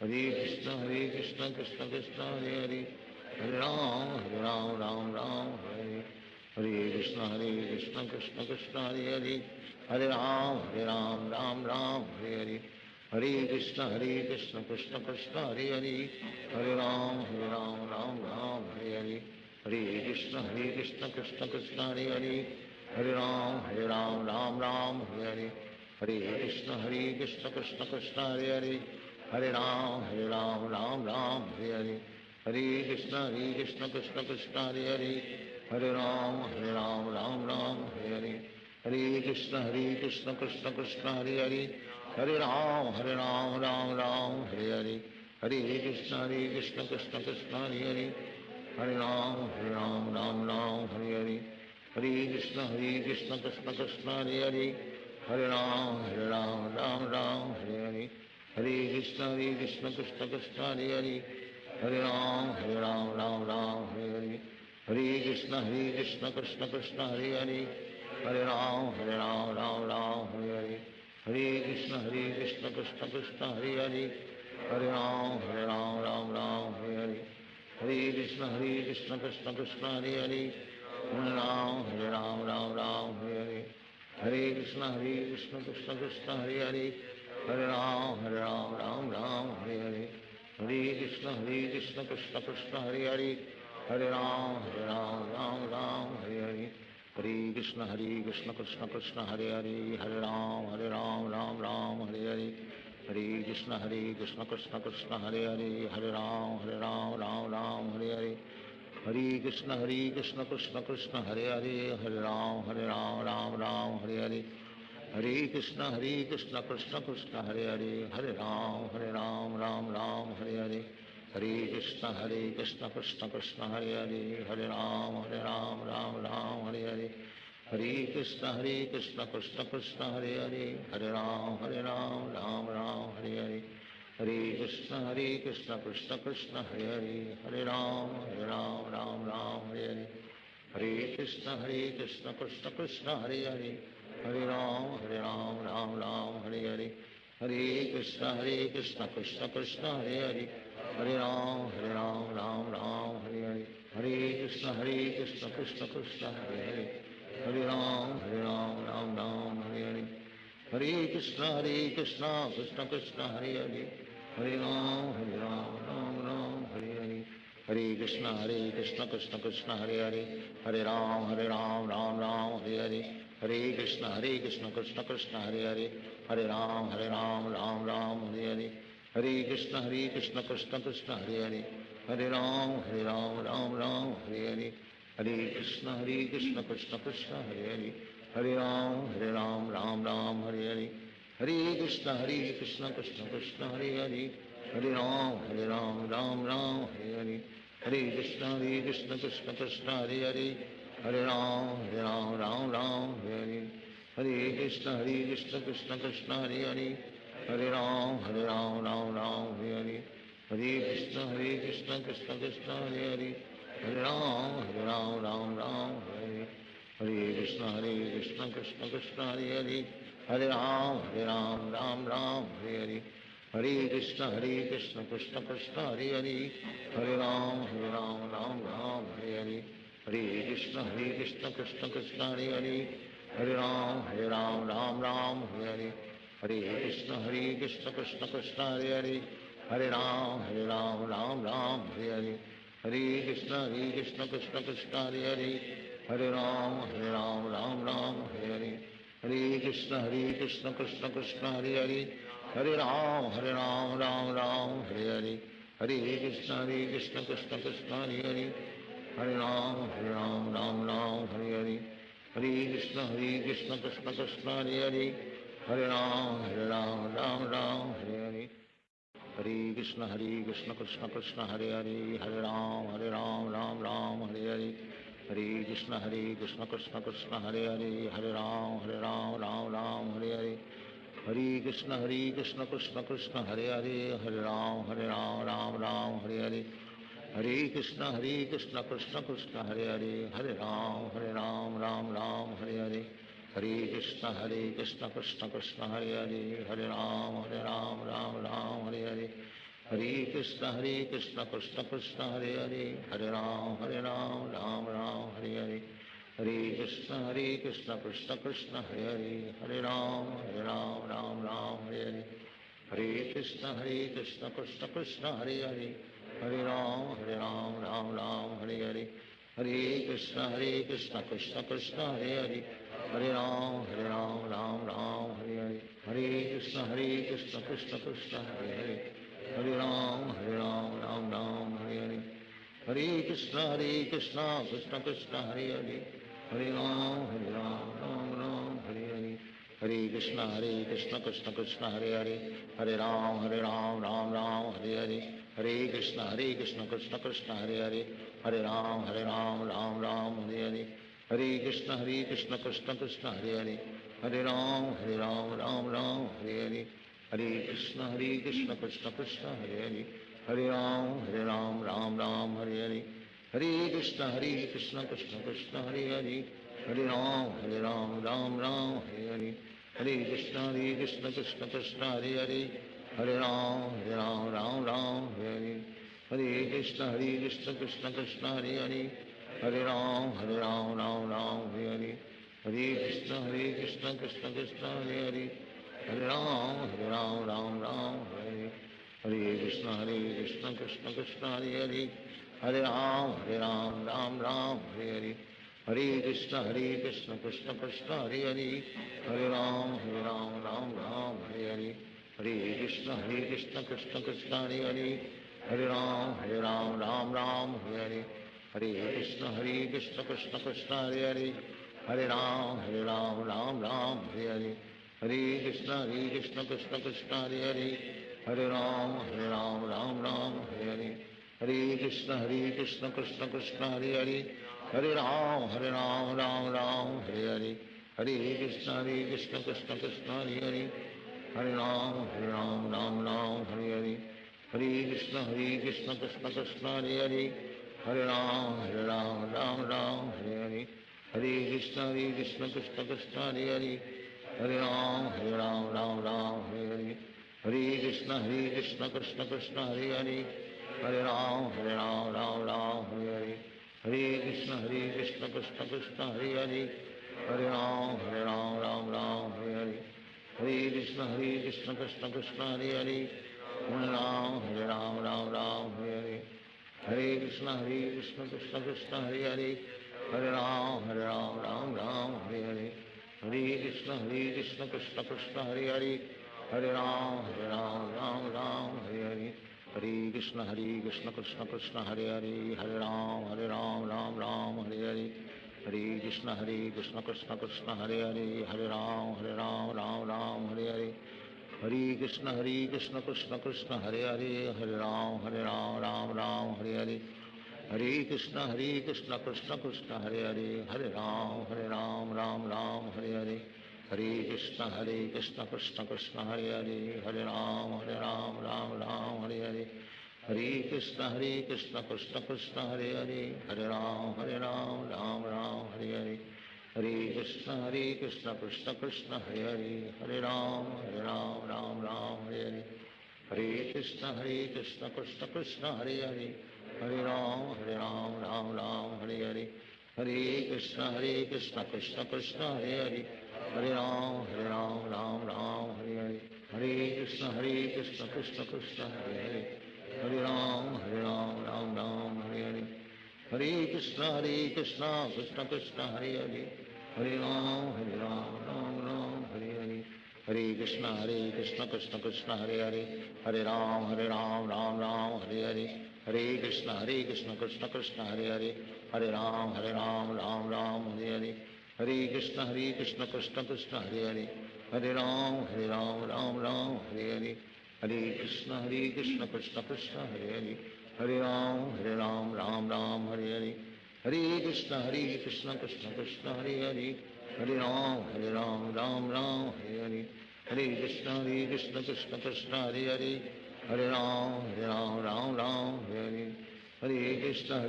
Hare Krishna Krishna Krishna Hare Hare, Hare Ram Ram Hare Hare, Hare Krishna Krishna Krishna Hare Hare, Hare Ram Ram Ram Hare Hare, Hare Krishna Krishna Krishna Hare Hare, Hare Ram Ram Hare Hare, Hare Krishna Krishna Krishna Hare Hare, Hare Ram Ram Hare Hare, Hare Krishna Krishna Krishna Hare Hare, Hare Ram Ram Hare Hare, Hare Krishna Krishna Krishna Hare Hare, Hare Ram Ram Hare Hare, Hare Krishna Krishna Krishna Hare Hare, Hare Ram Ram Hare Hare, Hare Krishna Krishna Krishna Hare Hare, Hare Ram Ram Hare Hare, Hare Krishna Krishna Krishna Hare Hare, Hare Ram Ram Hare Hare, Hare Krishna Krishna Krishna Hare Hare, Hare Ram Ram Hare Hare, Hare Krishna Krishna Krishna Hare Hare, Hare Ram Ram Hare Hare, Hare Krishna Krishna Krishna Hare Hare, Hare Ram Hare Hare, Hare Krishna Krishna Krishna Hare Hare, Hare Ram Ram Hare Hare, Hare Krishna Krishna Krishna Hare Hare, Hare Ram Ram Hare Hare, Hare Krishna Krishna Krishna Hare Hare, Hare Ram Ram Hare Hare, Hare Krishna Krishna Krishna Hare Hare, Hare Ram Ram Hare Hare, Hare Krishna Krishna Krishna Hare Hare, Hare Ram Ram Hare Hare, Hare Krishna Krishna Krishna Hare Hare, Hare Ram Ram Hare Hare, Hare Krishna Krishna Krishna Hare Hare, Hare Ram Ram Hare Hare, Hare Krishna Krishna Krishna Hare Hare, Hare Ram Ram Hare Hare, Hare Krishna Krishna Krishna Hare Hare, Hare Ram Ram Hare Hare, Hare Krishna Krishna Krishna Hare Hare, Hare Ram Ram Hare Hare, Hare Krishna Krishna Krishna Hare Hare, Hare Ram Ram Hare Hare, Hare Krishna Krishna Krishna Hare Hare, Hare Ram Ram Hare Hare, Hare Krishna Krishna Krishna Hare Hare, Hare Ram Hare Hare, Hare Krishna Krishna Krishna Hare Hare, Hare Ram Ram Hare Hare, Hare Krishna Krishna Krishna Hare Hare, Hare Ram Ram Hare Hare, Hare Krishna Krishna Krishna Hare Hare, Hare Ram Ram Hare Hare, Hare Krishna Krishna Krishna Hare Hare, Hare Ram Ram Hare Hare, Hare Krishna Krishna Krishna Hare Hare, Hare Ram Ram Hare Hare, Hare Krishna Krishna Krishna Hare Hare, Hare Ram Ram Hare Hare, Hare Krishna Krishna Krishna Hare Hare, Hare Ram Ram Hare Hare, Hare Krishna Krishna Krishna Hare Hare, Hare Ram Ram Hare Hare, Hare Krishna Krishna Krishna Hare Hare, Hare Ram Ram Hare Hare, Hare Krishna Krishna Krishna Hare Hare, Hare Ram Ram Ram Hare Hare, Hare Krishna Krishna Krishna Hare Hare, Hare Ram Ram Hare Hare, Hare Krishna Krishna Krishna Hare Hare, Hare Ram Ram Hare Hare, Hare Krishna Krishna Krishna Hare Hare, Hare Ram Ram Hare Hare, Hare Krishna Krishna Krishna Hare Hare, Hare Ram Ram Hare Hare, Hare Krishna Krishna Krishna Hare Hare, Hare Ram Ram Hare Hare, Hare Krishna Krishna Krishna Hare Hare, Hare Ram Ram Hare Hare, Hare Krishna Krishna Krishna Hare Hare, Hare Ram Ram Hare Hare, Hare Krishna Krishna Krishna Hare Hare, Hare Ram Ram Hare Hare, Hare Krishna Krishna Krishna Hare Hare, Hare Ram Ram Hare Hare, Hare Krishna Krishna Krishna Hare Hare, Hare Ram Ram Hare Hare, Hare Krishna Krishna Krishna Hare Hare, Hare Ram Ram Hare Hare, Hare Krishna Krishna Krishna Hare Hare, Hare Ram Ram Hare Hare, Hare Krishna Krishna Krishna Hare Hare, Hare Ram Ram Hare Hare, Hare Krishna Krishna Krishna Hare Hare, Hare Ram Ram Hare Hare, Hare Krishna Krishna Krishna Hare Hare, Hare Ram Ram Hare Hare, Hare Krishna Krishna Krishna Hare Hare, Hare Ram Ram Hare Hare, Hare Krishna Krishna Krishna Hare Hare, Hare Ram Hare Hare, Hare Krishna Krishna Krishna Hare Hare, Hare Ram Ram Hare Hare, Hare Krishna Krishna Krishna Hare Hare, Hare Ram Ram Hare Hare, Hare Krishna Krishna Krishna Hare Hare, Hare Ram Ram Hare Hare, Hare Krishna Krishna Krishna Hare Hare, Hare Ram Ram Hare Hare, Hare Krishna Krishna Krishna Hare Hare, Hare Ram Ram Hare Hare, Hare Krishna Krishna Krishna Hare Hare, Hare Ram Ram Hare Hare, Hare Krishna Krishna Krishna Hare Hare, Hare Ram Ram Hare Hare, Hare Krishna Krishna Krishna Hare Hare, Hare Ram Ram Hare Hare, Hare Krishna Krishna Krishna Hare Hare, Hare Ram Ram Hare Hare, Hare Krishna Krishna Krishna Hare Hare, Hare Ram Ram Hare Hare, Hare Krishna Krishna Krishna Hare Hare, Hare Ram Ram Hare Hare, Hare Krishna Krishna Krishna Hare Hare, Hare Ram Ram Hare Hare, Hare Krishna Krishna Krishna Hare Hare, Hare Ram Ram Hare Hare, Hare Krishna Krishna Krishna Hare Hare, Hare Ram Ram Hare Hare, Hare Krishna Krishna Krishna Hare Hare, Hare Ram Ram Hare Hare, Hare Krishna Krishna Krishna Hare Hare, Hare Ram Ram Hare Hare, Hare Krishna Krishna Krishna Hare Hare, Hare Ram Ram Hare Hare, Hare Krishna Krishna Krishna Hare Hare, Hare Ram Ram Hare Hare, Hare Krishna Krishna Krishna Hare Hare, Hare Ram Ram Hare Hare, Hare Krishna Krishna Krishna Hare Hare, Hare Ram Ram Hare Hare, Hare Krishna Krishna Krishna Hare Hare, Hare Ram Ram Hare Hare, Hare Krishna Krishna Krishna Hare Hare, Hare Ram Ram Hare Hare, Hare Krishna Krishna Krishna Hare Hare, Hare Ram Ram Hare Hare, Hare Krishna Krishna Krishna Hare Hare, Hare Ram Ram Hare Hare, Hare Krishna Krishna Krishna Hare Hare, Hare Ram Ram Hare Hare, Hare Krishna Krishna Krishna Hare Hare, Hare Ram Ram Hare Hare, Hare Krishna Krishna Krishna Hare Hare, Hare Ram Ram Hare Hare, Hare Krishna Krishna Krishna Hare Hare, Hare Ram Ram Hare Hare, Hare Krishna Krishna Krishna Hare Hare, Hare Ram Ram Hare Hare, Krishna Krishna Krishna Hare Hare Hare Ram Ram Ram Hare Hare Hare Krishna Krishna Krishna Hare Hare Hare Ram Ram Ram Hare Hare Hare Krishna Krishna Krishna Hare Hare Hare Ram Ram Ram Hare Hare Hare Krishna Krishna Krishna Hare Hare Hare Ram Ram Hare Hare Hare Krishna Krishna Krishna Hare Hare Hare Ram Ram Ram Hare Hare Hare Krishna Krishna Krishna Hare Hare Hare Ram Ram Ram Hare Hare Hare Krishna Krishna Krishna Hare Hare Hare Ram Ram Ram Hare Hare Hare Krishna Krishna Krishna Hare Hare Hare Ram Ram Hare Hare Hare Krishna Krishna Krishna Hare Hare Hare Ram Ram Hare Hare Hare Krishna Krishna Krishna Hare Hare Hare Ram Ram Hare Hare Hare Krishna Krishna Krishna Hare Hare Hare Ram Ram Hare Hare Hare Krishna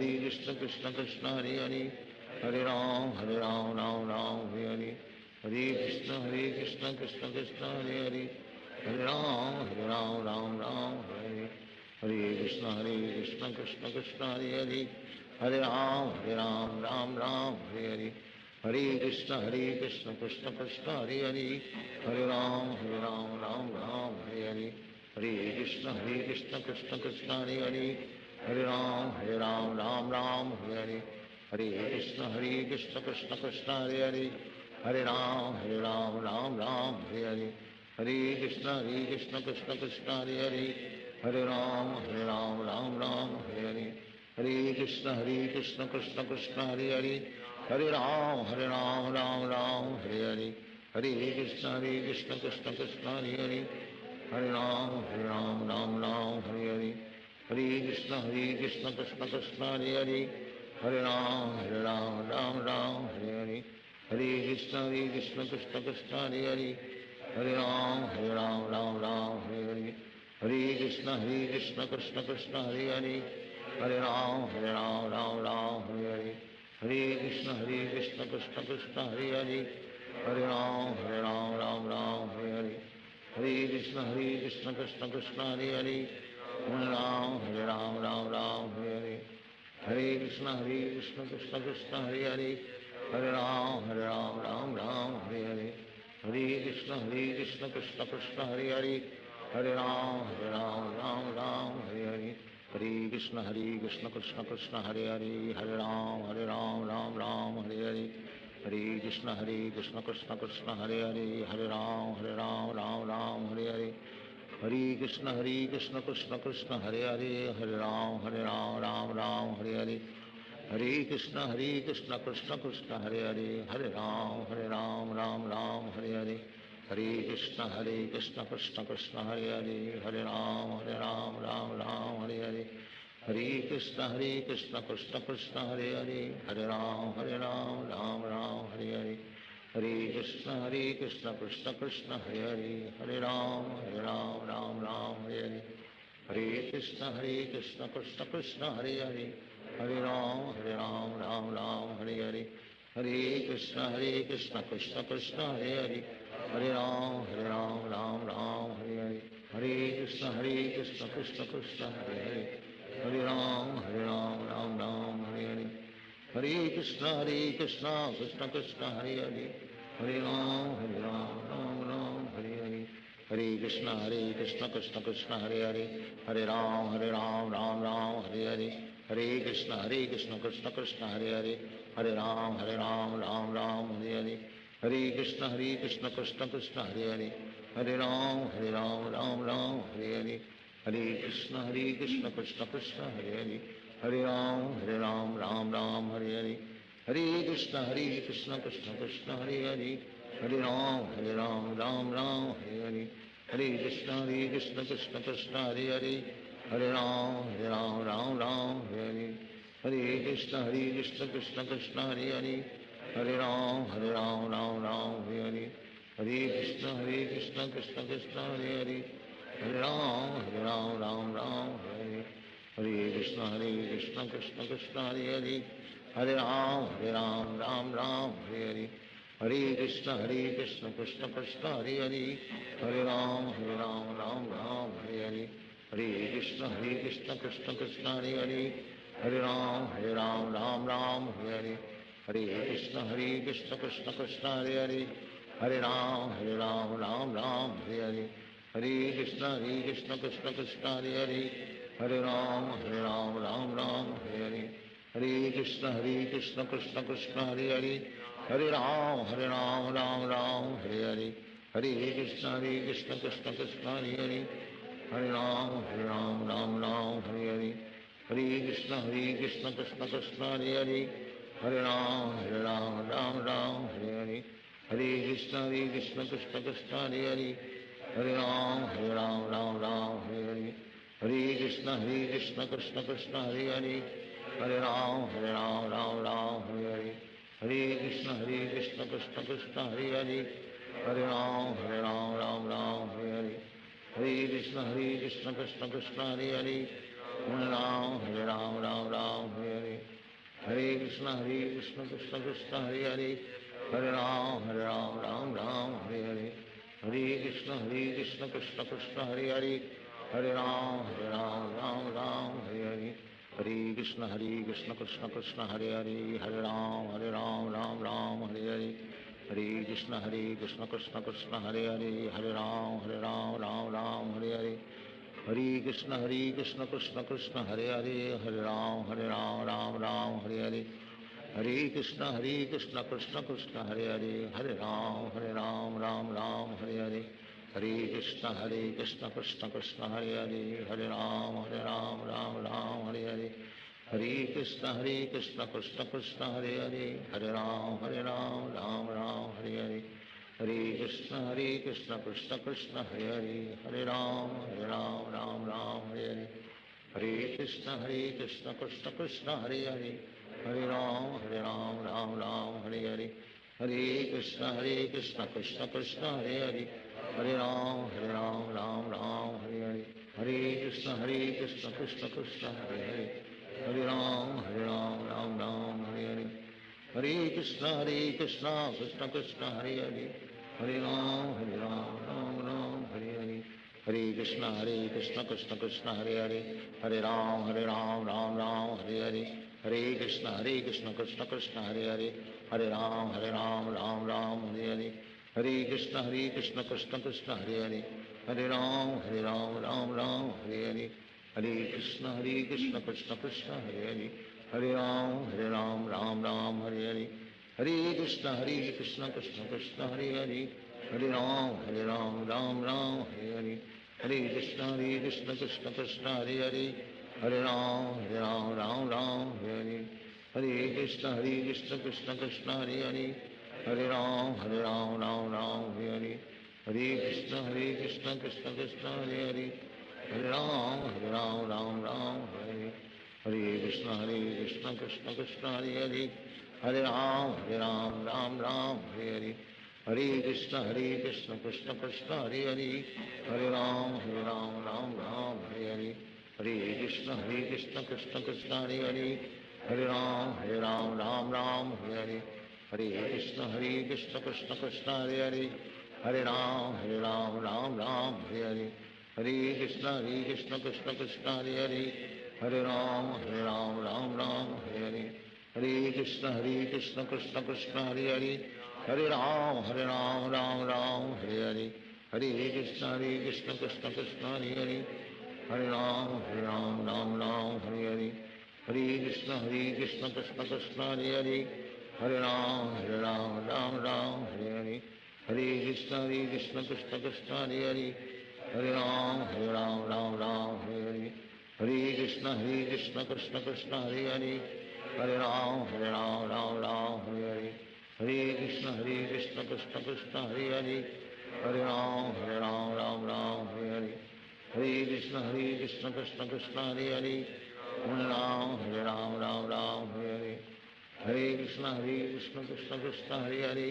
Krishna Krishna Hare Hare Hare Ram Ram Hare Hare Hare Krishna Krishna Krishna Hare Hare Hare Ram Ram Hare Hare Hare Krishna Krishna Krishna Hare Hare Hare Ram Ram Hare Hare Hare Krishna Krishna Krishna Hare Hare Hare Ram Ram Hare Hare Hare Krishna Krishna Krishna Hare Hare Hare Ram Ram Hare Hare Hare Krishna Krishna Krishna Hare Hare Hare Ram Ram Hare Hare Hare Krishna Krishna Krishna Hare Hare Hare Ram Ram Hare Hare Hare Krishna Krishna Krishna Hare Hare Hare Ram Ram Hare Hare Hare Krishna Krishna Krishna Hare Hare Hare Ram Ram Hare Hare Hare Krishna Krishna Krishna Hare Hare Hare Ram Ram Hare Hare Hare Krishna Krishna Krishna Hare Hare Hare Ram Ram Hare Hare Hare Krishna Krishna Krishna Hare Hare Hare Ram Ram Hare Hare Hare Krishna Krishna Krishna Hare Hare Hare Ram Ram Hare Hare Hare Krishna Krishna Krishna Hare Hare Hare Ram Ram Hare Hare Hare Krishna Krishna Krishna Hare Hare Hare Ram Ram Hare Hare Hare Krishna Krishna Krishna Hare Hare Hare Ram Ram Hare Hare Hare Krishna Krishna Krishna Hare Hare Hare Ram Ram Hare Hare Hare Krishna Krishna Krishna Hare Hare Hare Ram Ram Hare Hare Hare Krishna Krishna Krishna Hare Hare Hare Ram Ram Hare Hare Hare Krishna Krishna Krishna Hare Hare Hare Ram Ram Hare Hare Hare Krishna Krishna Krishna Hare Hare Hare Ram Ram Hare Hare Hare Krishna Krishna Krishna Hare Hare Hare Ram Ram Hare Hare Hare Krishna Krishna Krishna Hare Hare Hare Ram Ram Hare Hare Hare Krishna Krishna Krishna Hare Hare Hare Ram Ram Hare Hare Hare Krishna Krishna Krishna Hare Hare Hare Ram Ram Hare Hare Hare Krishna Krishna Krishna Hare Hare Hare Ram Ram Hare Hare Hare Krishna Krishna Krishna Hare Hare Hare Ram Ram Hare Hare Hare Krishna Krishna Krishna Hare Hare Hare Ram Ram Hare Hare Hare Krishna Krishna Krishna Hare Hare Hare Ram Ram Hare Hare Hare Krishna Krishna Krishna Hare Hare Hare Ram Ram Hare Hare Hare Krishna Krishna Krishna Hare Hare Hare Ram Ram Hare Hare Hare Krishna Krishna Krishna Hare Hare Hare Ram Ram Hare Hare Hare Krishna Krishna Krishna Hare Hare Hare Ram Ram Hare Hare Hare Krishna Krishna Krishna Hare Hare Hare Ram Ram Hare Hare Hare Krishna Krishna Krishna Hare Hare Hare Ram Ram Hare Hare Hare Krishna Krishna Krishna Krishna Hare Hare Hare Ram Ram Ram Hare Hare Hare Krishna Krishna Krishna Hare Hare, Hare Ram Ram Ram Hare Hare, Hare Krishna Krishna Krishna Hare Hare, Hare Ram Ram Hare Hare, Hare Krishna Krishna Krishna Hare Hare, Hare Ram Ram Hare Hare, Hare Krishna Krishna Krishna Hare Hare, Hare Ram Ram Hare Hare, Hare Krishna Krishna Krishna Hare Hare, Hare Ram Ram Hare Hare, Hare Krishna Krishna Krishna Hare Hare, Hare Ram Ram Hare Hare, Hare Krishna Krishna Krishna Hare Hare, Hare Ram Hare Hare, Hare Krishna Krishna Krishna Hare Hare, Hare Ram Hare Hare, Hare Krishna Krishna Krishna Hare Hare, Hare Ram Hare Hare, Hare Krishna Krishna Krishna Hare Hare, Hare Ram Hare Hare, Hare Krishna Krishna Krishna Hare Hare, Hare Ram Hare Hare, Hare Krishna Krishna Krishna Hare Hare, Hare Ram Hare Hare, Hare Krishna Krishna Krishna Hare Hare, Hare Ram Hare Hare, Hare Krishna Krishna Krishna Hare Hare, Hare Ram Hare Hare, Hare Krishna Krishna Krishna Hare Hare, Hare Ram Hare Hare, Hare Krishna Krishna Krishna Hare Hare, Hare Ram Hare Hare, Hare Krishna Krishna Krishna Hare Hare, Hare Ram Hare Hare, Hare Krishna Krishna Krishna Hare Hare, Hare Ram Hare Hare, Hare Krishna Krishna Krishna Hare Hare, Hare Ram Hare Hare, Hare Krishna Krishna Krishna Hare Hare, Hare Ram Hare Hare, Hare Krishna Krishna Krishna Hare Hare, Hare Ram Hare Hare, Hare Krishna Krishna Krishna Hare Hare, Hare Ram Hare Hare, Hare Krishna Krishna Krishna Hare Hare, Hare Ram Hare Hare, Hare Krishna Krishna Krishna Hare Hare, Hare Ram Hare Hare, Hare Krishna Krishna Krishna Hare Hare, Hare Ram Hare Hare, Hare Krishna Krishna Krishna Hare Hare, Hare Ram Hare Hare, Hare Krishna Krishna Krishna Hare Hare, Hare Ram Hare Hare, Hare Krishna Krishna Krishna Hare Hare, Hare Ram Hare Hare, Hare Krishna Krishna Krishna Hare Hare, Hare Ram Hare Hare, Hare Krishna Krishna Krishna Hare Hare, Hare Ram Hare Hare, Hare Krishna Krishna Krishna Hare Hare, Hare Ram Hare Hare, Hare Krishna Krishna Krishna Hare Hare, Hare Ram Hare Hare, Hare Krishna Krishna Krishna Hare Hare, Hare Ram Hare Hare, Hare Krishna Krishna Krishna Hare Hare, Hare Ram Hare Hare, Hare Krishna Krishna Krishna Hare Hare, Hare Ram Hare Hare, Hare Krishna Krishna Krishna Hare Hare, Hare Ram Hare Hare, Hare Krishna Krishna Krishna Hare Hare, Hare Ram Hare Hare, Hare Krishna Krishna Krishna Hare Hare, Hare Ram Hare Hare, Hare Krishna Krishna Krishna Hare Hare, Hare Ram Hare Hare, Hare Krishna Krishna Krishna Hare Hare, Hare Ram Hare Hare, Hare Krishna Krishna Krishna Hare Hare, Hare Ram Hare Hare, Hare Krishna Krishna Krishna Hare Hare, Hare Ram Hare Hare, Hare Krishna Krishna Krishna Hare Hare,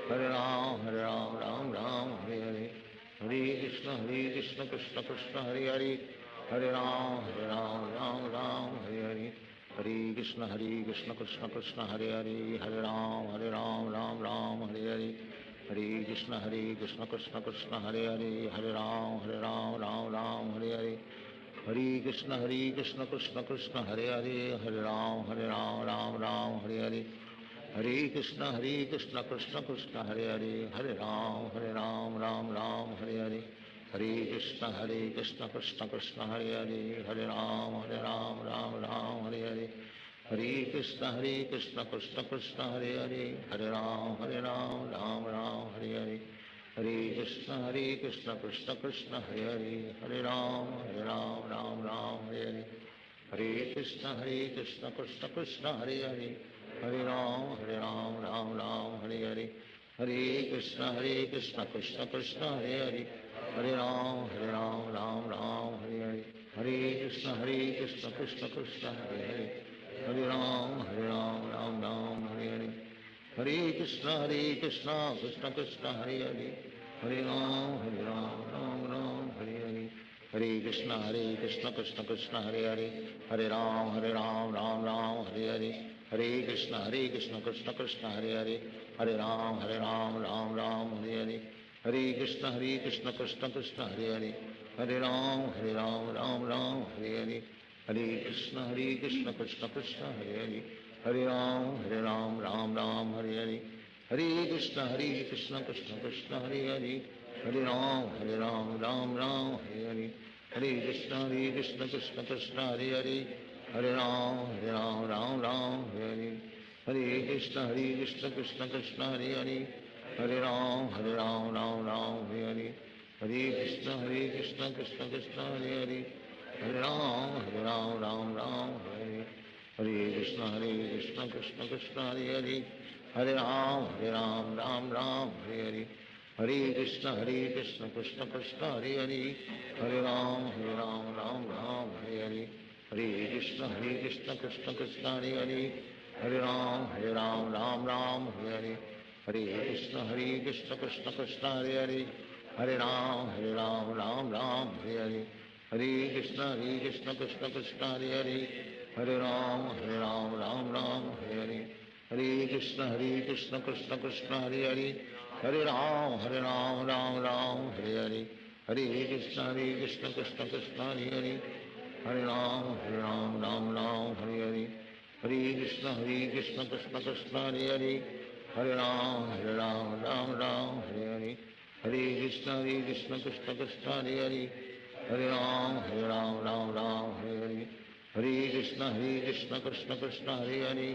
Hare Ram Hare Hare, Hare Krishna Krishna Krishna Hare Hare, Hare Ram Hare Hare, Hare Krishna Krishna Krishna Hare Hare, Hare Ram Hare Hare, Hare Krishna Krishna Krishna Hare Hare, Hare Ram Hare Hare, Hare Krishna Krishna Krishna Hare Hare, Hare Ram Hare Hare, हरे कृष्ण कृष्ण कृष्ण हरे हरे, हरे राम राम राम हरे हरे, हरे कृष्ण कृष्ण कृष्ण हरे हरे, हरे राम राम राम हरे हरे, हरे कृष्ण कृष्ण कृष्ण हरे हरे, हरे राम राम राम हरे हरे, हरे कृष्ण कृष्ण कृष्ण हरे हरे, हरे राम राम राम हरे हरे, हरे कृष्ण कृष्ण कृष्ण हरे हरे, हरे राम राम राम हरे हरे, हरे कृष्ण कृष्ण कृष्ण हरे हरे, हरे राम राम राम हरे हरे, हरे कृष्ण कृष्ण कृष्ण हरे हरे, हरे राम राम हरे हरे, हरे कृष्ण कृष्ण कृष्ण हरे हरे, हरे राम राम राम हरे हरे, हरे कृष्ण कृष्ण कृष्ण हरे हरे, हरे राम राम हरे हरे, हरे कृष्ण कृष्ण कृष्ण हरे हरे, हरे राम राम राम हरे हरे, हरे कृष्ण कृष्ण कृष्ण हरे हरे, हरे राम राम राम हरे हरे, हरे कृष्ण कृष्ण कृष्ण हरे हरे, हरे राम राम हरे हरे, हरे कृष्ण कृष्ण कृष्ण हरे हरे, हरे राम राम हरे हरे, हरे कृष्ण कृष्ण कृष्ण हरे हरे, हरे राम राम हरे हरे, हरे कृष्ण कृष्ण कृष्ण हरे हरे, हरे राम राम हरे हरे, हरे कृष्ण कृष्ण कृष्ण हरे हरे, हरे राम राम हरे हरे, हरे कृष्ण कृष्ण कृष्ण हरे हरे, हरे राम राम हरे हरे, हरे कृष्ण कृष्ण कृष्ण हरे हरे, हरे राम राम हरे हरे, हरे कृष्ण कृष्ण कृष्ण हरे हरे, हरे राम राम हरे हरे, हरे कृष्ण कृष्ण कृष्ण हरे हरे, हरे राम राम हरे हरे, हरे कृष्ण कृष्ण कृष्ण हरे हरे, हरे राम राम हरे हरे, हरे कृष्ण कृष्ण कृष्ण हरे हरे, हरे राम राम हरे हरे, हरे कृष्ण कृष्ण कृष्ण हरे हरे, हरे राम राम हरे हरे, हरे कृष्ण कृष्ण कृष्ण हरे हरे, हरे राम राम हरे हरे, हरे कृष्ण कृष्ण कृष्ण हरे हरे, हरे राम राम हरे हरे, हरे कृष्ण कृष्ण कृष्ण हरे हरे, हरे राम राम हरे हरे, हरे कृष्ण कृष्ण कृष्ण हरे हरे, हरे राम राम हरे हरे, हरे कृष्ण कृष्ण कृष्ण हरे हरे, हरे राम राम हरे हरे, हरे कृष्ण कृष्ण कृष्ण हरे हरे,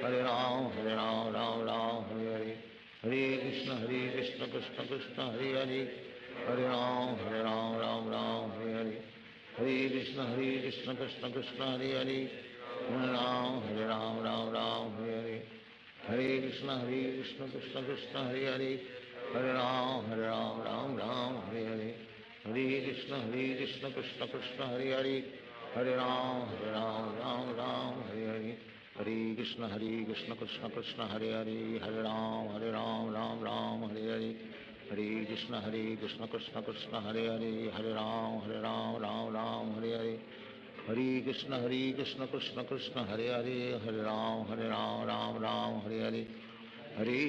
हरे राम राम हरे हरे, हरे कृष्ण कृष्ण कृष्ण हरे हरे, हरे राम राम हरे हरे, हरे कृष्ण कृष्ण कृष्ण हरे हरे, हरे राम राम हरे हरे, हरे कृष्ण कृष्ण कृष्ण हरे हरे, हरे राम राम हरे हरे, हरे कृष्ण कृष्ण कृष्ण हरे हरे, हरे राम राम हरे हरे, हरे कृष्ण कृष्ण कृष्ण हरे हरे, हरे राम राम हरे हरे, हरे कृष्ण कृष्ण कृष्ण हरे हरे, हरे राम राम हरे हरे, हरे कृष्ण कृष्ण कृष्ण हरे हरे, हरे राम राम हरे हरे, हरे कृष्ण कृष्ण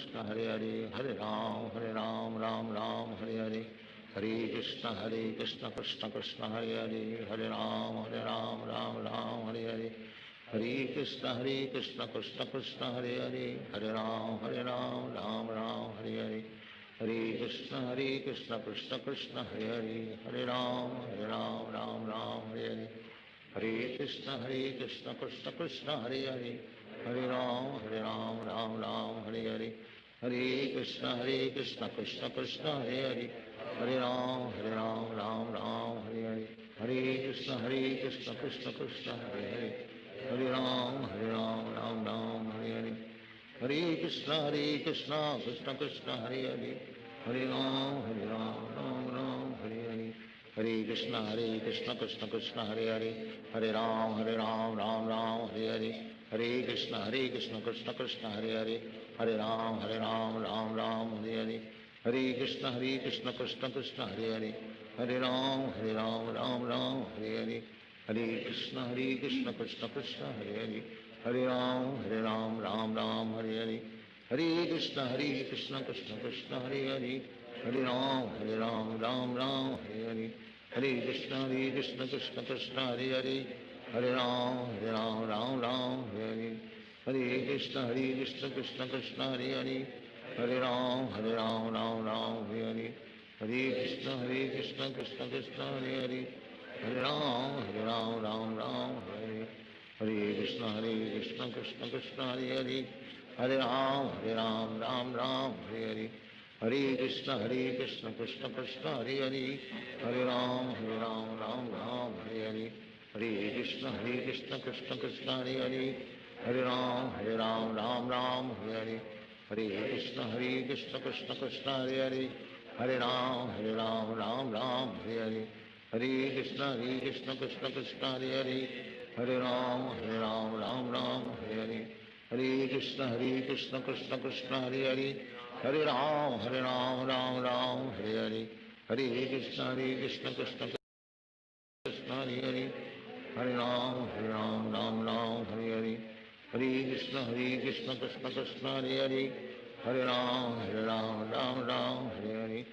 कृष्ण हरे हरे, हरे राम राम हरे हरे, हरे कृष्ण कृष्ण कृष्ण हरे हरे, हरे राम राम हरे हरे, हरे कृष्ण कृष्ण कृष्ण हरे हरे, हरे राम राम हरे हरे, हरे कृष्ण कृष्ण कृष्ण हरे हरे, हरे राम राम हरे हरे, हरे कृष्ण कृष्ण कृष्ण हरे हरे, हरे राम राम हरे हरे, हरे कृष्ण कृष्ण कृष्ण हरे हरे, हरे राम राम हरे हरे, हरे कृष्ण कृष्ण कृष्ण हरे हरे, हरे राम राम हरे हरे, हरे कृष्ण कृष्ण कृष्ण हरे हरे, हरे राम राम हरे हरे, हरे कृष्ण कृष्ण कृष्ण हरे हरे, हरे राम राम हरे हरे, हरे कृष्ण कृष्ण कृष्ण हरे हरे, हरे राम राम हरे हरे, हरे कृष्ण कृष्ण कृष्ण हरे हरे, हरे राम राम राम हरे हरे, हरे कृष्ण कृष्ण कृष्ण हरे हरे हरे राम राम राम हरे हरे हरे कृष्ण कृष्ण कृष्ण हरे हरे हरे राम राम राम हरे हरे कृष्ण कृष्ण कृष्ण हरे हरे हरे राम राम हरे हरे कृष्ण कृष्ण कृष्ण हरे हरे हरे राम राम हरे हरे हरे कृष्ण कृष्ण कृष्ण हरे हरे हरे राम राम हरे हरे हरे कृष्ण कृष्ण कृष्ण हरे हरे हरे राम राम हरे हरे हरे कृष्ण कृष्ण कृष्ण हरे हरे हरे राम राम हरे हरे हरे कृष्ण कृष्ण कृष्ण हरे हरे हरे राम राम हरे हरे हरे कृष्ण कृष्ण कृष्ण हरे हरे हरे राम राम हरे हरे हरे कृष्ण कृष्ण कृष्ण हरे हरे हरे राम राम हरे हरे हरे कृष्ण कृष्ण कृष्ण हरे हरे हरे राम राम हरे हरे हरे कृष्ण कृष्ण कृष्ण हरे हरे हरे राम राम हरे हरे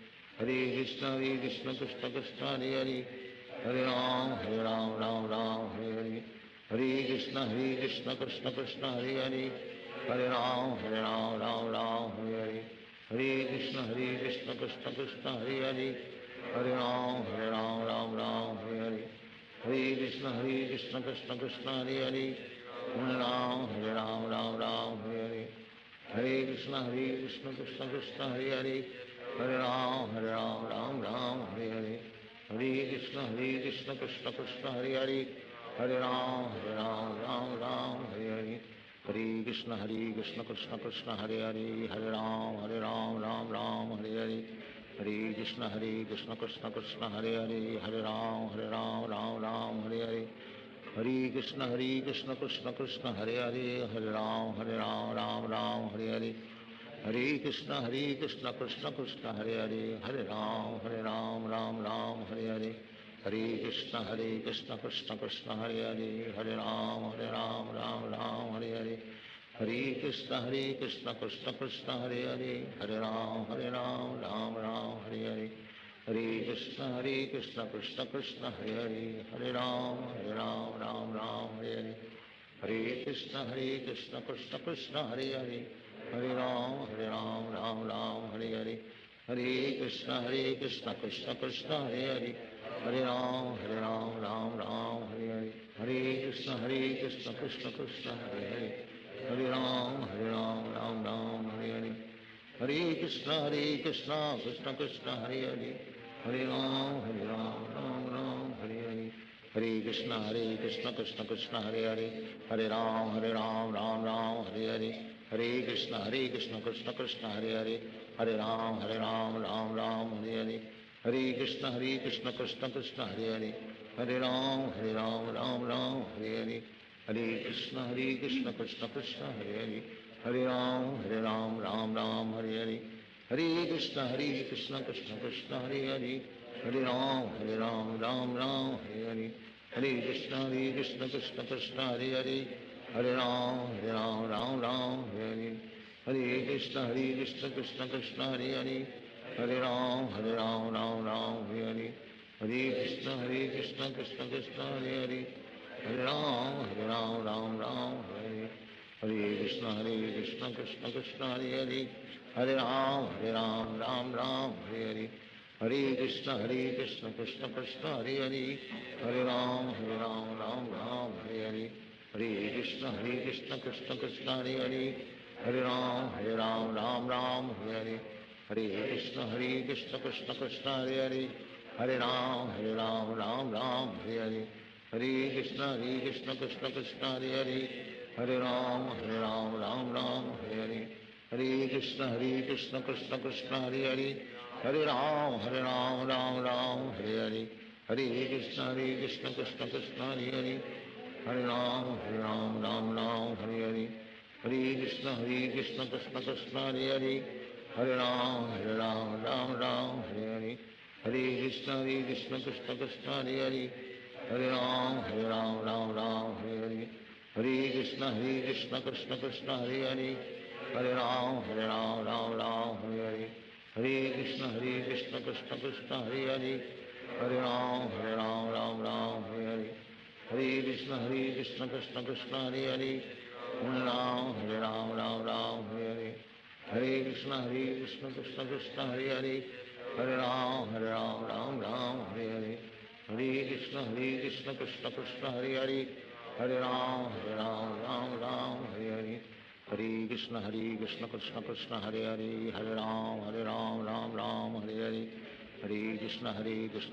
हरे कृष्ण कृष्ण कृष्ण हरे हरे हरे राम राम हरे हरे हरे कृष्ण कृष्ण कृष्ण हरे हरे हरे राम राम हरे हरे हरे कृष्ण कृष्ण कृष्ण हरे हरे हरे राम राम हरे हरे हरे कृष्ण कृष्ण कृष्ण हरे हरे हरे राम राम हरे हरे हरे कृष्ण कृष्ण कृष्ण हरे हरे हरे राम राम हरे हरे हरे कृष्ण कृष्ण कृष्ण हरे हरे हरे राम राम हरे हरे हरे कृष्ण कृष्ण कृष्ण हरे हरे हरे राम राम हरे हरे हरे कृष्ण कृष्ण कृष्ण हरे हरे हरे राम राम हरे हरे हरे कृष्ण कृष्ण कृष्ण हरे हरे हरे राम राम हरे हरे हरे कृष्ण कृष्ण कृष्ण हरे हरे हरे राम राम हरे हरे हरे कृष्ण कृष्ण कृष्ण हरे हरे हरे राम राम हरे हरे हरे कृष्ण कृष्ण कृष्ण हरे हरे हरे राम राम हरे हरे हरे कृष्ण कृष्ण कृष्ण हरे हरे हरे राम राम हरे हरे हरे कृष्ण कृष्ण कृष्ण हरे हरे हरे राम राम हरे हरे हरे कृष्ण कृष्ण कृष्ण हरे हरे हरे राम राम हरे हरे हरे कृष्ण कृष्ण कृष्ण हरे हरे हरे राम राम हरे हरे हरे कृष्ण कृष्ण कृष्ण हरे हरे हरे राम राम हरे हरे हरे कृष्ण कृष्ण कृष्ण हरे हरे हरे राम राम हरे हरे हरे कृष्ण कृष्ण कृष्ण हरे हरे हरे राम राम हरे हरे हरे कृष्ण कृष्ण कृष्ण हरे हरे हरे राम राम हरे हरे हरे कृष्ण कृष्ण कृष्ण हरे हरे हरे राम राम हरे हरे हरे कृष्ण कृष्ण कृष्ण हरे हरे हरे राम राम हरे हरे हरे कृष्ण कृष्ण कृष्ण हरे हरे हरे राम राम हरे हरे हरे कृष्ण कृष्ण कृष्ण हरे हरे हरे राम राम हरे हरे हरे कृष्ण कृष्ण कृष्ण हरे हरे हरे राम राम हरे हरे हरे कृष्ण कृष्ण कृष्ण हरे हरे हरे राम राम हरे हरे हरे कृष्ण कृष्ण कृष्ण हरे हरे हरे राम राम हरे हरे हरे कृष्ण कृष्ण कृष्ण हरे हरे हरे राम राम हरे हरे हरे कृष्ण कृष्ण कृष्ण हरे हरे हरे राम राम हरे हरे हरे कृष्ण कृष्ण कृष्ण हरे हरे हरे राम राम हरे हरे हरे कृष्ण कृष्ण कृष्ण हरे हरे हरे राम राम हरे हरे हरे कृष्ण कृष्ण कृष्ण हरे हरे हरे राम राम हरे हरे हरे कृष्ण कृष्ण कृष्ण हरे हरे हरे राम राम हरे हरे हरे कृष्ण कृष्ण कृष्ण हरे हरे हरे राम राम हरे हरे हरे कृष्ण कृष्ण कृष्ण हरे हरे हरे राम कृष्ण कृष्ण हरे हरे हरे राम राम राम हरे कृष्ण कृष्ण कृष्ण हरे हरे राम राम हरे हरे कृष्ण कृष्ण कृष्ण हरे हरे राम राम हरे कृष्ण कृष्ण कृष्ण हरे राम राम राम हरे हरे कृष्ण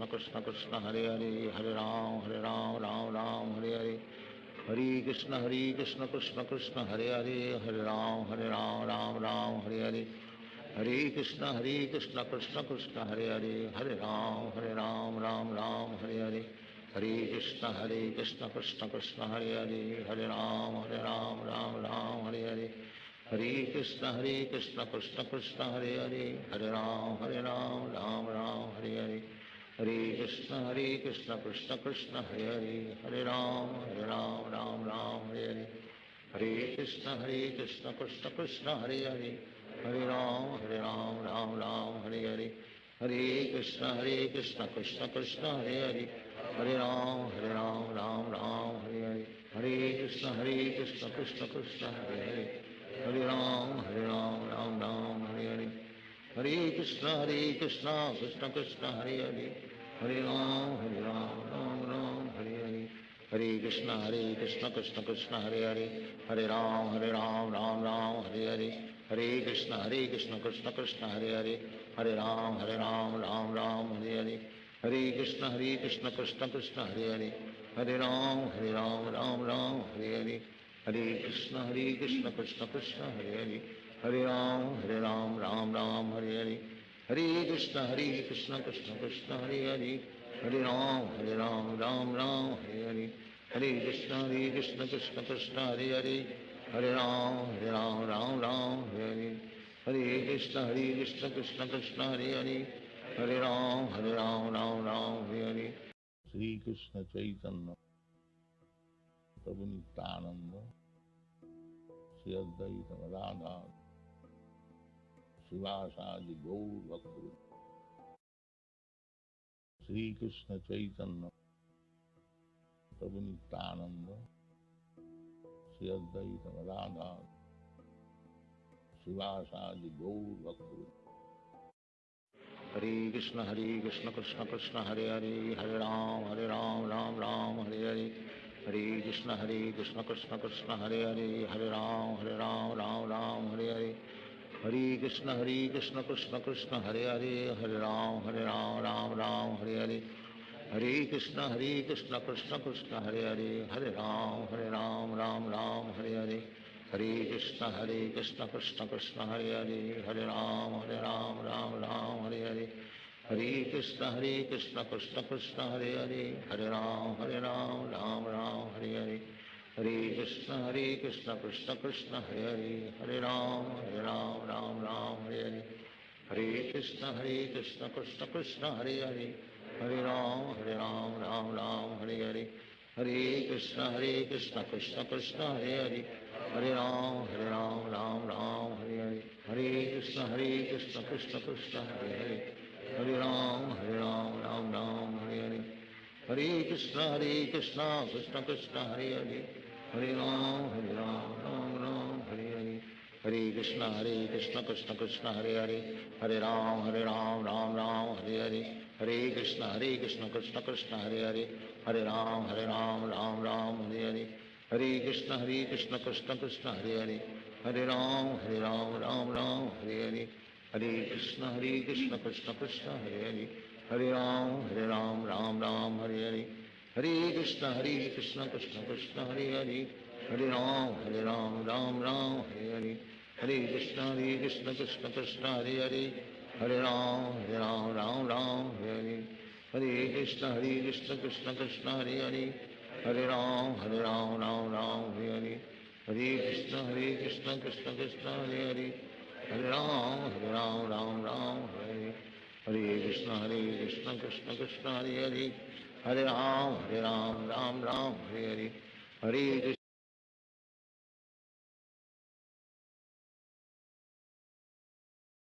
कृष्ण कृष्ण हरे राम राम राम हरे हरे कृष्ण कृष्ण कृष्ण हरे राम राम राम हरे हरे कृष्ण कृष्ण कृष्ण हरे राम राम राम हरे हरे कृष्ण कृष्ण कृष्ण हरे राम राम राम हरे हरे कृष्ण कृष्ण कृष्ण हरे राम राम राम हरे हरे कृष्ण कृष्ण कृष्ण हरे राम राम राम हरे हरे कृष्ण कृष्ण कृष्ण हरे राम राम राम हरे हरे कृष्ण कृष्ण कृष्ण हरे राम राम राम हरे हरे कृष्ण कृष्ण कृष्ण हरे राम राम राम हरे हरे कृष्ण कृष्ण कृष्ण हरे राम राम राम हरे हरे कृष्ण कृष्ण कृष्ण हरे राम राम राम हरे हरे कृष्ण कृष्ण कृष्ण हरे राम राम राम हरे हरे कृष्ण कृष्ण कृष्ण हरे राम राम राम हरे हरे कृष्ण कृष्ण कृष्ण हरे राम राम राम हरे हरे कृष्ण कृष्ण कृष्ण हरे राम राम राम हरे हरे कृष्ण कृष्ण कृष्ण हरे राम राम राम हरे हरे कृष्ण कृष्ण कृष्ण हरे राम राम राम हरे श्री कृष्ण चैतन्य प्रभु नित्यानंद श्री अद्वैत राधा शिवासादि गौर भक्त श्री कृष्ण चैतन्य प्रभु नित्यानंद श्री अद्वैत राधा शिवासादि गौर भक्त हरे कृष्ण कृष्ण कृष्ण हरे राम राम राम हरे हरे कृष्ण कृष्ण कृष्ण हरे राम राम राम हरे हरे कृष्ण कृष्ण कृष्ण हरे राम राम राम हरे हरे कृष्ण कृष्ण कृष्ण हरे राम राम राम हरे हरे कृष्ण कृष्ण कृष्ण हरे राम राम राम हरे हरे कृष्ण कृष्ण कृष्ण हरे राम राम राम हरे हरे कृष्ण कृष्ण कृष्ण हरे राम राम राम हरे हरे कृष्ण कृष्ण कृष्ण हरे राम राम राम हरे हरे कृष्ण कृष्ण कृष्ण हरे राम राम राम हरे हरे कृष्ण कृष्ण कृष्ण हरे राम राम राम हरे हरे कृष्ण कृष्ण कृष्ण हरे राम राम राम हरे हरे कृष्ण कृष्ण कृष्ण हरे राम राम राम हरे हरे कृष्ण कृष्ण कृष्ण हरे राम राम राम हरे हरे कृष्ण कृष्ण कृष्ण हरे राम राम राम हरे हरे कृष्ण कृष्ण कृष्ण हरे राम राम राम हरे हरे कृष्ण कृष्ण कृष्ण हरे राम राम राम हरे हरे कृष्ण कृष्ण कृष्ण हरे राम राम राम हरे हरे कृष्ण कृष्ण कृष्ण हरे राम राम राम हरे हरे कृष्ण कृष्ण कृष्ण हरे राम राम राम हरे हरे कृष्ण कृष्ण कृष्ण हरे राम राम राम हरे हरे हरे कृष्ण